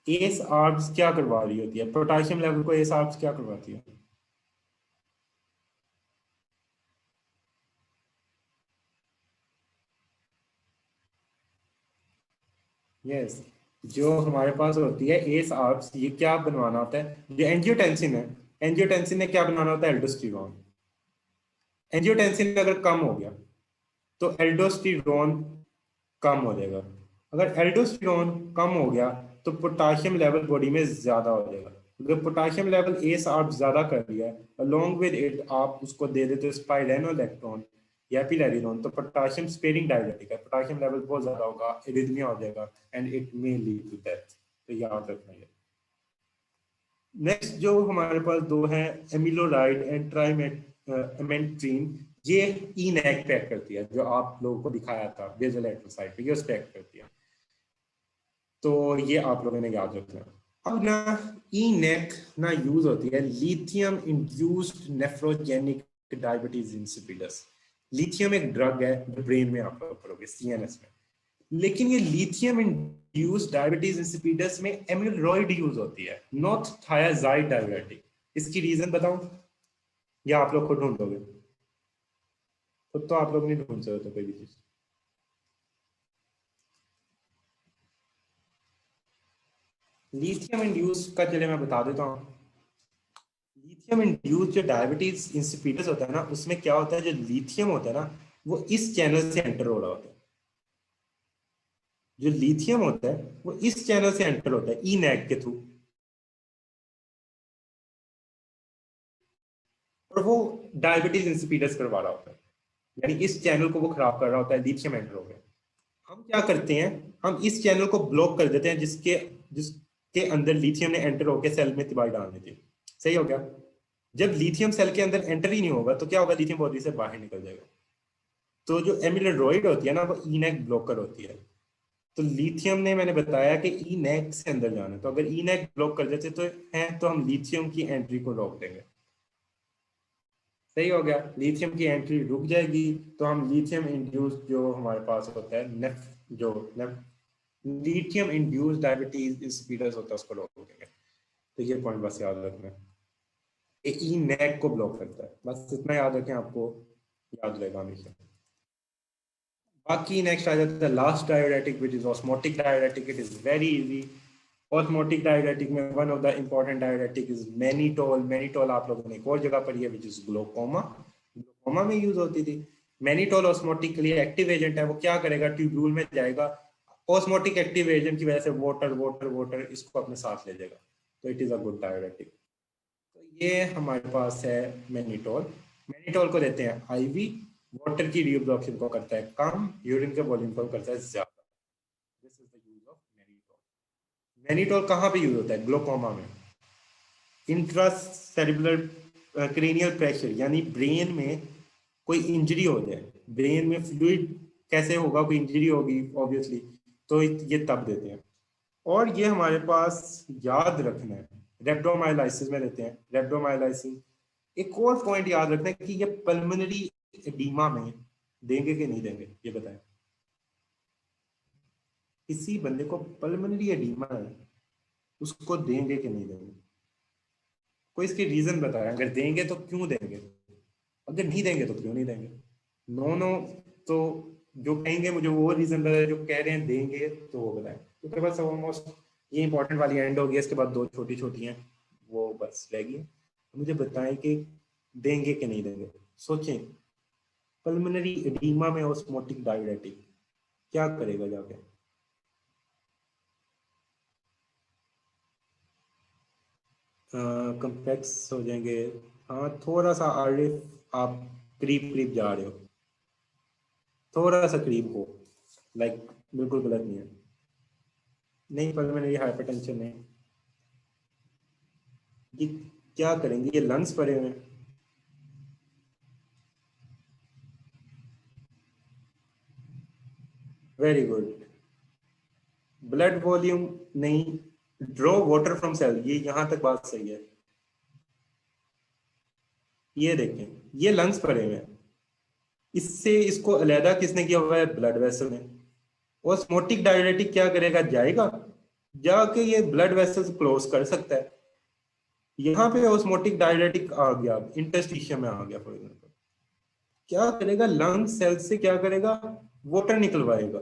ACE ARBs क्या करवा रही होती है, पोटेशियम लेवल को ACE ARBs क्या करवाती है? यस, जो हमारे पास होती है ACE ARBs, ये क्या बनवाना होता है, जो एंजियोटेंसिन है, एंजियोटेंसिन ने क्या बनाना होता है, एल्डोस्टेरोन। एंजियोटेंसिन अगर कम हो गया तो एल्डोस्टेरोन कम हो जाएगा। अगर एल्डोस्टेरोन कम हो गया तो पोटेशियम लेवल बॉडी में ज्यादा हो जाएगा। अगर पोटेशियम लेवल ACE आप ज्यादा कर लिया अलोंग विद इट आप उसको दे देते हो स्पाइरेनोलेक्टोन या एपिलेरिनोन, तो पोटेशियम स्पेयरिंग डायरेटिक है, पोटेशियम लेवल बहुत ज्यादा होगा, एरिथमिया हो जाएगा and it may lead to death. तो याद रखना है। नेक्स्ट जो हमारे पास दो हैं, एमिलोराइड एंड ट्राइमेट्रिन, ये ई नेक पैक करती है, जो आप लोगों को दिखाया था बेसोलेटरल साइड पे, ये पैक करती है। तो ये आप लोगों ने याद रखना। अब ना ई नेक ना यूज होती है lithium induced nephrogenic diabetes insipidus. Lithium एक ड्रग है जो ब्रेन में आप लोग करोगे, CNS में, लेकिन ये लिथियम इंड्यूस्ड डायबिटीज इंसिपिडस में एमिलोइड यूज होती है, नॉट थायाजाइड डायबिटिक। इसकी रीजन बताऊं या आप लोग खुद ढूंढ लोगे? खुद तो आप लोग नहीं ढूंढ सकते कोई भी चीज। लिथियम इंड्यूस का चलिए मैं बता देता हूँ। लिथियम इंड्यूस जो डायबिटीज इंसिपिडस होता है ना, उसमें क्या होता है, जो लिथियम होता है ना वो इस चैनल से एंटर हो रहा होता है, जो लिथियम होता है वो इस चैनल से एंटर होता है ई नेक के थ्रू, और वो डायबिटीज इंसिपिडस करवा रहा होता है, यानी इस चैनल को वो खराब कर रहा होता है, लिथियम एंटर हो गया। हम क्या करते हैं, हम इस चैनल को ब्लॉक कर देते हैं जिसके अंदर लिथियम ने एंटर होकर सेल में तबाही डाल देती है। सही हो गया? जब लिथियम सेल के अंदर एंटर ही नहीं होगा तो क्या होगा, लिथियम बॉडी से बाहर निकल जाएगा। तो जो एमिलोइड होती है ना वो ई नेक ब्लॉकर होती है। तो लिथियम ने मैंने बताया कि ई नेक से अंदर जाना है, तो अगर ई नेक ब्लॉक कर देते तो है तो हम लिथियम की एंट्री को रोक देंगे। सही हो गया, लिथियम की एंट्री रुक जाएगी तो हम लिथियम इंड्यूस जो हमारे पास होता है नेफ जो लिथियम इंड्यूस डायबिटीज इंसिपिडस होता है उसको रोकेंगे। तो ये पॉइंट बस याद रखना है। ई नेक को ब्लॉक करता है, बस इतना याद रखें, आपको याद रहेगा हमेशा। बाकी नेक्स्ट आ जाता है last diuretic which is osmotic diuretic. It is very easy. Osmotic diuretic में one of the important diuretic is mannitol. Mannitol आप लोगों ने एक और जगह पढ़ी है विच इज ग्लोकोमा। ग्लोकोमा में यूज होती थी। मैनिटोल ऑस्मोटिकली एक्टिव एजेंट है। वो क्या करेगा, ट्यूब्यूल में जाएगा, ऑस्मोटिक एक्टिव एजेंट की वजह से वाटर वाटर वाटर इसको अपने साथ ले जाएगा। तो इट इज अ गुड डायuretic। तो ये हमारे पास है मैनिटोल। मैनिटोल को देते हैं आईवी। वाटर की रीअब्जॉर्प्शन को करता है कम, यूरिन के वॉल्यूम को करता है ज्यादा। This is the use of mannitol. Mannitol कहाँ पे यूज होता है? ग्लोकोमा में। इंट्रासेरिबुलर क्रेनियल प्रेशर, यानी ब्रेन में कोई इंजरी हो जाए, ब्रेन में फ्लूइड कैसे होगा, कोई इंजरी होगी ऑब्वियसली, तो ये तब देते हैं। और ये हमारे पास याद रखना है रेब्डोमायोलाइसिस में देते हैं। रेब्डोमायोलाइसिस एक और पॉइंट याद रखना है कि ये पल्मोनरी एडीमा में देंगे कि नहीं देंगे, ये बताएं। किसी बंदे को पल्मोनरी एडीमा है, उसको देंगे कि नहीं देंगे? कोई इसके रीजन बताए, अगर देंगे तो क्यों देंगे, अगर नहीं देंगे तो क्यों नहीं देंगे? नो नो, तो जो कहेंगे मुझे वो रीजन बताए, जो कह रहे हैं देंगे तो वो बताएं। तो मेरे पास ऑलमोस्ट ये इंपॉर्टेंट वाली एंड हो गई, इसके बाद दो छोटी छोटी हैं वो बस रहेगी। मुझे बताएं कि देंगे कि नहीं देंगे। सोचें, पल्मोनरी एडीमा में ऑस्मोटिक डायuretic क्या करेगा जाके? कम्प्लेक्स हो जाएंगे। हाँ, थोड़ा सा आरिफ आप करीब करीब जा रहे हो, थोड़ा सा करीब हो, लाइक बिल्कुल गलत नहीं है। नहीं, पल्मोनरी हाइपरटेंशन नहीं। ये क्या करेंगे, ये लंग्स पड़े हुए हैं। Very good. ब्लड वॉल्यूम नहीं, ड्रॉ वाटर फ्रॉम सेल, ये यहां तक बात सही है। ये देखें, ये लंग्स पड़े हुए हैं, इससे इसको अलहदा किसने किया हुआ है? ब्लड वेसल ने। ऑस्मोटिक डायuretic क्या करेगा, जाएगा, जाके ये ब्लड वेसल्स क्लोज कर सकता है। यहाँ पे ऑस्मोटिक डायuretic आ गया, इंटरस्टिशियम में आ गया फॉर एग्जाम्पल, क्या करेगा, लंग सेल से क्या करेगा, वाटर निकलवाएगा।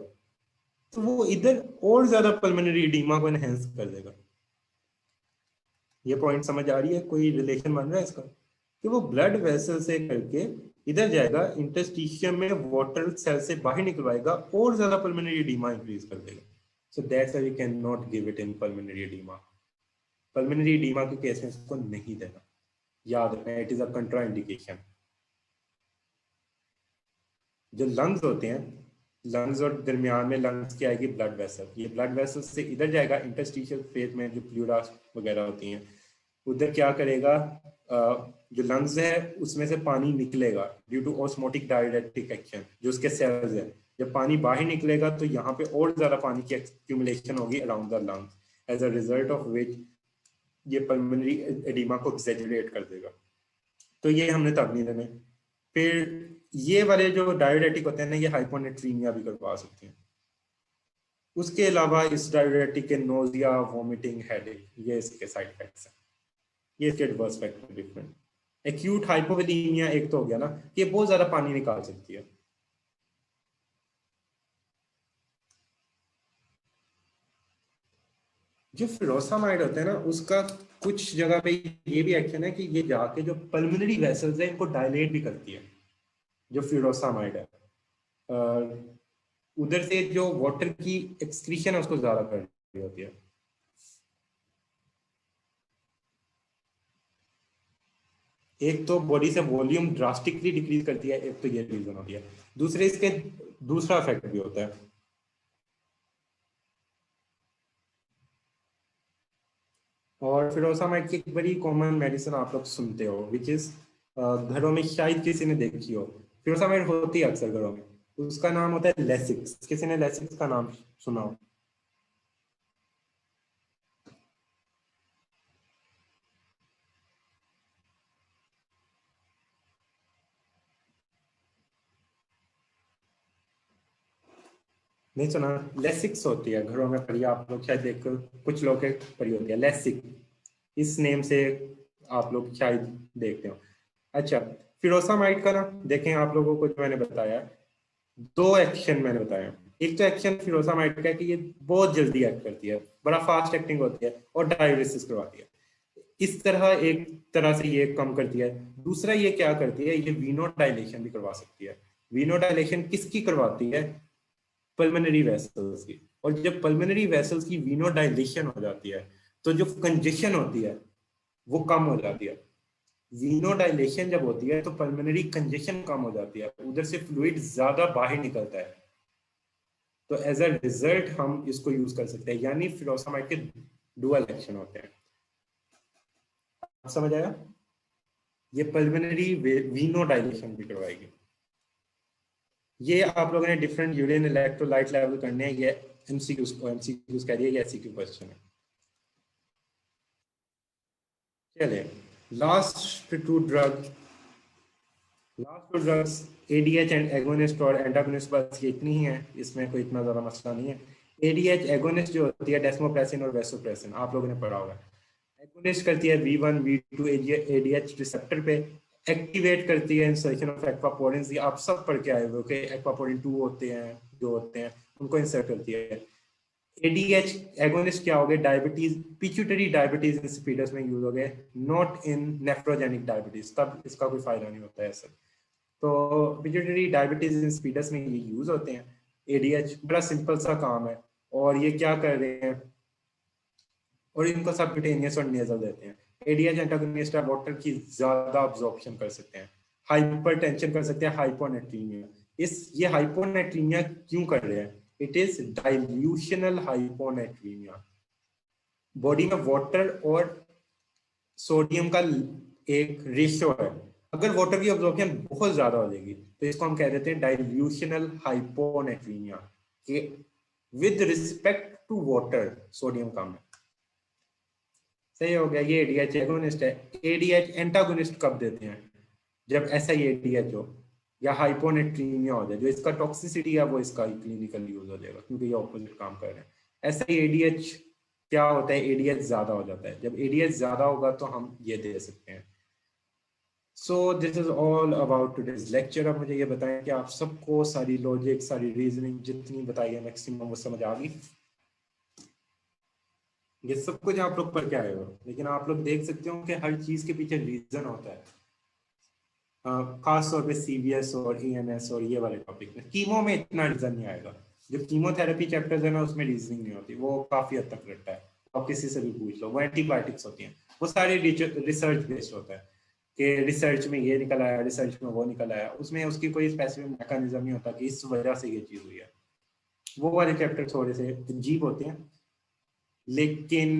तो वो इधर और ज्यादा पल्मोनरी एडीमा को एनहेंस कर देगा। ये पॉइंट समझ आ रही है? कोई रिलेशन बन रहा है इसका, कि वो ब्लड वेसल से करके इधर जाएगा, इंटरस्टिशियम में वाटर सेल से बाहर निकलवाएगा और ज्यादा पल्मोनरी एडीमा इंक्रीज कर देगा। So that's why we can not give it in pulmonary oedema. Pulmonary oedema के केस में इसको नहीं देना, याद रखना, it is a contraindication. जो लंग्स होते हैं, लंग्स और दरमियान में लंग्स की आएगी ब्लड वेसल, ये ब्लड वेसल से इधर जाएगा, इंटरस्टिशियल फेज में जो प्लूरास वगैरह होती हैं, उधर क्या करेगा, जो लंग्स है उसमें से पानी निकलेगा ड्यू टू ऑस्मोटिक डायuretic एक्शन, जो उसके सेल्स है, जब पानी बाहर निकलेगा तो यहाँ पे और ज्यादा पानी की एक्यूमुलेशन होगी around the lungs, as a result of which ये पल्मोनरी एडिमा को एक्सेजरेट कर देगा। तो ये हमने तब नहीं देने। फिर ये वाले जो डायuretic होते हैं ना, ये हाइपोनेट्रीमिया भी करवा सकते हैं। उसके अलावा इस डायuretic के नोजिया, वॉमिटिंग, हेडेक, ये इसके साइड इफेक्ट्स हैं। ये इसके adverse effect different. Acute hypovolaemia एक तो हो गया ना, ये बहुत ज्यादा पानी निकाल सकती है। जो फिरोसामाइड होता है ना, उसका कुछ जगह पे ये भी एक्शन है कि ये जाके जो पल्मोनरी वेसल्स है इनको डायलेट भी करती है, जो फिरोसामाइड है। उधर से जो वाटर की एक्सक्रीशन है उसको ज्यादा कर रही होती है। एक तो बॉडी से वॉल्यूम ड्रास्टिकली डिक्रीज करती है, एक तो ये रीजन होती है। दूसरे इसके दूसरा इफेक्ट भी होता है। और फिरोसामाइड की एक बड़ी कॉमन मेडिसिन आप लोग सुनते हो विच इज, घरों में शायद किसी ने देखी हो, फिरोसामाइड होती है अक्सर घरों में, उसका नाम होता है लेसिक्स। किसी ने लेसिक्स का नाम सुना हो? नहीं सुना? लेसिक्स होती है, घरों में पढ़ी आप लोग शायद, देख कुछ लोग के पढ़ी होती है लेसिक, इस नेम से आप लोग शायद देखते हो। अच्छा, फिरोसामाइड का ना देखें, आप लोगों को जो मैंने बताया, दो एक्शन मैंने बताया। एक तो एक्शन फिरोसामाइड का है कि ये बहुत जल्दी एक्ट करती है, बड़ा फास्ट एक्टिंग होती है और डायलिसिस करवाती है, इस तरह एक तरह से ये कम करती है। दूसरा ये क्या करती है, ये वीनो डायलेशन भी करवा सकती है। वीनो डायलेशन किसकी करवाती है? पल्मोनरी वेसल्स की। और जब पल्मोनरी वेसल्स की वीनो डायलेशन हो जाती है तो जो कंजेशन होती है वो कम हो जाती है। वीनो डायलेशन जब होती है तो पल्मोनरी कंजेशन कम हो जाती है, उधर से फ्लूइड ज्यादा बाहर निकलता है, तो एज अ रिजल्ट हम इसको यूज कर सकते हैं। यानी फिरोसामाइड के डुअल एक्शन होते हैं। आप समझ आया? ये पल्मोनरी वीनो डायलेशन भी करवाएगी। ये आप लोगों ने डिफरेंट यूरिन इलेक्ट्रोलाइट लेवल करने हैं, ये एमसीक्यूज कह रही है, ये एमसीक्यू क्वेश्चन है। चलिए, last two drug last two drugs ADH and agonist और एंटागोनिस्ट, बस ये इतनी ही है, इसमें कोई इतना ज्यादा मसला नहीं है। एडीएच एगोनिस्ट जो होती है डेस्मोप्रेसिन और वेसोप्रेसिन, आप लोगों ने पढ़ा होगा। एगोनिस्ट करती है V1 V2 एडीएच रिसेप्टर पे, एक्टिवेट करती है इंसर्शन ऑफ एक्वापोरिन, आप सब पढ़ के आए हो कि एक्वापोरिन 2 होते हैं, जो होते हैं उनको इंसर्ट करती है। एडीएच एगोनिस्ट क्या हो गए? डायबिटीज, पिट्यूटरी डायबिटीज इंसिपिडस में यूज हो गए, नॉट इन नेफ्रोजेनिक डायबिटीज, तब इसका कोई फायदा नहीं होता है सर। तो पिट्यूटरी डायबिटीज इंसिपिडस में ये यूज होते हैं। एडीएच बड़ा सिंपल सा काम है, और ये क्या कर रहे हैं, और इनको सबक्यूटेनियस और नेजल देते हैं। एडीएच एंटागोनिस्ट वाटर की ज्यादा अब्जॉर्प्शन कर सकते हैं, हाइपरटेंशन कर सकते हैं, हाइपोनेट्रीमिया। ये हाइपोनेट्रीमिया क्यों कर रहे हैं? It is dilutional hyponatremia. Body में वाटर और सोडियम का एक रेशियो है, अगर वाटर की अब्जॉर्प्शन बहुत ज्यादा हो जाएगी तो इसको हम कह देते हैं डाइल्यूशनल हाइपोनेट्रीमिया, कि with respect to water sodium कम है। सही हो गया, ये एडीएच एगोनिस्ट है। एडीएच एंटागोनिस्ट कब देते हैं? जब ऐसा ही एडीएच हो या हाइपोनेट्रीमिया हो जाए, जो इसका टॉक्सिसिटी है वो इसका क्लिनिकल यूज हो जाएगा, क्योंकि ये ऑपोजिट काम कर रहे हैं। ऐसा ही एडीएच क्या होता है, एडीएच ज्यादा हो जाता है, जब एडीएच ज्यादा होगा तो हम ये दे सकते हैं। सो this is all about today's lecture. अब मुझे ये बताएं कि आप सबको सारी लॉजिक, सारी रीजनिंग जितनी बताई है मैक्सिमम वो समझ आ गई? ये सब कुछ आप लोग पढ़ के आए हो, लेकिन आप लोग देख सकते हो कि हर चीज के पीछे रीजन होता है। खास तौर पे सीबीएस और ईएनएस और ये वाले टॉपिक में, कीमो में इतना रीजन नहीं आएगा। जो कीमोथेरेपी चैप्टर्स है ना, उसमें रीजनिंग नहीं होती, वो काफी हद तक रटता है। आप किसी से भी पूछ लो, वो एंटीबायोटिक्स होती हैं, वो सारे रिसर्च बेस्ड होता है कि रिसर्च में ये निकल आया, रिसर्च में वो निकल आया, उसमें उसकी कोई स्पेसिफिक मैकेनिज्म नहीं होता कि इस वजह से ये चीज हुई है। वो वाले चैप्टर थोड़े से अजीब होते हैं, लेकिन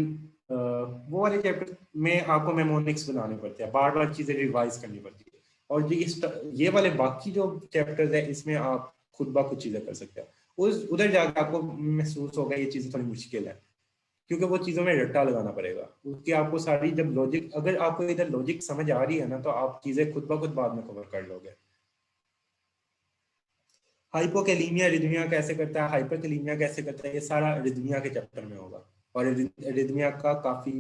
वो वाले चैप्टर में आपको मेमोनिक्स बनाने पड़ते हैं, बार बार चीजें रिवाइज करनी पड़ती है। और जो ये वाले बाकी जो चैप्टर्स है, इसमें आप खुद ब खुद चीजें कर सकते हो। उधर जाकर आपको महसूस होगा ये चीजें थोड़ी मुश्किल है, क्योंकि वो चीजों में रट्टा लगाना पड़ेगा। उसकी आपको सारी, जब लॉजिक, अगर आपको इधर लॉजिक समझ आ रही है ना, तो आप चीजें खुद ब खुद बाद में कवर कर लोगे। हाइपोकैलीमिया रिदमिया कैसे करता है, हाइपरकैलीमिया कैसे करता है, ये सारा रिदमिया के चैप्टर में होगा, और रिदमिया का काफी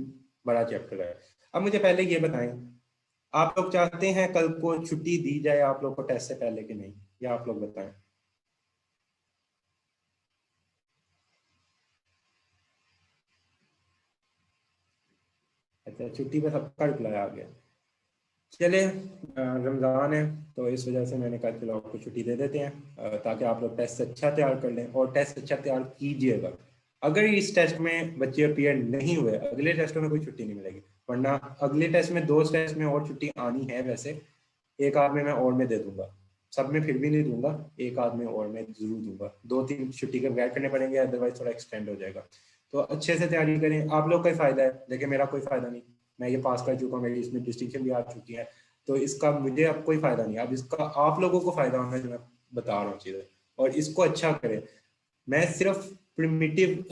बड़ा चैप्टर है। अब मुझे पहले ये बताएं, आप लोग चाहते हैं कल को छुट्टी दी जाए आप लोग को टेस्ट से पहले कि नहीं, या आप लोग बताएं? अच्छा, छुट्टी पे सबका रिप्लाई आ गया। चले, रमज़ान है तो इस वजह से मैंने कहा चलो आपको छुट्टी दे देते हैं, ताकि आप लोग टेस्ट अच्छा तैयार कर लें, और टेस्ट अच्छा तैयार कीजिएगा। अगर इस टेस्ट में बच्चे अपीयर नहीं हुए, अगले टेस्टों में कोई छुट्टी नहीं मिलेगी, वरना अगले टेस्ट में, दो टेस्ट में और छुट्टी आनी है वैसे, एक आध में मैं और में दे दूंगा, सब में फिर भी नहीं दूंगा, एक आध में और में जरूर दूंगा। 2-3 छुट्टी के बगैर करने पड़ेंगे, अदरवाइज थोड़ा एक्सटेंड हो जाएगा। तो अच्छे से तैयारी करें, आप लोग का ही फायदा है, लेकिन मेरा कोई फायदा नहीं। मैं ये पास कर चुका हूँ, मेरी इसमें डिस्टिंक्शन भी आ चुकी है, तो इसका मुझे अब कोई फायदा नहीं। अब इसका आप लोगों को फायदा होना है, जो मैं बता रहा हूँ चीजें, और इसको अच्छा करें। मैं सिर्फ प्रिमिटिव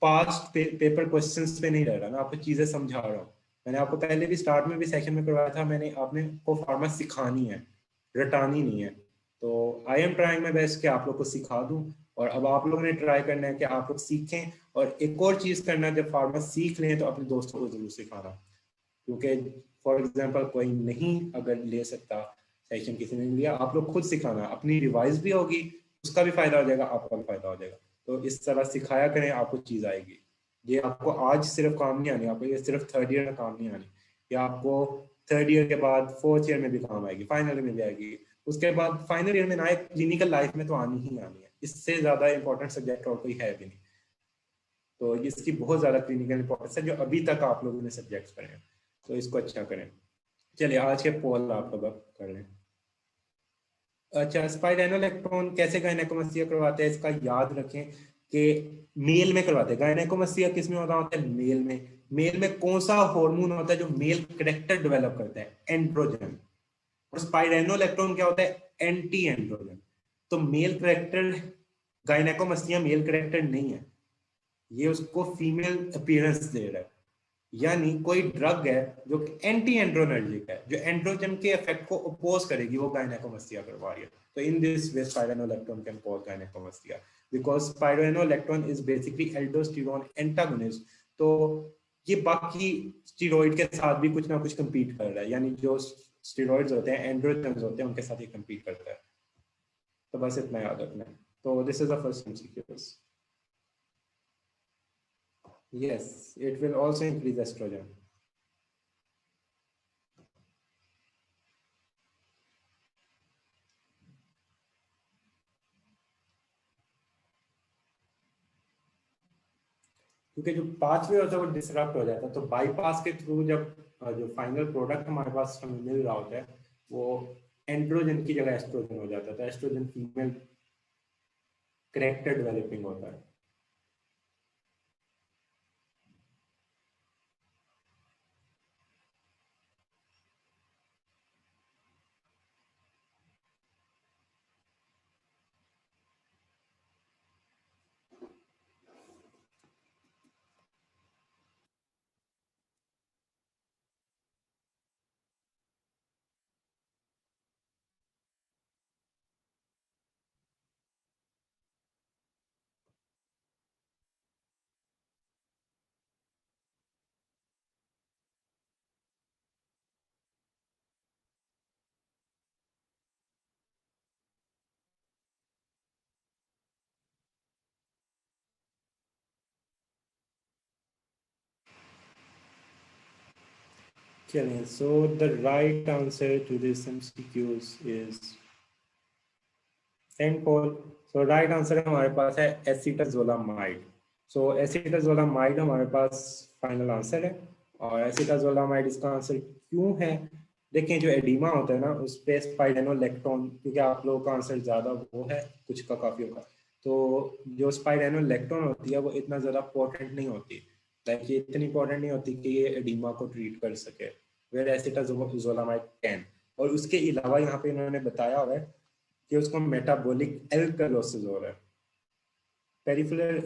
पास्ट पेपर क्वेश्चंस पे नहीं रह रहा, मैं आपको चीजें समझा रहा हूँ। मैंने आपको पहले भी स्टार्ट में भी सेशन में करवाया था, मैंने आपने को फार्मा सिखानी है, रटानी नहीं है। तो I am trying my best कि आप लोग को सिखा दूं, और अब आप लोगों ने ट्राई करना है कि आप लोग सीखें, और एक और चीज करना, जब फार्मर सीख लें तो अपने दोस्तों को जरूर सिखाना, क्योंकि फॉर एग्जांपल कोई नहीं अगर ले सकता सेशन, किसी ने लिया, आप लोग खुद सिखाना, अपनी रिवाइज भी होगी, उसका भी फायदा हो जाएगा, आपका भी फायदा हो जाएगा। तो इस तरह सिखाया करें, आपको चीज आएगी। ये आपको आज सिर्फ काम नहीं आनी, आपको ये सिर्फ थर्ड ईयर में काम नहीं आनी, ये आपको थर्ड ईयर के बाद फोर्थ ईयर में भी काम आएगी, फाइनल में भी आएगी, उसके बाद फाइनल ईयर में ना, एक क्लिनिकल लाइफ में तो आनी ही आनी है। इससे ज्यादा इंपॉर्टेंट सब्जेक्ट और कोई है भी नहीं। तो इसकी बहुत ज्यादा क्लिनिकल इंपॉर्टेंस है जो अभी तक आप लोगों ने सब्जेक्ट्स पढ़े हैं, तो इसको अच्छा करें। चलिए आज के पोल आप लोग अब कर लें। अच्छा, स्पाइरोनोलेक्टोन कैसे गायनेकोमास्टिया करवाते हैं, इसका याद रखें कि मेल में करवाते हैं। गायनेकोमास्टिया किस में होता है? मेल में। मेल में कौन सा हार्मोन होता है जो मेल करेक्टर डेवलप करता है? एंड्रोजन। और स्पाइरोनोलेक्टोन क्या होता है? Anti androgen. तो मेल करेक्टर, गायनेकोमास्टिया मेल करेक्टर नहीं है, ये उसको फीमेल अपीयरेंस दे रहा है। यानी कोई ड्रग है जो एंटी एंड्रोनर्जिक है, जो एंड्रोजन के इफेक्ट को अपोज करेगी, वो गायनेकोमास्टिया करवा रही है। तो in this way spironolactone can cause gynecomastia, because spironolactone is basically aldosterone antagonist. तो ये बाकी स्टेरॉइड के साथ भी कुछ ना कुछ compete कर रहा है, यानी जो स्टेरॉइड्स होते हैं, एंड्रोजन होते हैं, उनके साथ ये compete करता है। तो बस इतना याद रखना है। तो this is the first MCQ। Yes, it will also increase estrogen. क्योंकि जो पाथवे होता है वो डिसरप्ट हो जाता है, तो बाईपास के थ्रू जब जो फाइनल प्रोडक्ट हमारे पास हमें मिल रहा होता है, वो एंड्रोजन की जगह एस्ट्रोजन हो जाता है, तो एस्ट्रोजन फीमेल करेक्टर डेवलपिंग होता है। चलिए, so the right answer to this MCQs is Saint Paul. So right answer हमारे पास है एसिटाजोलामाइड। सो एसिटाजोलामाइड हमारे पास फाइनल आंसर है। और एसिटाजोलामाइड इसका आंसर क्यों है? देखिए, जो एडिमा होता है ना, उस पे स्पाइरोनोलेक्टोन, क्योंकि आप लोगों का आंसर ज्यादा वो है, कुछ का काफी होगा, तो जो स्पाइरोनोलेक्टोन होती है वो इतना ज्यादा पोटेंट नहीं होती, लाइक ये इतनी इंपॉर्टेंट नहीं होती कि ये एडिमा को ट्रीट कर सके, वेयर एसिटाजोलामाइड कैन। और उसके अलावा यहाँ पे इन्होंने बताया हुआ है कि उसको मेटाबॉलिक एल्कलोसिस हो रहा है, peripheral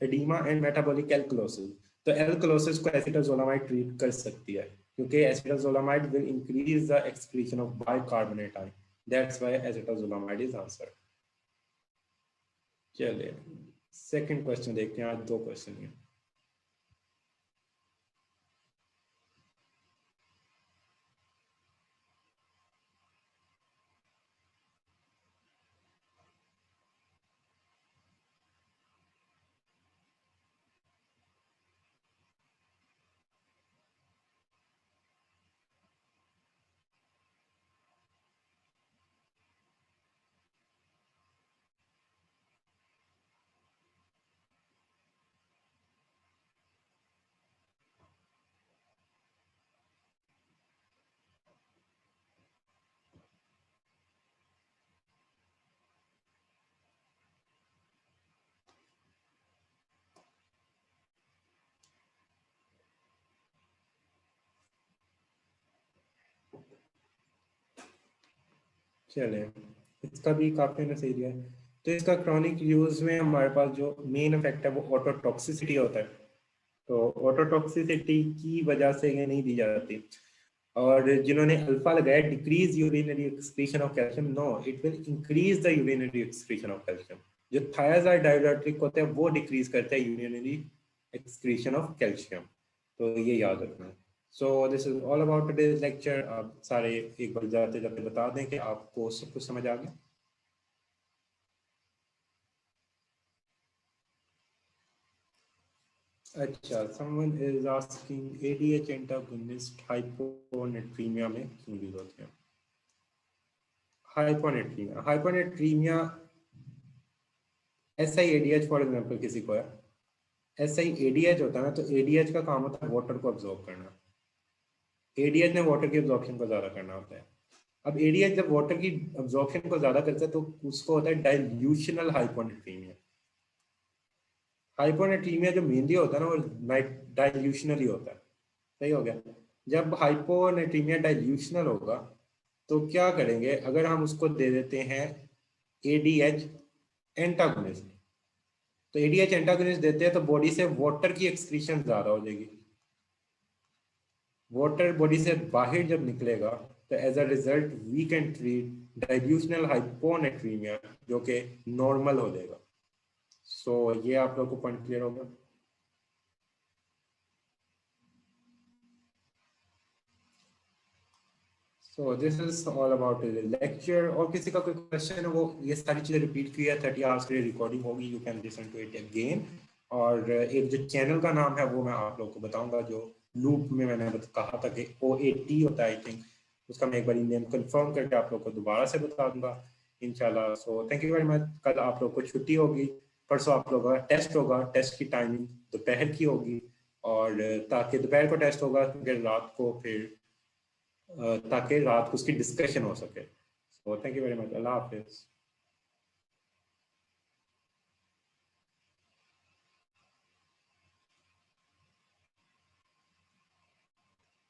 oedema and metabolic alkalosis. तो एल्कलोसिस को एसिटाजोलामाइड ट्रीट कर सकती है, क्योंकि acetazolamide will increase the excretion of bicarbonate ion, that's why acetazolamide is answer. चलिए सेकंड क्वेश्चन देखते हैं, आज दो क्वेश्चन है। चलिए, इसका भी काफी ना सही दिया है। तो इसका क्रॉनिक यूज में हमारे पास जो मेन इफेक्ट है वो ऑटोटॉक्सिसिटी होता है। तो ऑटोटॉक्सिसिटी की वजह से ये नहीं दी जाती। और जिन्होंने अल्फा लगाया, decrease urinary excretion of calcium, no, it will increase the urinary excretion of calcium. जो थायाजाइड डायूरेटिक होते हैं वो डिक्रीज करते हैं यूरिनरी एक्सक्रीशन ऑफ कैल्शियम, तो ये याद रखना। सो this is all about today's lecture. आप सारे एक बार जाते जाते बता दें कि आपको सब कुछ समझ आ गया। अच्छा, someone is asking ADH antagonist hyponatremia में क्यों यूज होते हैं? हाइपोनेट्रीमिया SIADH फॉर एग्जांपल किसी को है, SIADH होता है ना, तो ADH का काम होता है वाटर को अब्जॉर्ब करना, ADH ने वाटर की अब्जॉर्प्शन को ज्यादा करना होता है। अब ADH जब वाटर की अब्जॉर्प्शन को ज्यादा करता है तो उसको होता है डाइल्यूशनल हाइपोनेट्रीमिया। हाइपोनेट्रीमिया जो मेनली होता है ना वो डाइल्यूशनली होता है, सही हो गया। जब हाइपोनेट्रीमिया डाइल्यूशनल होगा तो क्या करेंगे, अगर हम उसको दे देते हैं ADH एंटागोनिस्ट, तो ADH एंटागोनिस्ट देते हैं तो बॉडी से वाटर की एक्सक्रीशन ज्यादा हो जाएगी, वाटर बॉडी से बाहर जब निकलेगा तो as a result we can treat dilutional hyponatremia जो कि नॉर्मल हो जाएगा। सो ये आप लोगों को पॉइंट क्लियर होगा। सो this is all about lecture. और किसी का कोई क्वेश्चन है, वो ये सारी चीजें रिपीट की है, 30 आवर्स के लिए रिकॉर्डिंग होगी, you can listen to it again. और एक जो चैनल का नाम है वो मैं आप लोगों को बताऊंगा, जो लूप में मैंने कहा था कि OAT होता है आई थिंक, उसका मैं एक बार नेम कंफर्म करके आप लोग को दोबारा से बता दूंगा इंशाल्लाह। So thank you very much. कल आप लोग को छुट्टी होगी, परसों आप लोगों का टेस्ट होगा, टेस्ट की टाइमिंग दोपहर की होगी, और ताकि दोपहर को टेस्ट होगा क्योंकि रात को फिर ताकि रात को उसकी डिस्कशन हो सके। So thank you very much, Allah Hafiz.